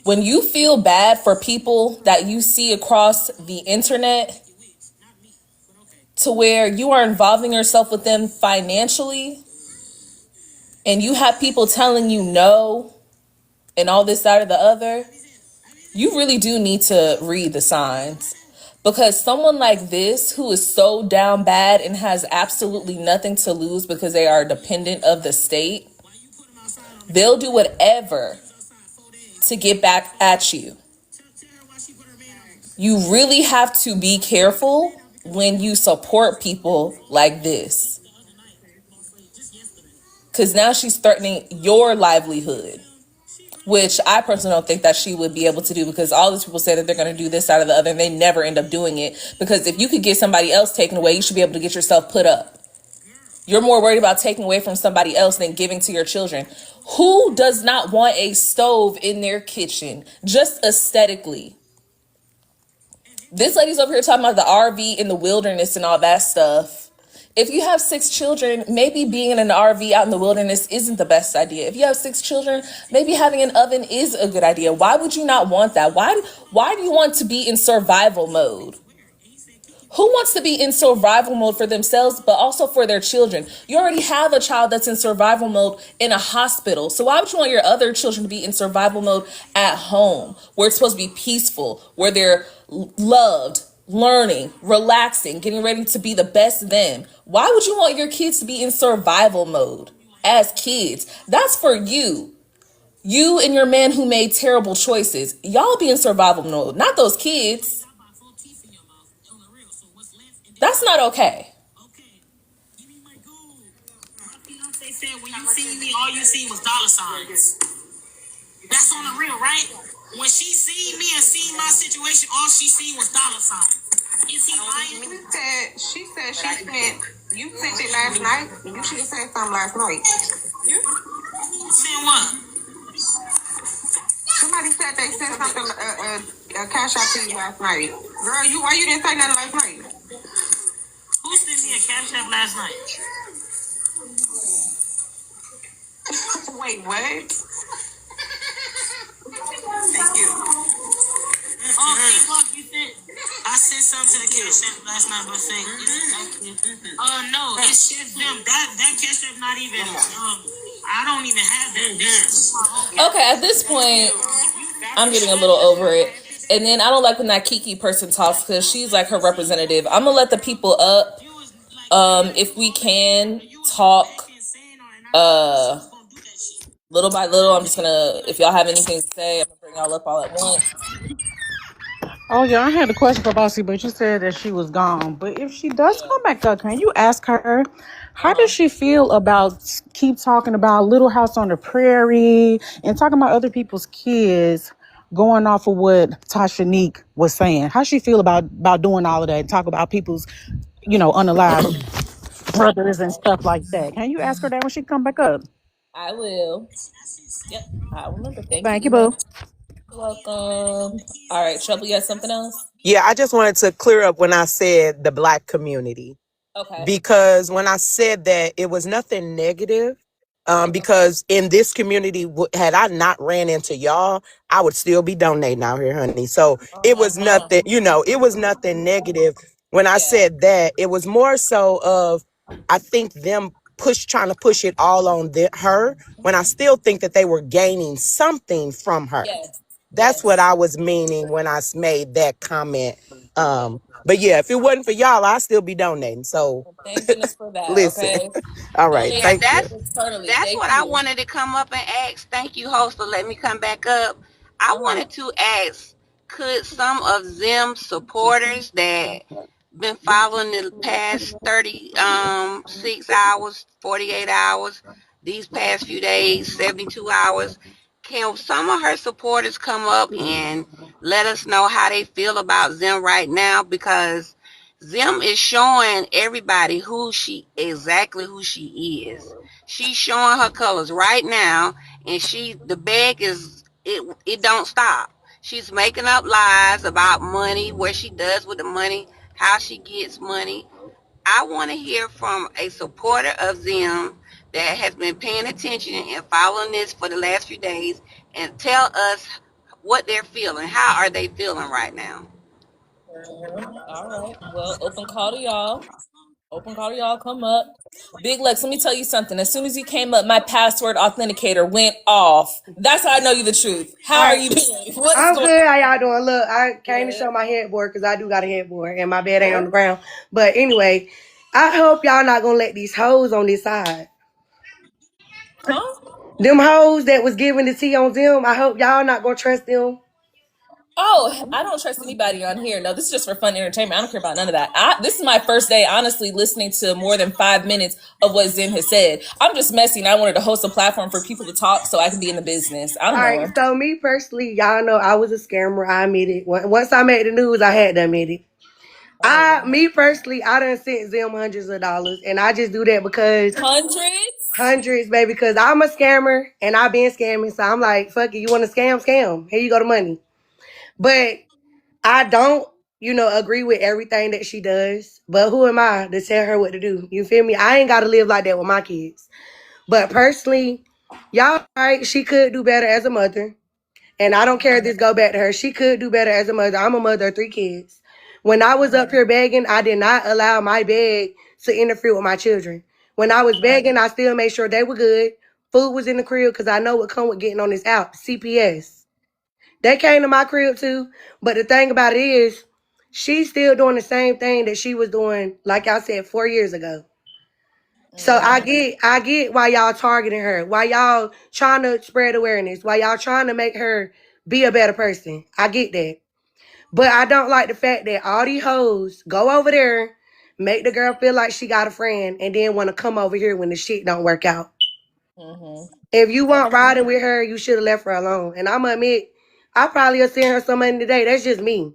When you feel bad for people that you see across the internet to where you are involving yourself with them financially and you have people telling you no and all this, that, or the other, you really do need to read the signs. Because someone like this who is so down bad and has absolutely nothing to lose because they are dependent of the state, they'll do whatever to get back at you. You really have to be careful when you support people like this. Because now she's threatening your livelihood, which I personally don't think that she would be able to do, because all these people say that they're going to do this out of the other and they never end up doing it. Because if you could get somebody else taken away, you should be able to get yourself put up. You're more worried about taking away from somebody else than giving to your children. Who does not want a stove in their kitchen, just aesthetically? This lady's over here talking about the RV in the wilderness and all that stuff. If you have 6 children, maybe being in an RV out in the wilderness isn't the best idea. If you have 6 children, maybe having an oven is a good idea. Why would you not want that? Why do you want to be in survival mode? Who wants to be in survival mode for themselves, but also for their children? You already have a child that's in survival mode in a hospital. So why would you want your other children to be in survival mode at home, where it's supposed to be peaceful, where they're loved, learning, relaxing, getting ready to be the best them? Why would you want your kids to be in survival mode as kids? That's for you. You and your man who made terrible choices. Y'all be in survival mode, not those kids. That's not okay. They said when you see me, all you see was dollar signs. That's on the real, right? When she seen me and seen my situation, all she seen was dollar signs. Is he lying? She said she spent, you sent it last night. You should have said something last night. Saying what? Somebody said they sent something, a cash out to you last night. Girl, why you didn't say nothing last night? Who sent me a cash app last night? Wait, what? Thank you. Oh, you sent. I sent something to the cash app last night, but say, no, it's just them. That cash app not even. I don't even have that. Okay, at this point, I'm getting a little over it. And then I don't like when that Kiki person talks because she's like her representative. I'm gonna let the people up. If we can talk, little by little. I'm just gonna. If y'all have anything to say, I'm gonna bring y'all up all at once. Oh yeah, I had a question for Bossy, but you said that she was gone. But if she does come back up, can you ask her how does she feel about keep talking about Little House on the Prairie and talking about other people's kids, going off of what Tasha Neek was saying? How she feel about doing all of that and talk about people's, unalive brothers and stuff like that? Can you ask her that when she come back up? I will. Yep, I remember. Thank Thank you, you, boo. Ina. Welcome. All right, Trouble, you have something else? Yeah, I just wanted to clear up when I said the black community. Okay. Because when I said that, it was nothing negative. Because in this community, had I not ran into y'all, I would still be donating out here, honey. So it was nothing, it was nothing negative. When I Yeah. said that, it was more so of, I think them trying to push it all on her, when I still think that they were gaining something from her. Yes. That's what Yes. I was meaning when I made that comment. But yeah, if it wasn't for y'all, I'd still be donating. So Well, thank goodness for that. listen. Okay. All right. Yeah, Donation Thank you. internally. that's Thank what I you. wanted to come up and ask. Thank you, host, for letting me come back up. I Uh-huh. wanted to ask, could some of them supporters that been following the past 36 hours, 48 hours, these past few days, 72 hours, can some of her supporters come up and let us know how they feel about them right now? Because Zim is showing everybody exactly who she is. She's showing her colors right now, and the bag is it don't stop. She's making up lies about money, what she does with the money, how she gets money. I want to hear from a supporter of them that has been paying attention and following this for the last few days and tell us what they're feeling. How are they feeling right now? All right. Well, open call to y'all. Open call to y'all. Come up. Big Lex, let me tell you something. As soon as you came up, my password authenticator went off. That's how I know you the truth. How All are right, you doing? What is I'm going good. How y'all doing? Look, I came to on? show my headboard because I do got a headboard and my bed ain't on the ground. But anyway, I hope y'all not gonna let these hoes on this side. Huh? Them hoes that was giving the tea on them, I hope y'all not gonna trust them. Oh, I don't trust anybody on here. No, this is just for fun entertainment. I don't care about none of that. This is my first day, honestly, listening to more than 5 minutes of what Zim has said. I'm just messy and I wanted to host a platform for people to talk so I can be in the business. I don't All know right, her. so me personally, y'all know I was a scammer. I admit it. Once I made the news, I had to admit it. Me personally, I done sent them hundreds of dollars, and I just do that because Hundreds? hundreds, baby, because I'm a scammer and I've been scamming. So I'm like, fuck it, you want to scam? Scam. Here you go, the money. But I don't, agree with everything that she does. But who am I to tell her what to do? You feel me? I ain't got to live like that with my kids. But personally, y'all right, she could do better as a mother. And I don't care if this go back to her. She could do better as a mother. I'm a mother of 3 kids. When I was up here begging, I did not allow my beg to interfere with my children. When I was begging, I still made sure they were good. Food was in the crib because I know what come with getting on this app, CPS. They came to my crib too. But the thing about it is, she's still doing the same thing that she was doing, like I said, 4 years ago. So I get why y'all targeting her, why y'all trying to spread awareness, why y'all trying to make her be a better person. I get that. But I don't like the fact that all these hoes go over there, make the girl feel like she got a friend, and then want to come over here when the shit don't work out. If you weren't Okay. riding with her, you should have left her alone. And I'm going to admit, I probably have sent her some money today. That's just me.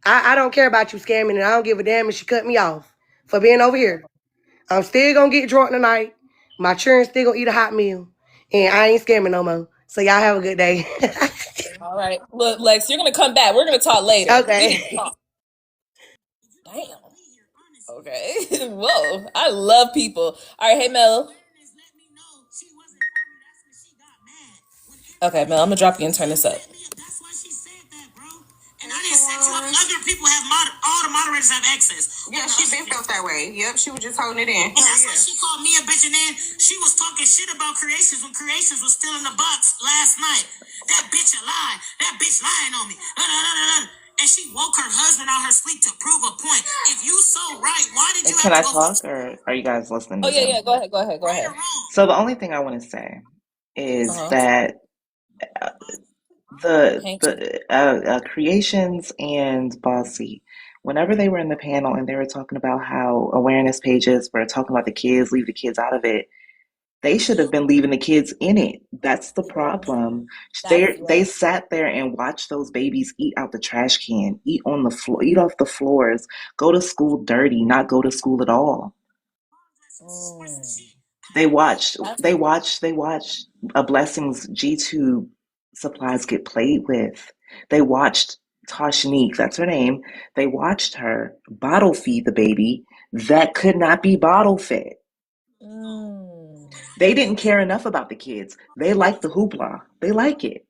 I don't care about you scamming, and I don't give a damn if she cut me off for being over here. I'm still going to get drunk tonight. My children still going to eat a hot meal. And I ain't scamming no more. So y'all have a good day. All right. Look, Lex, you're gonna come back. We're gonna talk later. We need to Okay. talk. Damn. Okay. Whoa. I love people. All right. Hey, Mel. Okay, Mel. I'm gonna drop you and turn this up. That's why she said that, bro. And I didn't set you up. Other people have all the moderators have access. Yeah, she been felt that way. Yep, she was just holding it in. And that's why she called me a bitch. And then she was talking shit about Creations when Creations was still in the box last night. That bitch a lie. That bitch lying on me. And she woke her husband out her sleep to prove a point. If you so right, why did you Can have to I go talk, fix or are you guys listening Oh to yeah, Zoom? yeah. Go ahead. Go ahead. Go right ahead. or wrong? So the only thing I want to say Uh is huh. that Hank. the Creations and Bossy, whenever they were in the panel and they were talking about how awareness pages were talking about the kids, leave the kids out of it, they should have been leaving the kids in it. That's the problem. That's They sat there and watched those babies eat out the trash can, eat on the floor, eat off the floors, go to school dirty, not go to school at all. They watched a Blessings G2 supplies get played with. They watched Toshinique, that's her name. They watched her bottle feed the baby that could not be bottle fed. They didn't care enough about the kids. They like the hoopla. They like it.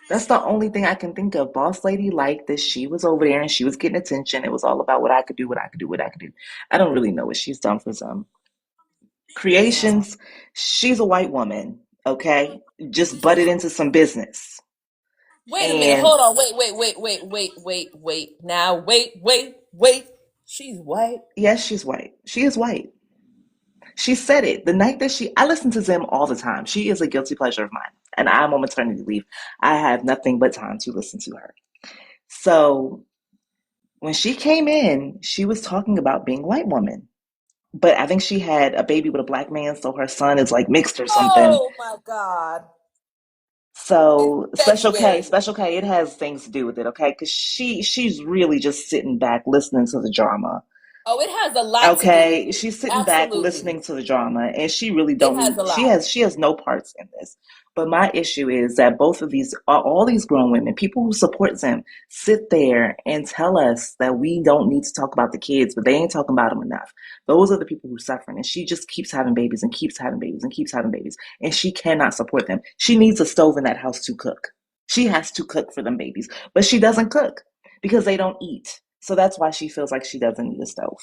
That's the only thing I can think of. Boss Lady liked that she was over there and she was getting attention. It was all about what I could do, what I could do, what I could do. I don't really know what she's done for some. Creations, she's a white woman, okay? Just butted into some business. Wait a minute. And Hold on. Wait. Now, wait. She's white. yes, she's white. She is white. She said it the night that I listen to Zim all the time. She is a guilty pleasure of mine. And I'm on maternity leave. I have nothing but time to listen to her. So when she came in, she was talking about being a white woman. But I think she had a baby with a black man, so her son is like mixed or something. Oh my God. It's So February. Special K, it has things to do with it, okay? Because she's really just sitting back listening to the drama. Oh, it has a lot to do with Okay, it. she's sitting back Absolutely. listening to the drama, and she really It don't has need. a lot. She has no parts in this. But my issue is that both of these, all these grown women, people who support them, sit there and tell us that we don't need to talk about the kids, but they ain't talking about them enough. Those are the people who are suffering, and she just keeps having babies and keeps having babies and keeps having babies, and she cannot support them. She needs a stove in that house to cook. She has to cook for them babies, but she doesn't cook because they don't eat. So that's why she feels like she doesn't need a stove.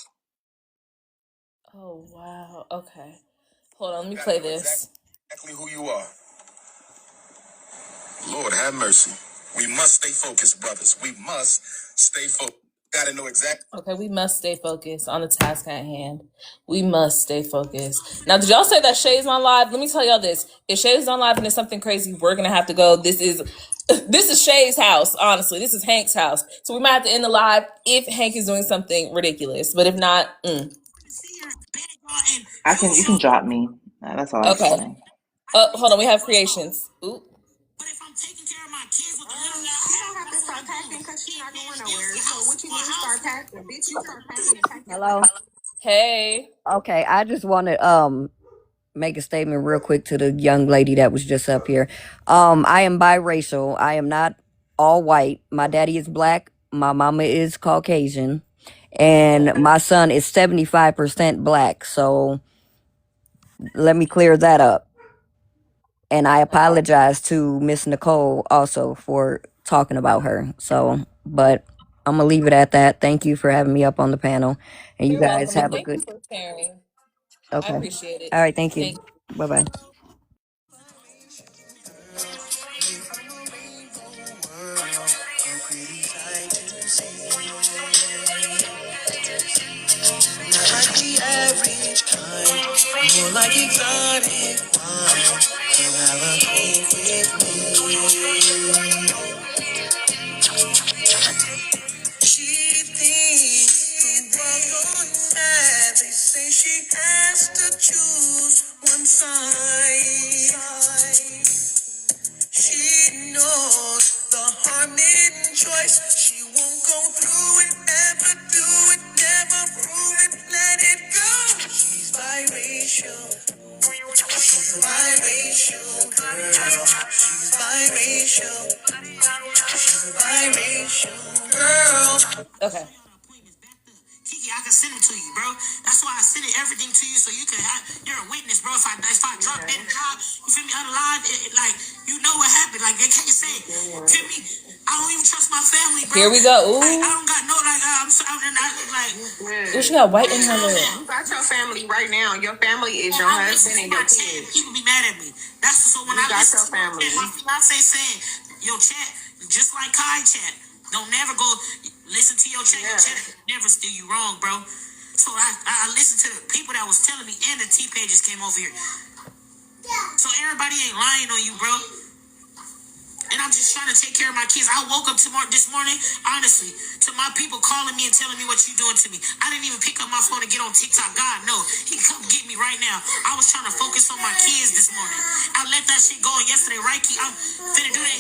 Oh wow. Okay. Hold on. Let me play this. Exactly who you are. Lord have mercy. We must stay focused, brothers. We must stay focused. Gotta know exactly. Okay, we must stay focused on the task at hand. We must stay focused. Now, did y'all say that Shay's on live? Let me tell y'all this. If Shay's on live and there's something crazy, we're gonna have to go. This is Shay's house, honestly. This is Hank's house. So we might have to end the live if Hank is doing something ridiculous. But if not, You can drop me. That's all I have to okay. say. Hold on, we have creations. Ooh. But if I'm taking care of my kids with the little guy, you don't have to start packing because she's not going nowhere. So what you need to start packing, bitch? You start packing and packing. Hello. Hey. Okay, I just want to make a statement real quick to the young lady that was just up here. I am biracial. I am not all white. My daddy is black. My mama is Caucasian, and my son is 75% black. So let me clear that up. And I apologize to Miss Nicole also for talking about her. So, but I'm gonna leave it at that. Thank you for having me up on the panel, and you You're guys welcome. And have a thank you good. for sharing. I Okay. appreciate it. All right. Thank you. Thank you. Bye bye. like exotic wine. Come have a drink with me. She thinks the world going mad. They say she has to choose one side. She knows the harm in choice. She won't go through it, ever do it, never prove it, let it go. She's biracial. She's a biracial girl. She's biracial. She's a biracial girl. Okay. Kiki, I can send it to you, bro. That's why I send it everything to you so you can have. You're a witness, bro. If I drop dead and die, you feel me? Unalive, like you know what happened. Like they can't say, feel me? I don't even trust my family, bro. Here we go. Ooh. Like I don't got no like. Ooh, she got white in her lip. You got your family right now. Your family is your husband and your kids. People be mad at me. That's so when you I got listen your family. to my fiance saying, "Yo, chat, just like Kai chat, don't never go listen to your chat. Your chat never steer you wrong, bro." So I listened to the people that was telling me, and the T pages came over here. So everybody ain't lying on you, bro. And I'm just trying to take care of my kids. I woke up this morning, honestly, to my people calling me and telling me what you doing to me. I didn't even pick up my phone to get on TikTok. God, no. He come get me right now. I was trying to focus on my kids this morning. I let that shit go yesterday, right? I'm finna do that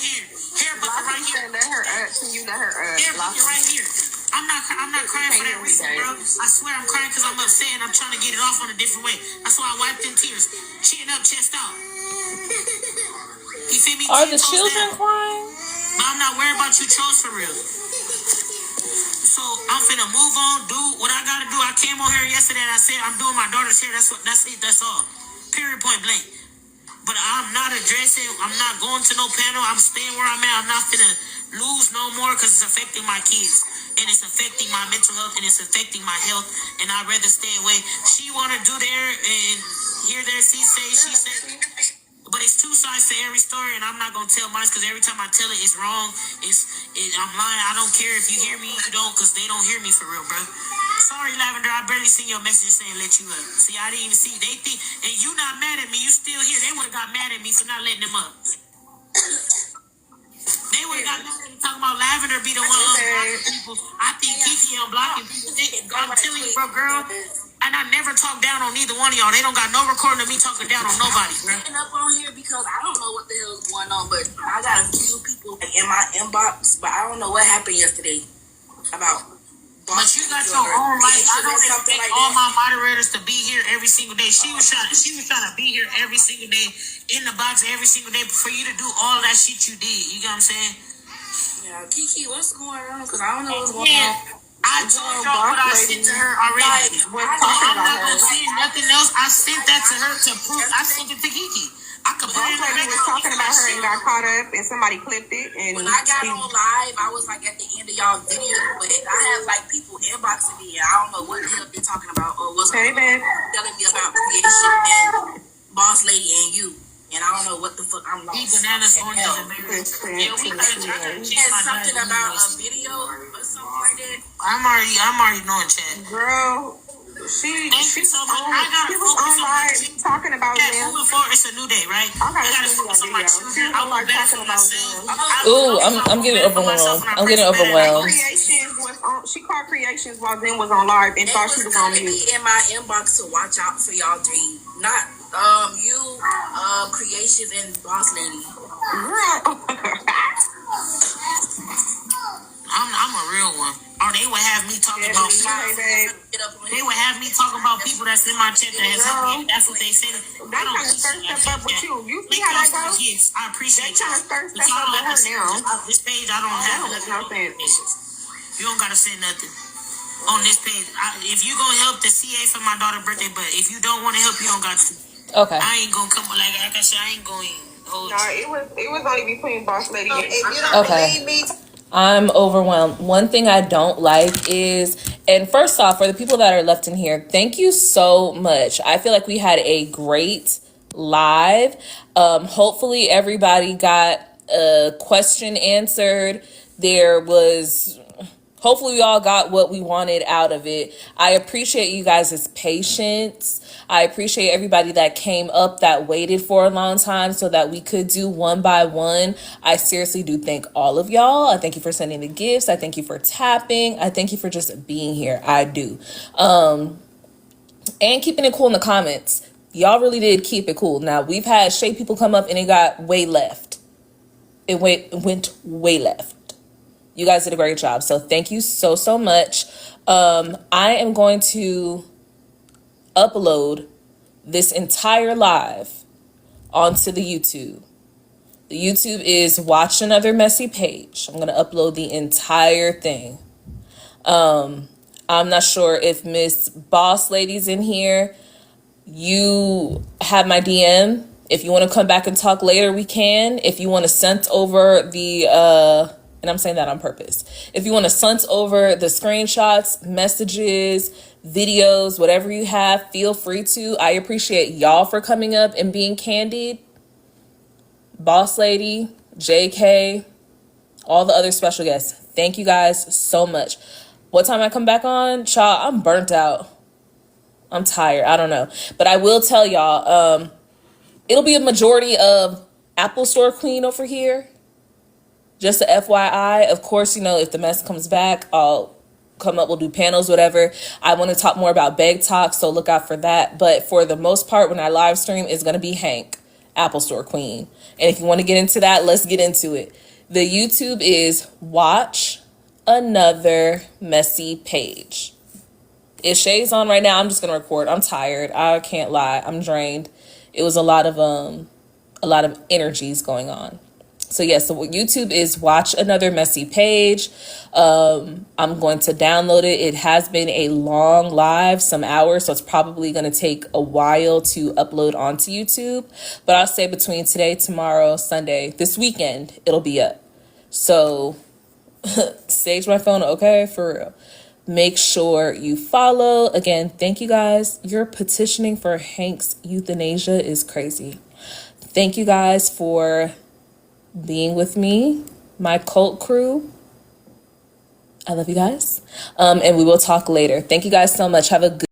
hair bucket right here. Let her up. Can you let her up? Hair bucket right here. I'm not crying for that reason, bro. I swear I'm crying because I'm upset and I'm trying to get it off on a different way. That's why I wiped them tears. Chin up, chest out. You feel me? Are the children crying? But I'm not worried about you trolls for real. So I'm finna move on, do what I gotta do. I came on here yesterday and I said I'm doing my daughter's hair. That's it. That's all. Period. Point blank. But I'm not addressing. I'm not going to no panel. I'm staying where I'm at. I'm not finna lose no more because it's affecting my kids and it's affecting my mental health and it's affecting my health. And I'd rather stay away. She wanna do there and here, there. She said. But it's two sides to every story, and I'm not gonna tell mine because every time I tell it, it's wrong. I'm lying. I don't care if you hear me, you don't, because they don't hear me for real, bro. Sorry, Lavender. I barely seen your message saying let you up. See, I didn't even see. They think, and you not mad at me. You still here. They would have got mad at me for not letting them up. They would have got mad at me talking about Lavender be the one unblocking people. I think Kiki unblocking people. I'm telling you, bro, girl. And I never talk down on neither one of y'all. They don't got no recording of me talking down on nobody, bro. Sitting up on here because I don't know what the hell is going on, but I got a few people in my inbox, but I don't know what happened yesterday about. But you got your own life. I don't expect like all my moderators to be here every single day. She was trying to be here every single day in the box every single day for you to do all that shit you did. You get what I'm saying? Yeah, Kiki, what's going on? Because I don't know what's going on. I told y'all what I sent to her already. I'm not gonna say nothing else. I sent that to her to prove. I sent it to Kiki. I could put it in the record. Was talking about her and got caught up, and somebody clipped it. And when I got on live, I was like at the end of y'all video, but I have like people inboxing me, and I don't know what the hell they're talking about or what's telling me about creation and boss lady and you. And I don't know what the fuck I'm lost. Bananas, oranges, and berries. Yeah, we said something about a video or something like that. I'm already knowing, Chad. Girl, she was on live talking about them. Moving forward, it's a new day, right? I gotta focus on my children. I like talking about them. Ooh, I'm getting overwhelmed. I'm getting overwhelmed. She called Creations while Zen was on live and thought she was on mute. In my inbox to watch out for y'all three, not you, Creations and Boss Lady. I'm a real one. Or they would have me talking about people. They would have me talking about people that's in my chat that has helped me. That's what they said. I don't appreciate that. You see how that goes? Yes, I appreciate y'all. But y'all don't have to now. This page, I don't have nothing. You don't gotta say nothing on this page. If you gonna help the CA for my daughter's birthday, but if you don't want to help, you don't got to. Okay. I ain't gonna come like I said. I ain't going. It was only between Boss Lady and if you don't believe me. I'm overwhelmed. One thing I don't like is, and first off, for the people that are left in here, thank you so much. I feel like we had a great live. Hopefully everybody got a question answered. hopefully we all got what we wanted out of it. I appreciate you guys' patience. I appreciate everybody that came up, that waited for a long time so that we could do one by one. I seriously do thank all of y'all. I thank you for sending the gifts. I thank you for tapping. I thank you for just being here. I do. And keeping it cool in the comments. Y'all really did keep it cool. Now, we've had shade people come up and it got way left. It went way left. You guys did a great job. So thank you so much. I am going to upload this entire live onto the YouTube. The YouTube is Watch Another Messy Page. I'm going to upload the entire thing. I'm not sure if Miss Boss Lady's in here. You have my DM. If you want to come back and talk later, we can. If you want to send over the, and I'm saying that on purpose. If you want to send over the screenshots, messages, videos, whatever you have, feel free to. I appreciate y'all for coming up and being candid. Boss Lady, JK, all the other special guests. Thank you guys so much. What time I come back on? Child, I'm burnt out. I'm tired. I don't know. But I will tell y'all, it'll be a majority of Apple Store Queen over here. Just a FYI. Of course, you know, if the mess comes back, I'll come up, we'll do panels, whatever. I want to talk more about Beg Talk, so look out for that. But for the most part, when I live stream, it's going to be Hank, Apple Store Queen. And if you want to get into that, let's get into it. The YouTube is Watch Another Messy Page. If Shay's on right now, I'm just gonna record. I'm tired. I can't lie. I'm drained. It was a lot of energies going on. So yes, so YouTube is Watch Another Messy Page. I'm going to download it. It has been a long live, some hours, so it's probably going to take a while to upload onto YouTube. But I'll say between today, tomorrow, Sunday, this weekend, it'll be up. So sage my phone, okay? For real. Make sure you follow. Again, thank you guys. Your petitioning for Hank's euthanasia is crazy. Thank you guys for being with me, my cult crew. I love you guys. And we will talk later. Thank you guys so much. Have a good